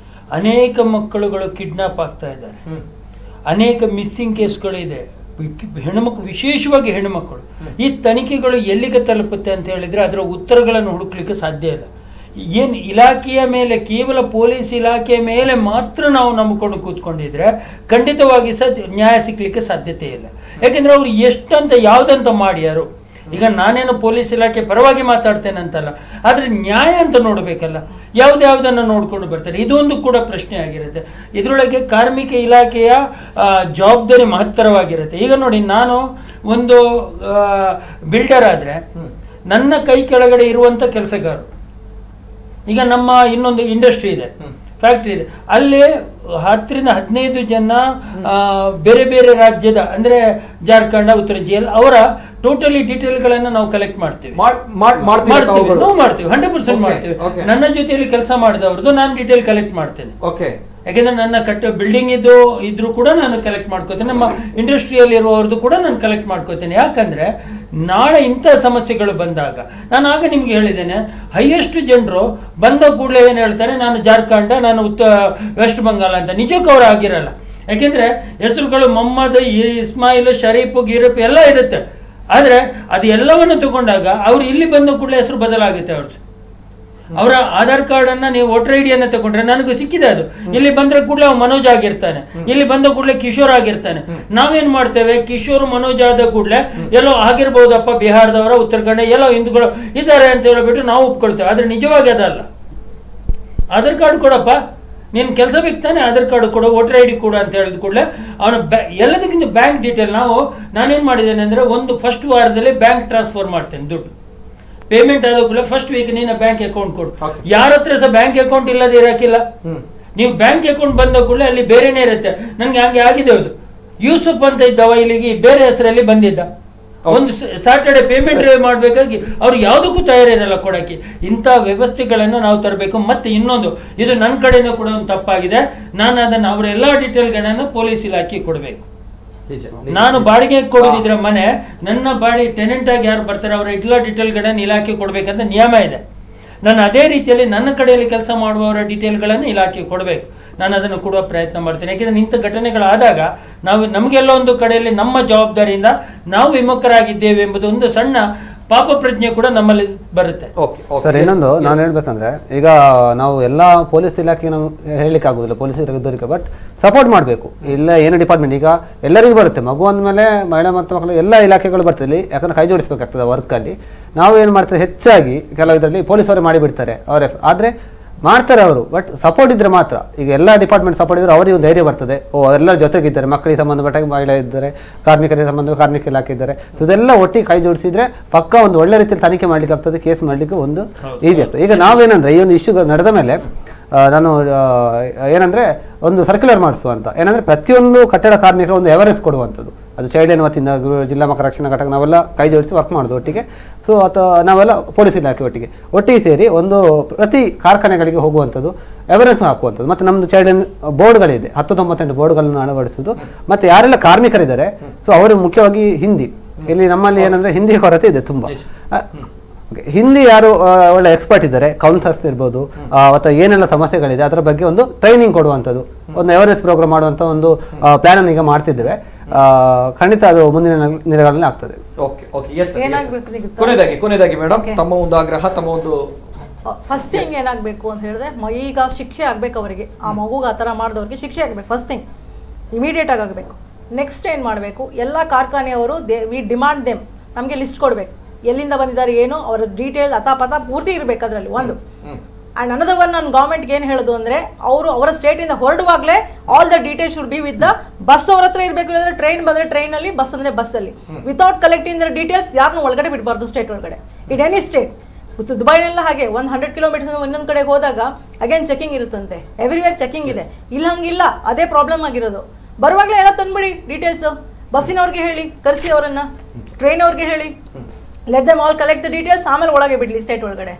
ಅನೇಕ ಮಕ್ಕಳುಗಳು ಕಿಡ್ನಾಪ್ ಆಗ್ತಾ ಇದ್ದಾರೆ ಅನೇಕ ಮಿಸ್ಸಿಂಗ್ ಕೇಸ್ಗಳಿದೆ ಹೆಣ್ಣುಮಕ್ಕಳು ವಿಶೇಷವಾಗಿ ಹೆಣ್ಣುಮಕ್ಕಳು ಈ ತನಿಖೆಗಳು ಎಲ್ಲಿಗೆ ತಲುಪುತ್ತೆ ಅಂತ ಹೇಳಿದ್ರೆ ಅದರ ಉತ್ತರಗಳನ್ನು ಹುಡುಕ್ಲಿಕ್ಕೆ ಸಾಧ್ಯ ಇಲ್ಲ ಏನು ಇಲಾಖೆಯ ಮೇಲೆ ಕೇವಲ ಪೊಲೀಸ್ ಇಲಾಖೆಯ ಮೇಲೆ ಮಾತ್ರ ನಾವು ನಂಬಿಕೊಂಡು ಕೂತ್ಕೊಂಡಿದ್ರೆ ಖಂಡಿತವಾಗಿ ಸಹ ನ್ಯಾಯ ಸಿಗ್ಲಿಕ್ಕೆ ಸಾಧ್ಯತೆ ಇಲ್ಲ ಯಾಕೆಂದ್ರೆ ಅವ್ರು ಎಷ್ಟಂತ ಯಾವುದಂತ ಮಾಡ್ಯಾರು ಈಗ ನಾನೇನು ಪೊಲೀಸ್ ಇಲಾಖೆ ಪರವಾಗಿ ಮಾತಾಡ್ತೇನೆ ಅಂತಲ್ಲ ಆದ್ರೆ ನ್ಯಾಯ ಅಂತ ನೋಡ್ಬೇಕಲ್ಲ ಯಾವುದನ್ನು ನೋಡ್ಕೊಂಡು ಬರ್ತಾರೆ ಇದೊಂದು ಕೂಡ ಪ್ರಶ್ನೆ ಆಗಿರುತ್ತೆ ಇದರೊಳಗೆ ಕಾರ್ಮಿಕ ಇಲಾಖೆಯ ಜವಾಬ್ದಾರಿ ಮಹತ್ತರವಾಗಿರುತ್ತೆ ಈಗ ನೋಡಿ ನಾನು ಒಂದು ಬಿಲ್ಡರ್ ಆದ್ರೆ ನನ್ನ ಕೈ ಕೆಳಗಡೆ ಇರುವಂತ ಕೆಲಸಗಾರರು ಈಗ ನಮ್ಮ ಇನ್ನೊಂದು ಇಂಡಸ್ಟ್ರಿ ಇದೆ ಫ್ಯಾಕ್ಟ್ರಿ ಇದೆ ಅಲ್ಲಿ 10 ರಿಂದ 15 ಜನ ಬೇರೆ ಬೇರೆ ರಾಜ್ಯದ ಅಂದ್ರೆ ಜಾರ್ಖಂಡ್ ಉತ್ತರ ಜಿಲ್ಲೆ ಅವರ ಟೋಟಲಿ ಡೀಟೇಲ್ಗಳನ್ನು ನಾವು ಕಲೆಕ್ಟ್ ಮಾಡ್ತೀವಿ 100% ಮಾಡ್ತೀವಿ ನನ್ನ ಜೊತೆಯಲ್ಲಿ ಕೆಲಸ ಮಾಡಿದವ್ರದ್ದು ನಾನು ಡೀಟೇಲ್ ಕಲೆಕ್ಟ್ ಮಾಡ್ತೇನೆ ಯಾಕೆಂದ್ರೆ ನನ್ನ ಬಿಲ್ಡಿಂಗ್ ಇದ್ರು ಕೂಡ ನಾನು ಕಲೆಕ್ಟ್ ಮಾಡ್ಕೋತೇನೆ ನಮ್ಮ ಇಂಡಸ್ಟ್ರಿಯಲ್ಲಿ ಇರುವವ್ರದ್ದು ಕೂಡ ನಾನು ಕಲೆಕ್ಟ್ ಮಾಡ್ಕೋತೇನೆ ಯಾಕಂದ್ರೆ ನಾಳೆ ಇಂಥ ಸಮಸ್ಯೆಗಳು ಬಂದಾಗ ನಾನು ಆಗ ನಿಮ್ಗೆ ಹೇಳಿದ್ದೇನೆ, ಹೈಯೆಸ್ಟ್ ಜನರು ಬಂದ ಕೂಡಲೇ ಏನು ಹೇಳ್ತಾರೆ, ನಾನು ಜಾರ್ಖಂಡ್, ನಾನು ವೆಸ್ಟ್ ಬಂಗಾಳ ಅಂತ. ನಿಜಕ್ಕೂ ಅವ್ರು ಆಗಿರಲ್ಲ. ಯಾಕೆಂದ್ರೆ ಹೆಸರುಗಳು ಮೊಹಮ್ಮದ್, ಇಸ್ಮಾಯಿಲ್, ಶರೀಫ್, ಗೀರಪ್ ಎಲ್ಲ ಇರುತ್ತೆ. ಆದ್ರೆ ಅದು ಎಲ್ಲವನ್ನು ತಗೊಂಡಾಗ ಅವ್ರು ಇಲ್ಲಿ ಬಂದ ಕೂಡಲೇ ಹೆಸರು ಬದಲಾಗುತ್ತೆ. ಅವ್ರದ್ದು ಅವರ ಆಧಾರ್ ಕಾರ್ಡ್ ಅನ್ನ ನೀವು ವೋಟರ್ ಐ ಡಿ ಅನ್ನ ತಗೊಂಡ್ರೆ ನನಗೂ ಸಿಕ್ಕಿದೆ ಅದು. ಇಲ್ಲಿ ಬಂದ್ರೆ ಕೂಡಲೇ ಅವ್ ಮನೋಜ್ ಆಗಿರ್ತಾನೆ, ಇಲ್ಲಿ ಬಂದ ಕೂಡಲೇ ಕಿಶೋರ್ ಆಗಿರ್ತಾನೆ. ನಾವೇನ್ ಮಾಡ್ತೇವೆ, ಕಿಶೋರ್ ಮನೋಜ್ ಆದ ಕೂಡಲೇ ಎಲ್ಲೋ ಆಗಿರ್ಬಹುದಪ್ಪ, ಬಿಹಾರದವರ, ಉತ್ತರಾಖಂಡ ಎಲ್ಲೋ ಹಿಂದೂಗಳು ಇದ್ದಾರೆ ಅಂತ ಹೇಳ್ಬಿಟ್ಟು ನಾವು ಒಪ್ಕೊಳ್ತೇವೆ. ಆದ್ರೆ ನಿಜವಾಗಿ ಅದಲ್ಲ. ಆಧಾರ್ ಕಾರ್ಡ್ ಕೊಡಪ್ಪ, ನೀನ್ ಕೆಲಸ ಬೇಕು ಆಧಾರ್ ಕಾರ್ಡ್ ಕೊಡು, ವೋಟರ್ ಐ ಡಿ ಕೊಡು ಅಂತ ಹೇಳಿದ ಕೂಡಲೇ ಅವನು ಎಲ್ಲದಕ್ಕಿಂತ ಬ್ಯಾಂಕ್ ಡೀಟೇಲ್ ನಾನೇನ್ ಮಾಡಿದ್ದೇನೆ ಅಂದ್ರೆ, ಒಂದು ಫಸ್ಟ್ ವಾರದಲ್ಲಿ ಬ್ಯಾಂಕ್ ಟ್ರಾನ್ಸ್ಫರ್ ಮಾಡ್ತೇನೆ. ದುಡ್ಡು ಪೇಮೆಂಟ್ ಆದ ಕೂಡಲೇ ಫಸ್ಟ್ ವೀಕ್ ನೀನು ಬ್ಯಾಂಕ್ ಅಕೌಂಟ್ ಕೊಡು. ಯಾರ ಹತ್ರ ಸಹ ಬ್ಯಾಂಕ್ ಅಕೌಂಟ್ ಇಲ್ಲದೆ ಇರಕ್ಕಿಲ್ಲ. ನೀವು ಬ್ಯಾಂಕ್ ಅಕೌಂಟ್ ಬಂದ ಕೂಡಲೇ ಅಲ್ಲಿ ಬೇರೆನೇ ಇರುತ್ತೆ. ನನ್ಗೆ ಹಂಗೆ ಆಗಿದೆ. ಅದು ಯೂಸುಫ್ ಅಂತ ಇದ್ದವ ಇಲ್ಲಿಗೆ ಬೇರೆ ಹೆಸರಲ್ಲಿ ಬಂದಿದ್ದ. ಒಂದು ಸ್ಯಾಟರ್ಡೆ ಪೇಮೆಂಟ್ ಮಾಡ್ಬೇಕಾಗಿ ಅವ್ರು ಯಾವುದಕ್ಕೂ ತಯಾರಿರಲ್ಲ ಕೊಡಕ್ಕೆ. ಇಂಥ ವ್ಯವಸ್ಥೆಗಳನ್ನು ನಾವು ತರಬೇಕು. ಮತ್ತೆ ಇನ್ನೊಂದು, ಇದು ನನ್ನ ಕಡೆಯಿಂದ ಕೂಡ ಒಂದು ತಪ್ಪಾಗಿದೆ. ನಾನು ಅದನ್ನು ಅವರ ಎಲ್ಲಾ ಡೀಟೇಲ್ಗಳನ್ನು ಪೊಲೀಸ್ ಇಲಾಖೆಗೆ ಕೊಡಬೇಕು. ನಾನು ಬಾಡಿಗೆ ಕೊಡೋದಿದ್ರೆ ಮನೆ, ನನ್ನ ಟೆನೆಂಟ್ ಆಗಿ ಯಾರು ಬರ್ತಾರೆ ಅವರ ಎಲ್ಲ ಡೀಟೇಲ್ಗಳನ್ನು ಇಲಾಖೆ ಕೊಡ್ಬೇಕಂತ ನಿಯಮ ಇದೆ. ನಾನು ಅದೇ ರೀತಿಯಲ್ಲಿ ನನ್ನ ಕಡೆಯಲ್ಲಿ ಕೆಲಸ ಮಾಡುವವರ ಡೀಟೇಲ್ಗಳನ್ನು ಇಲಾಖೆಗೆ ಕೊಡಬೇಕು. ನಾನು ಅದನ್ನು ಕೊಡುವ ಪ್ರಯತ್ನ ಮಾಡ್ತೇನೆ. ಯಾಕೆಂದ್ರೆ ಇಂಥ ಘಟನೆಗಳಾದಾಗ ನಮಗೆಲ್ಲ ಒಂದು ಕಡೆಯಲ್ಲಿ ನಮ್ಮ ಜವಾಬ್ದಾರಿಯಿಂದ ನಾವು ವಿಮುಖರಾಗಿದ್ದೇವೆ ಎಂಬುದು ಒಂದು ಸಣ್ಣ ಪಾಪ ಪ್ರಜ್ಞೆ ಕೂಡ ನಮ್ಮಲ್ಲಿ ಬರುತ್ತೆ.
ಸರ್, ಇನ್ನೊಂದು ನಾನು ಹೇಳ್ಬೇಕಂದ್ರೆ, ಈಗ ನಾವು ಎಲ್ಲಾ ಪೊಲೀಸ್ ಇಲಾಖೆಗೆ ನಾವು ಹೇಳಲಿಕ್ಕೆ ಆಗುದಿಲ್ಲ, ಪೊಲೀಸ್ ಇಲಾಖೆ, ಬಟ್ ಸಪೋರ್ಟ್ ಮಾಡಬೇಕು. ಇಲ್ಲ ಏನು ಡಿಪಾರ್ಟ್ಮೆಂಟ್ ಈಗ ಎಲ್ಲರಿಗೂ ಬರುತ್ತೆ, ಮಗು ಅಂದಮೇಲೆ ಮಹಿಳಾ ಮತ್ತು ಮಕ್ಕಳು ಎಲ್ಲ ಇಲಾಖೆಗಳು ಬರ್ತದೆ. ಯಾಕಂದ್ರೆ ಕೈ ಜೋಡಿಸ್ಬೇಕಾಗ್ತದೆ ವರ್ಕಲ್ಲಿ. ನಾವು ಏನು ಮಾಡ್ತೇವೆ, ಹೆಚ್ಚಾಗಿ ಕೆಲವು ಇದರಲ್ಲಿ ಪೊಲೀಸರು ಮಾಡಿಬಿಡ್ತಾರೆ ಅವರೇ, ಆದರೆ ಮಾಡ್ತಾರೆ ಅವರು, ಬಟ್ ಸಪೋರ್ಟ್ ಇದ್ರೆ ಮಾತ್ರ. ಈಗ ಎಲ್ಲ ಡಿಪಾರ್ಟ್ಮೆಂಟ್ ಸಪೋರ್ಟ್ ಇದ್ರೆ ಅವರಿಗೆ ಒಂದು ಧೈರ್ಯ ಬರ್ತದೆ. ಎಲ್ಲರ ಜೊತೆಗಿದ್ದಾರೆ, ಮಕ್ಕಳಿಗೆ ಸಂಬಂಧಪಟ್ಟ ಮಹಿಳೆ ಇದ್ದಾರೆ, ಕಾರ್ಮಿಕರಿಗೆ ಸಂಬಂಧ ಕಾರ್ಮಿಕ ಇಲಾಖೆ ಇದ್ದಾರೆ. ಸೊ ಇದೆಲ್ಲ ಒಟ್ಟಿಗೆ ಕೈ ಜೋಡಿಸಿದ್ರೆ ಪಕ್ಕ ಒಂದು ಒಳ್ಳೆ ರೀತಿಯಲ್ಲಿ ತನಿಖೆ ಮಾಡ್ಲಿಕ್ಕೆ ಆಗ್ತದೆ, ಕೇಸ್ ಮಾಡ್ಲಿಕ್ಕೆ ಒಂದು ಈಸಿ ಆಗ್ತದೆ. ಈಗ ನಾವೇನಂದ್ರೆ, ಈ ಒಂದು ಇಶ್ಯೂ ನಡೆದ ಮೇಲೆ ನಾನು ಏನಂದ್ರೆ ಒಂದು ಸರ್ಕ್ಯುಲರ್ ಮಾಡಿಸುವಂತ, ಏನಂದ್ರೆ ಪ್ರತಿಯೊಂದು ಕಟ್ಟಡ ಕಾರ್ಮಿಕರು ಒಂದು ಎವರೆನ್ಸ್ ಕೊಡುವಂಥದ್ದು. ಅದು ಚೈಲ್ಡ್ ಲೈನ್ ವತಿಯಿಂದ ಜಿಲ್ಲಾ ಮಕ್ಕಳ ರಕ್ಷಣಾ ಘಟಕ ನಾವೆಲ್ಲ ಕೈ ಜೋಡಿಸಿ ವರ್ಕ್ ಮಾಡೋದು ಒಟ್ಟಿಗೆ. ಸೊ ಅಥವಾ ನಾವೆಲ್ಲ ಪೊಲೀಸ್ ಇಲಾಖೆ ಒಟ್ಟಿಗೆ ಸೇರಿ ಒಂದು ಪ್ರತಿ ಕಾರ್ಖಾನೆಗಳಿಗೆ ಹೋಗುವಂಥದ್ದು, ಎವರೆನ್ಸ್ ಹಾಕುವಂಥದ್ದು. ಮತ್ತು ನಮ್ಮದು ಚೈಲ್ಡ್ ಲೈನ್ ಬೋರ್ಡ್ಗಳಿದೆ, 1098 ಬೋರ್ಡ್ಗಳನ್ನು ಅಳವಡಿಸೋದು. ಮತ್ತು ಯಾರೆಲ್ಲ ಕಾರ್ಮಿಕರಿದ್ದಾರೆ, ಸೊ ಅವರು ಮುಖ್ಯವಾಗಿ ಹಿಂದಿ, ಇಲ್ಲಿ ನಮ್ಮಲ್ಲಿ ಏನಂದ್ರೆ ಹಿಂದಿ ಕೊರತೆ ಇದೆ ತುಂಬಾ. ಹಿಂದಿ ಯಾರು ಒಳ್ಳೆ ಎಕ್ಸ್ಪರ್ಟ್ ಇದ್ದಾರೆ, ಕೌನ್ಸಲರ್ಸ್ ಇರ್ಬೋದು, ಅಥವಾ ಏನೆಲ್ಲ ಸಮಸ್ಯೆಗಳಿದೆ ಅದರ ಬಗ್ಗೆ ಒಂದು ಟ್ರೈನಿಂಗ್ ಕೊಡುವಂಥದ್ದು, ಒಂದು ಎವರೆನ್ಸ್ ಪ್ರೋಗ್ರಾಮ್ ಮಾಡುವಂಥ ಒಂದು ಪ್ಲಾನ್ ಅನ್ನು ಈಗ ಮಾಡ್ತಿದ್ದೇವೆ. ಖಂಡಿತ ಅದು ಮುಂದಿನ ದಿನಗಳಲ್ಲಿ ಆಗ್ತದೆ.
ಕೊನೆಯದಾಗಿ ಮೇಡಮ್, ತಮ್ಮ ಒಂದು ಆಗ್ರಹ, ತಮ್ಮ ಒಂದು
ಫಸ್ಟ್ ಥಿಂಗ್ ಏನಾಗಬೇಕು ಅಂತ ಹೇಳಿದ್ರೆ, ಈಗ ಶಿಕ್ಷೆ ಆಗ್ಬೇಕು ಅವರಿಗೆ, ಆ ಮಗುಗೆ ಆ ಥರ ಮಾಡಿದವ್ರಿಗೆ ಶಿಕ್ಷೆ ಆಗಬೇಕು. ಫಸ್ಟ್ ಥಿಂಗ್ ಇಮಿಡಿಯೇಟ್ ಆಗಬೇಕು. ನೆಕ್ಸ್ಟ್ ಏನು ಮಾಡಬೇಕು, ಎಲ್ಲ ಕಾರ್ಖಾನೆಯವರು ವಿ ಡಿಮಾಂಡ್ ದೆಮ್, ನಮಗೆ ಲಿಸ್ಟ್ ಕೊಡಬೇಕು, ಎಲ್ಲಿಂದ ಬಂದಿದ್ದಾರೆ, ಏನು ಅವರ ಡೀಟೇಲ್ ಅತಾಪತ ಪೂರ್ತಿ ಇರಬೇಕು ಅದರಲ್ಲಿ ಒಂದು. ಆ್ಯಂಡ್ ಅನದರ್ ಒನ್, ನಾನು ಗೌರ್ಮೆಂಟ್ಗೆ ಏನು ಹೇಳೋದು ಅಂದರೆ, ಅವರು ಅವರ ಸ್ಟೇಟಿಂದ ಹೊರಡುವಾಗಲೇ all the details should be with the bus ಅವ್ರ ಹತ್ರ ಇರಬೇಕು. ಇಲ್ಲದ್ರೆ ಟ್ರೈನ್ ಬಂದರೆ ಟ್ರೈನಲ್ಲಿ, ಬಸ್ ಅಂದರೆ ಬಸ್ಸಲ್ಲಿ. ವಿತೌಟ್ ಕಲೆಕ್ಟಿಂಗ್ ದ ಡೀಟೇಲ್ಸ್ ಯಾರನ್ನೂ ಒಳಗಡೆ ಬಿಡಬಾರ್ದು ಸ್ಟೇಟ್ ಒಳಗಡೆ, ಇಟ್ ಎನಿ ಸ್ಟೇಟ್. ದುಬೈನೆಲ್ಲ ಹಾಗೆ 100 ಕಿಲೋಮೀಟರ್ಸ್ ಇನ್ನೊಂದು ಕಡೆಗೆ ಹೋದಾಗ ಅಗೇನ್ ಚೆಕಿಂಗ್ ಇರುತ್ತಂತೆ, ಎವ್ರಿವೇರ್ ಚೆಕಿಂಗ್ ಇದೆ. ಇಲ್ಲಿ ಹಂಗಿಲ್ಲ, ಅದೇ ಪ್ರಾಬ್ಲಮ್ ಆಗಿರೋದು. ಬರುವಾಗಲೇ ಎಲ್ಲ ತಂದ್ಬಿಡಿ ಡೀಟೇಲ್ಸ್. ಬಸ್ಸಿನವ್ರಿಗೆ ಹೇಳಿ, ಕರೆಸಿ ಅವರನ್ನು, ಟ್ರೈನ್ ಅವ್ರಿಗೆ ಹೇಳಿ, let them all collect the details, ಆಮೇಲೆ ಒಳಗೆ ಬಿಡಲಿ ಸ್ಟೇಟ್ ಒಳಗಡೆ.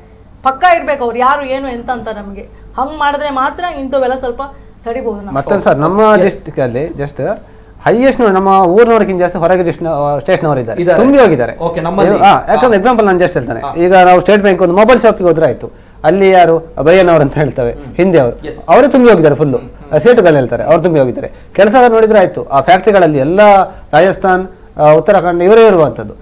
ಪಕ್ಕ ಇರ್ಬೇಕು ಅವ್ರು ಯಾರು ಏನು ಎಂತ ಅಂತ ನಮಗೆ. ಹಂಗೆ ಮಾಡಿದ್ರೆ ಮಾತ್ರ ಇಂಥವೆಲ್ಲ ಸ್ವಲ್ಪ ತಡಿಬಹುದು.
ಮತ್ತೆ ಸರ್, ನಮ್ಮ ಡಿಸ್ಟ್ರಿಕ್ಟ್ ಅಲ್ಲಿ ಜಸ್ಟ್ ಹೈಯೆಸ್ಟ್ ನಮ್ಮ ಊರಿನವ್ರಿಗಿಂತ ಜಾಸ್ತಿ ಹೊರಗೆ ಸ್ಟೇಟ್ನವರು ಇದ್ದಾರೆ, ತುಂಬಿ ಹೋಗಿದ್ದಾರೆ. ಯಾಕಂದ್ರೆ ಎಕ್ಸಾಂಪಲ್ ನಾನು ಜಸ್ಟ್ ಹೇಳ್ತಾನೆ, ಈಗ ನಾವು ಸ್ಟೇಟ್ ಬ್ಯಾಂಕ್ ಒಂದು ಮೊಬೈಲ್ ಶಾಪಿಗೆ ಹೋದ್ರೆ ಆಯ್ತು, ಅಲ್ಲಿ ಯಾರು ಬಯ್ಯನವ್ರು ಅಂತ ಹೇಳ್ತೇವೆ, ಹಿಂದಿ ಅವರೇ ತುಂಬಿ ಹೋಗಿದ್ದಾರೆ, ಫುಲ್ಲು ಸೀಟುಗಳು ಹೇಳ್ತಾರೆ, ಅವ್ರು ತುಂಬಿ ಹೋಗಿದ್ದಾರೆ. ಕೆಲಸ ನೋಡಿದ್ರೆ ಆಯ್ತು, ಆ ಫ್ಯಾಕ್ಟ್ರಿಗಳಲ್ಲಿ ಎಲ್ಲ ರಾಜಸ್ಥಾನ್, ಉತ್ತರಾಖಂಡ ಇವರೇ ಇರುವಂಥದ್ದು.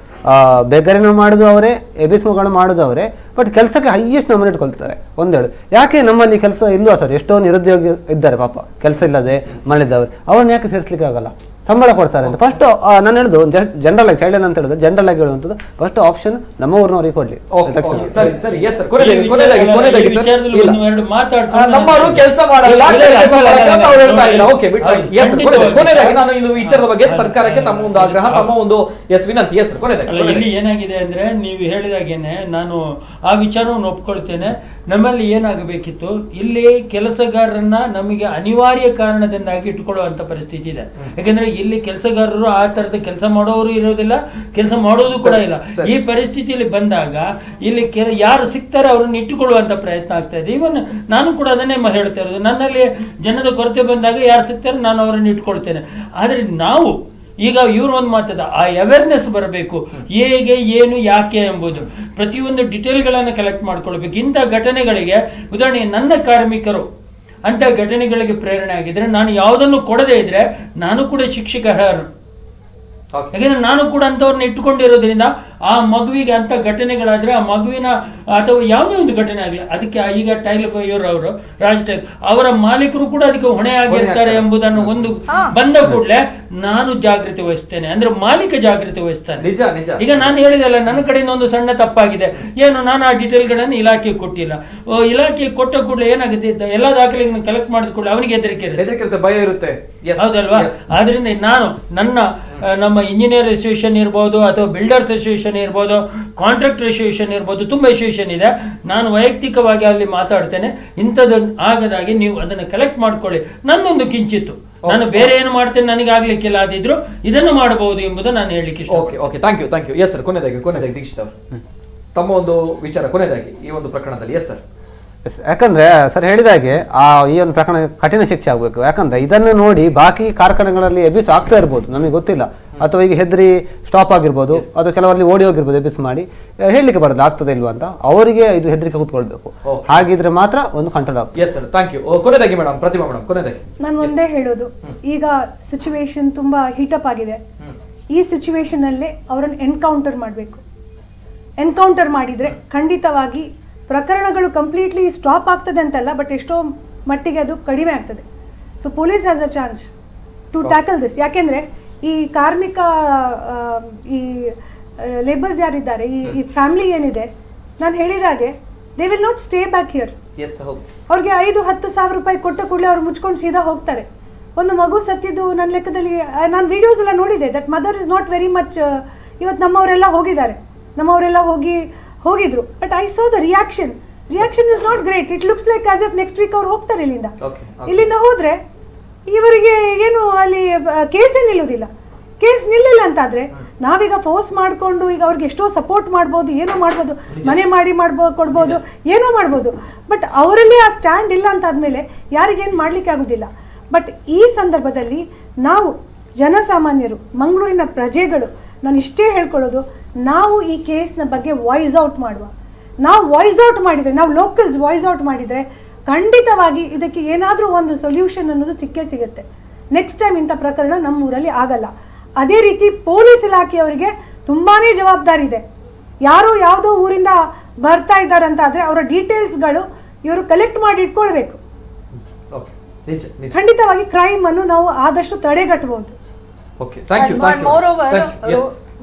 ಬೇಕರಿನ ಮಾಡೋದು ಅವರೇ, ಎಬಿಸ್ಮಗಳು ಮಾಡೋದು ಅವರೇ, ಬಟ್ ಕೆಲಸಕ್ಕೆ ಹೈಯೆಸ್ಟ್ ನಂಬರ್ ಇಟ್ಕೊಳ್ತಾರೆ. ಒಂದೇಳು ಯಾಕೆ ನಮ್ಮಲ್ಲಿ ಕೆಲಸ ಇಲ್ವಾ ಸರ್? ಎಷ್ಟೋ ನಿರುದ್ಯೋಗಿ ಇದ್ದಾರೆ ಪಾಪ, ಕೆಲಸ ಇಲ್ಲದೆ ಮಳಿದವರು, ಅವ್ರನ್ನ ಯಾಕೆ ಸೇರಿಸ್ಲಿಕ್ಕೆ ಆಗಲ್ಲ? ಸಂಬಳ ಕೊಡ್ತಾರೆ ಅಂತ ಫಸ್ಟ್ ನಾನು ಹೇಳುದು ಜನರಲ್ ಆಗಿ, ಚೈಲ್ಡ್ ಅಂತ ಹೇಳುದು ಜನರಲ್ ಆಗಿ ಹೇಳುವಂಥದ್ದು, ಫಸ್ಟ್ ಆಪ್ಷನ್ ನಮ್ಮ ಊರಿನವರಿಗೆ ಕೊಡ್ಲಿ.
ನಾನು ಇದು ವಿಚಾರದ ಬಗ್ಗೆ ಸರ್ಕಾರಕ್ಕೆ ತಮ್ಮ ಒಂದು ಆಗ್ರಹ, ತಮ್ಮ ಒಂದು ವಿನಂತಿ.
ಇಲ್ಲಿ ಏನಾಗಿದೆ ಅಂದ್ರೆ, ನೀವು ಹೇಳಿದಾಗೇನೆ ನಾನು ಆ ವಿಚಾರವನ್ನು ಒಪ್ಕೊಳ್ತೇನೆ. ನಮ್ಮಲ್ಲಿ ಏನಾಗಬೇಕಿತ್ತು, ಇಲ್ಲಿ ಕೆಲಸಗಾರರನ್ನ ನಮಗೆ ಅನಿವಾರ್ಯ ಕಾರಣದಿಂದಾಗಿ ಇಟ್ಕೊಳ್ಳುವಂತ ಪರಿಸ್ಥಿತಿ ಇದೆ. ಯಾಕಂದ್ರೆ ಇಲ್ಲಿ ಕೆಲಸಗಾರರು ಆ ತರದ ಕೆಲಸ ಮಾಡೋರು ಇರೋದಿಲ್ಲ, ಕೆಲಸ ಮಾಡೋದು ಕೂಡ ಇಲ್ಲ. ಈ ಪರಿಸ್ಥಿತಿಯಲ್ಲಿ ಬಂದಾಗ ಇಲ್ಲಿ ಯಾರು ಸಿಗ್ತಾರೆ ಅವ್ರನ್ನ ಇಟ್ಟುಕೊಳ್ಳುವಂತ ಪ್ರಯತ್ನ ಆಗ್ತಾ ಇದೆ. ಇವನ್ ನಾನು ಕೂಡ ಅದನ್ನೇ ಹೇಳ್ತಾ ಇರೋದು, ನನ್ನಲ್ಲಿ ಜನದ ಕೊರತೆ ಬಂದಾಗ ಯಾರು ಸಿಗ್ತಾರೆ ನಾನು ಅವರನ್ನು ಇಟ್ಕೊಳ್ತೇನೆ. ಆದ್ರೆ ನಾವು ಈಗ ಇವ್ರು ಒಂದು ಮಾತದ ಆ ಅವೇರ್ನೆಸ್ ಬರಬೇಕು, ಹೇಗೆ ಏನು ಯಾಕೆ ಎಂಬುದು ಪ್ರತಿಯೊಂದು ಡಿಟೇಲ್ಗಳನ್ನು ಕಲೆಕ್ಟ್ ಮಾಡ್ಕೊಳ್ಬೇಕು. ಇಂಥ ಘಟನೆಗಳಿಗೆ ಉದಾಹರಣೆ ನನ್ನ ಕಾರ್ಮಿಕರು ಅಂತ ಘಟನೆಗಳಿಗೆ ಪ್ರೇರಣೆ ಆಗಿದ್ರೆ ನಾನು ಯಾವುದನ್ನು ಕೊಡದೇ ಇದ್ರೆ ನಾನು ಕೂಡ ಶಿಕ್ಷಕರು, ಯಾಕಂದ್ರೆ ನಾನು ಕೂಡ ಅಂತವ್ರನ್ನ ಇಟ್ಟುಕೊಂಡಿರೋದ್ರಿಂದ ಆ ಮಗುವಿಗೆ ಅಂತ ಘಟನೆಗಳಾದ್ರೆ ಆ ಮಗುವಿನ ಅಥವಾ ಯಾವುದೇ ಒಂದು ಘಟನೆ ಆಗಲಿ ಅದಕ್ಕೆ ಈಗ ಟೈಲ್ ಅವರು ರಾಜ್ ಟೈಲ್ ಅವರ ಮಾಲೀಕರು ಕೂಡ ಅದಕ್ಕೆ ಹೊಣೆ ಆಗಿರ್ತಾರೆ ಎಂಬುದನ್ನು ಒಂದು ಬಂದ ಕೂಡಲೇ ನಾನು ಜಾಗೃತಿ ವಹಿಸ್ತೇನೆ, ಅಂದ್ರೆ ಮಾಲೀಕ ಜಾಗೃತಿ ವಹಿಸ್ತಾನೆ. ಈಗ ನಾನು ಹೇಳಿದಲ್ಲ, ನನ್ನ ಕಡೆಯಿಂದ ಒಂದು ಸಣ್ಣ ತಪ್ಪಾಗಿದೆ, ಏನು ನಾನು ಆ ಡೀಟೇಲ್ಗಳನ್ನು ಇಲಾಖೆಗೆ ಕೊಟ್ಟಿಲ್ಲ. ಇಲಾಖೆಗೆ ಕೊಟ್ಟ ಕೂಡಲೇ ಏನಾಗುತ್ತೆ, ಎಲ್ಲಾ ದಾಖಲೆಗಳನ್ನು ಕಲೆಕ್ಟ್ ಮಾಡಿದ ಕೂಡಲೇ ಅವನಿಗೆ ಹೆದರಿಕೆ
ಭಯ ಇರುತ್ತೆ,
ಹೌದಲ್ವಾ? ಆದ್ರಿಂದ ನಾನು ನಮ್ಮ ಇಂಜಿನಿಯರ್ ಅಸೋಸಿಯೇಷನ್ ಇರ್ಬೋದು ಅಥವಾ ಬಿಲ್ಡರ್ಸ್ ಅಸೋಸಿಯೇಷನ್ ಇರ್ಬೋದು, ಕಾಂಟ್ರಾಕ್ಟರ್ ಅಸೋಸಿಯೇಷನ್ ಇರ್ಬೋದು, ತುಂಬಾ ಅಸೋಸಿಯೇಷನ್ ಇದೆ. ನಾನು ವೈಯಕ್ತಿಕವಾಗಿ ಅಲ್ಲಿ ಮಾತಾಡ್ತೇನೆ, ಇಂಥದ್ದು ಆಗದಾಗಿ ನೀವು ಅದನ್ನು ಕಲೆಕ್ಟ್ ಮಾಡ್ಕೊಳ್ಳಿ. ನನ್ನೊಂದು ಕಿಂಚಿತ್ತು, ನಾನು ಬೇರೆ ಏನು ಮಾಡ್ತೇನೆ ನನಗೆ ಆಗ್ಲಿಕ್ಕಿಲ್ಲ, ಆದಿದ್ರು ಇದನ್ನು ಮಾಡಬಹುದು ಎಂಬುದು ನಾನು ಹೇಳಲಿಕ್ಕೆ ಇಷ್ಟ.
Okay, thank you. Yes sir, ಕೊನೆಯದಾಗಿ ದೀಕ್ಷಿತ್ ಅವರು ತಮ್ಮ ಒಂದು ವಿಚಾರ ಕೊನೆಯದಾಗಿ ಈ ಒಂದು ಪ್ರಕರಣದಲ್ಲಿ. Yes sir.
ಯಾಕಂದ್ರೆ ಸರ್ ಹೇಳಿದ ಹಾಗೆ ಈ ಒಂದು ಪ್ರಕರಣ ಕಠಿಣ ಶಿಕ್ಷೆ ಆಗ್ಬೇಕು. ಯಾಕಂದ್ರೆ ಇದನ್ನು ನೋಡಿ ಬಾಕಿ ಕಾರ್ಖಾನೆಗಳಲ್ಲಿ ಎಬ್ಯೂಸ್ ಆಗ್ತಾ ಇರ್ಬೋದು, ನಮಗೆ ಗೊತ್ತಿಲ್ಲ, ಅಥವಾ ಈಗ ಹೆದರಿ ಸ್ಟಾಪ್ ಆಗಿರ್ಬೋದು, ಅಥವಾ ಕೆಲವರಲ್ಲಿ ಓಡಿ ಹೋಗಿರ್ಬೋದು ಎಬ್ಯೂಸ್ ಮಾಡಿ. ಹೇಳಲಿಕ್ಕೆ ಬರೋದು ಆಗ್ತದೆ ಇಲ್ವಾ ಅಂತ, ಅವರಿಗೆ ಇದು ಹೆದರಿಕೆ ಕೂತ್ಕೊಳ್ಬೇಕು. ಹಾಗಿದ್ರೆ ಮಾತ್ರ ಒಂದು ಕಂಟ್ರೋಲ್ ಆಗ್ತದೆ.
Yes sir, thank you. ಕೊನೆಯದಾಗಿ ಮೇಡಮ್, ಪ್ರತಿಮಾ ಮೇಡಮ್, ಕೊನೆಯದಾಗಿ
ನಾನು ಒಂದೇ ಹೇಳೋದು, ಈಗ ಸಿಚುವೇಶನ್ ತುಂಬಾ ಹೀಟಪ್ ಆಗಿದೆ. ಈ ಸಿಚುವೇಶನ್ ಅಲ್ಲೇ ಅವರನ್ನು ಎನ್ಕೌಂಟರ್ ಮಾಡಬೇಕು. ಎನ್ಕೌಂಟರ್ ಮಾಡಿದ್ರೆ ಖಂಡಿತವಾಗಿ ಪ್ರಕರಣಗಳು ಕಂಪ್ಲೀಟ್ಲಿ ಸ್ಟಾಪ್ ಆಗ್ತದೆ ಅಂತಲ್ಲ, ಬಟ್ ಎಷ್ಟೋ ಮಟ್ಟಿಗೆ ಅದು ಕಡಿಮೆ ಆಗ್ತದೆ. So police has a chance to tackle this. ಯಾಕೆಂದ್ರೆ ಈ ಕಾರ್ಮಿಕ ಈ ಲೇಬರ್ಸ್ ಯಾರಿದ್ದಾರೆ, ಈ ಫ್ಯಾಮಿಲಿ ಏನಿದೆ, ನಾನು ಹೇಳಿದಾಗೆ they will not stay back here. ಅವ್ರಿಗೆ 5-10 ಸಾವಿರ ರೂಪಾಯಿ ಕೊಟ್ಟ ಕೂಡಲೇ ಅವ್ರು ಮುಚ್ಕೊಂಡು ಸೀದಾ ಹೋಗ್ತಾರೆ. ಒಂದು ಮಗು ಸತ್ತಿದ್ದು ನನ್ನ ಲೆಕ್ಕದಲ್ಲಿ ನಾನು ವಿಡಿಯೋಸ್ ಎಲ್ಲ ನೋಡಿದೆ. That mother is not very much. ಇವತ್ತು ನಮ್ಮವರೆಲ್ಲ ಹೋಗಿದ್ದಾರೆ, ನಮ್ಮವರೆಲ್ಲ ಹೋಗಿದ್ರು, but I so the reaction is not great. It looks like as if next week ಅವ್ರು ಹೋಗ್ತಾರೆ ಇಲ್ಲಿಂದ ಹೋದ್ರೆ ಇವರಿಗೆ ಏನು ಅಲ್ಲಿ ಕೇಸ್ ನಿಲ್ಲುವುದಿಲ್ಲ. ಕೇಸ್ ನಿಲ್ಲಿಲ್ಲ ಅಂತಾದ್ರೆ ನಾವೀಗ ಫೋರ್ಸ್ ಮಾಡ್ಕೊಂಡು ಈಗ ಅವ್ರಿಗೆ ಎಷ್ಟೋ ಸಪೋರ್ಟ್ ಮಾಡ್ಬೋದು, ಏನೋ ಮಾಡ್ಬೋದು, ಮನೆ ಮಾಡಿ ಕೊಡ್ಬೋದು, ಏನೋ ಮಾಡ್ಬೋದು. ಬಟ್ ಅವರಲ್ಲಿ ಆ ಸ್ಟ್ಯಾಂಡ್ ಇಲ್ಲ ಅಂತಾದ್ಮೇಲೆ ಯಾರಿಗೇನು ಮಾಡ್ಲಿಕ್ಕೆ ಆಗುದಿಲ್ಲ. ಬಟ್ ಈ ಸಂದರ್ಭದಲ್ಲಿ ನಾವು ಜನಸಾಮಾನ್ಯರು, ಮಂಗಳೂರಿನ ಪ್ರಜೆಗಳು, ನಾನು ಇಷ್ಟೇ ಹೇಳ್ಕೊಳ್ಳೋದು, ನಾವು ಈ ಕೇಸ್ನ ಬಗ್ಗೆ ವಾಯ್ಸ್ ಔಟ್ ಮಾಡುವ. ನಾವು ವಾಯ್ಸ್ ಔಟ್ ಮಾಡಿದರೆ, ನಾವು ಲೋಕಲ್ಸ್ ವಾಯ್ಸ್ ಔಟ್ ಮಾಡಿದರೆ ಖಂಡಿತವಾಗಿ ಇದಕ್ಕೆ ಏನಾದರೂ ಒಂದು ಸೊಲ್ಯೂಷನ್ ಅನ್ನೋದು ಸಿಗುತ್ತೆ. ನೆಕ್ಸ್ಟ್ ಟೈಮ್ ಇಂಥ ಪ್ರಕರಣ ನಮ್ಮ ಊರಲ್ಲಿ ಆಗಲ್ಲ. ಅದೇ ರೀತಿ ಪೊಲೀಸ್ ಇಲಾಖೆಯವರಿಗೆ ತುಂಬಾನೇ ಜವಾಬ್ದಾರಿ ಇದೆ. ಯಾರು ಯಾವುದೋ ಊರಿಂದ ಬರ್ತಾ ಇದ್ದಾರೆ ಅಂತ ಆದ್ರೆ ಅವರ ಡೀಟೇಲ್ಸ್ಗಳು ಇವರು ಕಲೆಕ್ಟ್ ಮಾಡಿ ಇಟ್ಕೊಳ್ಬೇಕು. ಖಂಡಿತವಾಗಿ ಕ್ರೈಮ್ ಅನ್ನು ನಾವು ಆದಷ್ಟು ತಡೆಗಟ್ಟಬಹುದು.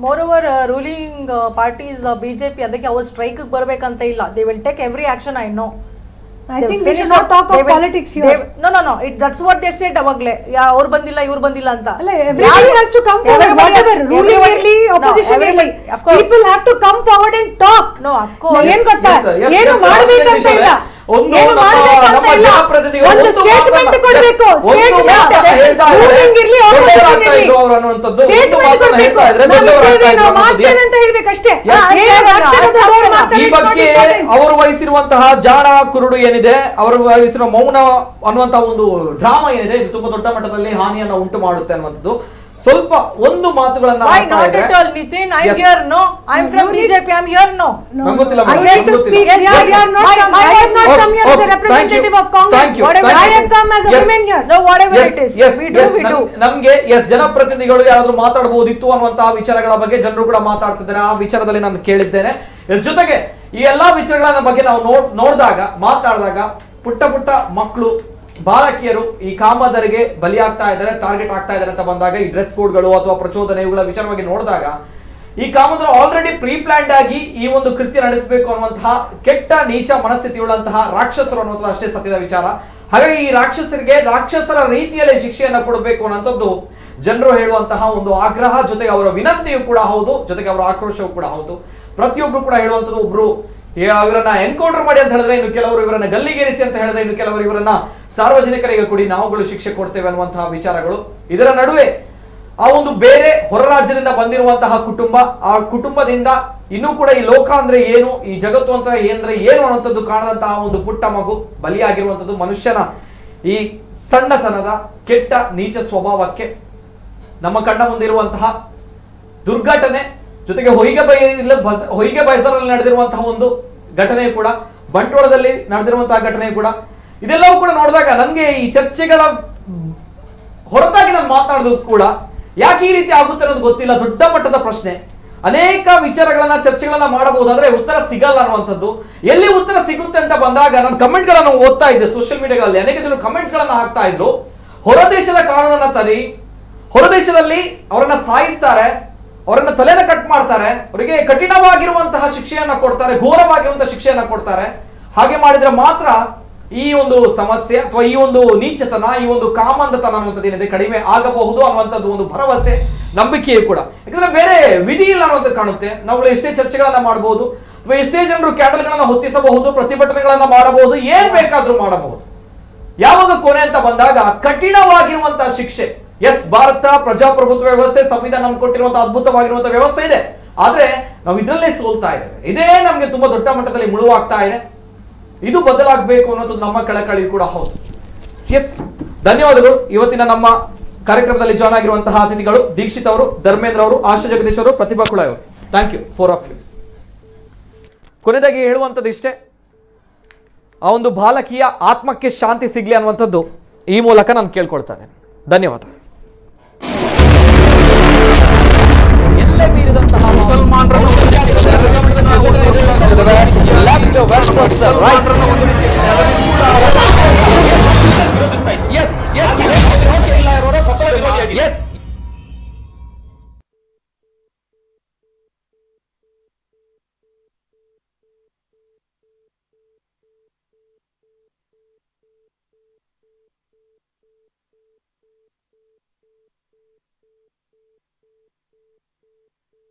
ಮೋರೋವರ್ ರೂಲಿಂಗ್ ಪಾರ್ಟೀಸ್ ಬಿಜೆಪಿ ಅದಕ್ಕೆ ಅವ್ರು ಸ್ಟ್ರೈಕ್ ಬರ್ಬೇಕಂತ ಇಲ್ಲ. They will take every action. I know.
I think we should not talk of politics here.
No. That's what they said ಅವಾಗ್ಲೇ. ಅವ್ರು ಬಂದಿಲ್ಲ, ಇವ್ರು ಬಂದಿಲ್ಲ ಅಂತ.
Everybody has to come forward. Whatever ruling ಇರಲಿ, opposition ಇರಲಿ, people have to come forward and talk.
No, of course.
ಏನು ಗೊತ್ತಾ, ಏನು ಮಾಡಬೇಕಂತ ಇಲ್ಲ. ಒಂದು ಸ್ಟೇಟ್ಮೆಂಟ್ ಕೊಡಬೇಕು. ರೂಲಿಂಗ್ ಇರಲಿ, ಆಪೋಸಿಷನ್ ಅಂತ ಹೇಳ್ಬೇಕಷ್ಟೇ.
ಈ ಬಗ್ಗೆ ಅವರು ವಹಿಸಿರುವಂತಹ ಜಾಣ ಕುರುಡು ಏನಿದೆ, ಅವರು ವಹಿಸಿರುವ ಮೌನ ಅನ್ನುವಂತಹ ಒಂದು ಡ್ರಾಮಾ ಏನಿದೆ, ಇದು ತುಂಬಾ ದೊಡ್ಡ ಮಟ್ಟದಲ್ಲಿ ಹಾನಿಯನ್ನ ಉಂಟು ಮಾಡುತ್ತೆ ಅನ್ನುವಂಥದ್ದು. ಸ್ವಲ್ಪ ಒಂದು ಮಾತುಗಳನ್ನ
Why not at all, Nitin? I'm here, no. I'm from BJP. I'm here, no.
ನಂಗೊತ್ತಿಲ್ಲ.
I am not come here as a representative of Congress. I have come as a woman here.
No, whatever it is, we do.
ನಮ್ಗೆ ಜನಪ್ರತಿನಿಧಿಗಳು ಯಾರಾದ್ರೂ ಮಾತಾಡಬಹುದಿತ್ತು ಅನ್ನುವಂತಹ ವಿಚಾರಗಳ ಬಗ್ಗೆ ಜನರು ಕೂಡ ಮಾತಾಡ್ತಿದ್ದಾರೆ. ಆ ವಿಚಾರದಲ್ಲಿ ನಾನು ಕೇಳಿದ್ದೇನೆ. ಜೊತೆಗೆ ಈ ಎಲ್ಲಾ ವಿಚಾರಗಳ ಬಗ್ಗೆ ನಾವು ಮಾತಾಡಿದಾಗ ಪುಟ್ಟ ಮಕ್ಕಳು, ಬಾಲಕಿಯರು ಈ ಕಾಮಗಾರಿಗೆ ಬಲಿಯಾಗ್ತಾ ಇದ್ದಾರೆ, ಟಾರ್ಗೆಟ್ ಆಗ್ತಾ ಇದ್ದಾರೆ ಅಂತ ಬಂದಾಗ, ಈ ಡ್ರೆಸ್ ಕೋಡ್ಗಳು ಅಥವಾ ಪ್ರಚೋದನೆ ಇವುಗಳ ವಿಚಾರವಾಗಿ ನೋಡಿದಾಗ, ಈ ಕಾಮಗಾರಿ ಆಲ್ರೆಡಿ ಪ್ರೀ ಪ್ಲಾನ್ಡ್ ಆಗಿ ಈ ಒಂದು ಕೃತ್ಯ ನಡೆಸಬೇಕು ಅನ್ನುವಂತಹ ಕೆಟ್ಟ ನೀಚ ಮನಸ್ಥಿತಿಯುಳ್ಳಂತಹ ರಾಕ್ಷಸರು ಅನ್ನುವಂಥದ್ದು ಅಷ್ಟೇ ಸತ್ಯದ ವಿಚಾರ. ಹಾಗಾಗಿ ಈ ರಾಕ್ಷಸರಿಗೆ ರಾಕ್ಷಸರ ರೀತಿಯಲ್ಲಿ ಶಿಕ್ಷೆಯನ್ನ ಕೊಡಬೇಕು ಅನ್ನುವಂಥದ್ದು ಜನರು ಹೇಳುವಂತಹ ಒಂದು ಆಗ್ರಹ, ಜೊತೆಗೆ ಅವರ ವಿನಂತಿಯು ಕೂಡ ಹೌದು, ಜೊತೆಗೆ ಅವರ ಆಕ್ರೋಶವೂ ಕೂಡ ಹೌದು. ಪ್ರತಿಯೊಬ್ರು ಕೂಡ ಹೇಳುವಂಥದ್ದು, ಒಬ್ರು ಇವರನ್ನ ಎನ್ಕೌಂಟರ್ ಮಾಡಿ ಅಂತ ಹೇಳಿದ್ರೆ, ಇನ್ನು ಕೆಲವರು ಇವರನ್ನ ಗಲ್ಲಿಗೇರಿಸಿ ಅಂತ ಹೇಳಿದ್ರೆ, ಇನ್ನು ಕೆಲವರು ಇವರನ್ನ ಸಾರ್ವಜನಿಕರಿಗೆ ಕೊಡಿ, ನಾವುಗಳು ಶಿಕ್ಷೆ ಕೊಡ್ತೇವೆ ಅನ್ನುವಂತಹ ವಿಚಾರಗಳು. ಇದರ ನಡುವೆ ಆ ಒಂದು ಬೇರೆ ಹೊರ ರಾಜ್ಯದಿಂದ ಬಂದಿರುವಂತಹ ಕುಟುಂಬ, ಆ ಕುಟುಂಬದಿಂದ ಇನ್ನೂ ಕೂಡ ಈ ಲೋಕ ಅಂದ್ರೆ ಏನು, ಈ ಜಗತ್ತು ಅಂತ ಅಂದ್ರೆ ಏನು ಅನ್ನುವಂಥದ್ದು ಕಾಣದಂತಹ ಒಂದು ಪುಟ್ಟ ಮಗು ಬಲಿಯಾಗಿರುವಂಥದ್ದು ಮನುಷ್ಯನ ಈ ಸಣ್ಣತನದ ಕೆಟ್ಟ ನೀಚ ಸ್ವಭಾವಕ್ಕೆ ನಮ್ಮ ಕಣ್ಣ ಮುಂದಿರುವಂತಹ ದುರ್ಘಟನೆ, ಜೊತೆಗೆ ಹೊಯ್ಗೆ ಬೈಸರಲ್ಲಿ ನಡೆದಿರುವಂತಹ ಒಂದು ಘಟನೆ ಕೂಡ, ಬಂಟ್ವಾಳದಲ್ಲಿ ನಡೆದಿರುವಂತಹ ಘಟನೆ ಕೂಡ, ಇದೆಲ್ಲವೂ ಕೂಡ ನೋಡಿದಾಗ ನನಗೆ ಈ ಚರ್ಚೆಗಳ ಹೊರತಾಗಿ ನಾನು ಮಾತನಾಡೋದು ಕೂಡ ಯಾಕೆ ಈ ರೀತಿ ಆಗುತ್ತೆ ಅನ್ನೋದು ಗೊತ್ತಿಲ್ಲ. ದೊಡ್ಡ ಮಟ್ಟದ ಪ್ರಶ್ನೆ, ಅನೇಕ ವಿಚಾರಗಳನ್ನ ಚರ್ಚೆಗಳನ್ನ ಮಾಡಬಹುದಾದ್ರೆ ಉತ್ತರ ಸಿಗಲ್ಲ ಅನ್ನುವಂಥದ್ದು. ಎಲ್ಲಿ ಉತ್ತರ ಸಿಗುತ್ತೆ ಅಂತ ಬಂದಾಗ ನಾನು ಕಮೆಂಟ್ ಗಳನ್ನ ಓದ್ತಾ ಇದ್ದೆ ಸೋಷಿಯಲ್ ಮೀಡಿಯಾಗಳಲ್ಲಿ, ಅನೇಕ ಜನರು ಕಮೆಂಟ್ಸ್ ಗಳನ್ನ ಹಾಕ್ತಾ ಇದ್ರು. ಹೊರದೇಶದ ಕಾನೂನನ್ನ ತರಿ, ಹೊರದೇಶದಲ್ಲಿ ಅವರನ್ನ ಸಾಯಿಸ್ತಾರೆ, ಅವರನ್ನ ತಲೆನ ಕಟ್ ಮಾಡ್ತಾರೆ, ಅವರಿಗೆ ಕಠಿಣವಾಗಿರುವಂತಹ ಶಿಕ್ಷೆಯನ್ನ ಕೊಡ್ತಾರೆ, ಘೋರವಾಗಿರುವಂತಹ ಶಿಕ್ಷೆಯನ್ನ ಕೊಡ್ತಾರೆ. ಹಾಗೆ ಮಾಡಿದ್ರೆ ಮಾತ್ರ ಈ ಒಂದು ಸಮಸ್ಯೆ ಅಥವಾ ಈ ಒಂದು ನೀಚತನ, ಈ ಒಂದು ಕಾಮಂದತನ ಅನ್ನುವಂಥದ್ದು ಏನಿದೆ ಕಡಿಮೆ ಆಗಬಹುದು ಅನ್ನುವಂಥದ್ದು ಒಂದು ಭರವಸೆ, ನಂಬಿಕೆಯೂ ಕೂಡ. ಯಾಕಂದ್ರೆ ಬೇರೆ ವಿಧಿ ಇಲ್ಲ ಅನ್ನುವಂಥದ್ದು ಕಾಣುತ್ತೆ. ನಾವು ಎಷ್ಟೇ ಚರ್ಚೆಗಳನ್ನ ಮಾಡಬಹುದು ಅಥವಾ ಎಷ್ಟೇ ಜನರು ಕ್ಯಾಂಡಲ್ಗಳನ್ನ ಹೊತ್ತಿಸಬಹುದು, ಪ್ರತಿಭಟನೆಗಳನ್ನ ಮಾಡಬಹುದು, ಏನ್ ಬೇಕಾದ್ರೂ ಮಾಡಬಹುದು. ಯಾವಾಗ ಕೊನೆ ಅಂತ ಬಂದಾಗ ಕಠಿಣವಾಗಿರುವಂತಹ ಶಿಕ್ಷೆ. ಎಸ್, ಭಾರತ ಪ್ರಜಾಪ್ರಭುತ್ವ ವ್ಯವಸ್ಥೆ, ಸಂವಿಧಾನ ನಮ್ಗೆ ಕೊಟ್ಟಿರುವಂತಹ ಅದ್ಭುತವಾಗಿರುವಂತಹ ವ್ಯವಸ್ಥೆ ಇದೆ. ಆದ್ರೆ ನಾವು ಇದರಲ್ಲೇ ಸೋಲ್ತಾ ಇದ್ದೇವೆ. ಇದೇ ನಮ್ಗೆ ತುಂಬಾ ದೊಡ್ಡ ಮಟ್ಟದಲ್ಲಿ ಮುಳುವಾಗ್ತಾ ಇದೆ. ಇದು ಬದಲಾಗಬೇಕು ಅನ್ನೋದು ನಮ್ಮ ಕಳಕಳಿ ಕೂಡ ಹೌದು. ಎಸ್, ಧನ್ಯವಾದಗಳು. ಇವತ್ತಿನ ನಮ್ಮ ಕಾರ್ಯಕ್ರಮದಲ್ಲಿ ಜಾಯ್ನ್ ಆಗಿರುವಂತಹ ಅತಿಥಿಗಳು ದೀಕ್ಷಿತ್ ಅವರು, ಧರ್ಮೇಂದ್ರ ಅವರು, ಆಶಾ ಜಗದೀಶ್ ಅವರು, ಪ್ರತಿಭಾ ಕುಳಾಯ್ ಅವರು. Thank you, 4 of you. ಕೊನೆಯದಾಗಿ ಹೇಳುವಂಥದ್ದು ಇಷ್ಟೇ, ಆ ಒಂದು ಬಾಲಕಿಯ ಆತ್ಮಕ್ಕೆ ಶಾಂತಿ ಸಿಗ್ಲಿ ಅನ್ನುವಂಥದ್ದು ಈ ಮೂಲಕ ನಾನು ಕೇಳ್ಕೊಳ್ತಾನೆ. ಧನ್ಯವಾದ. ಎಲ್ಲೇ ಮೀರಿದಂತಹ ಮುಸಲ್ಮಾನರನ್ನು yes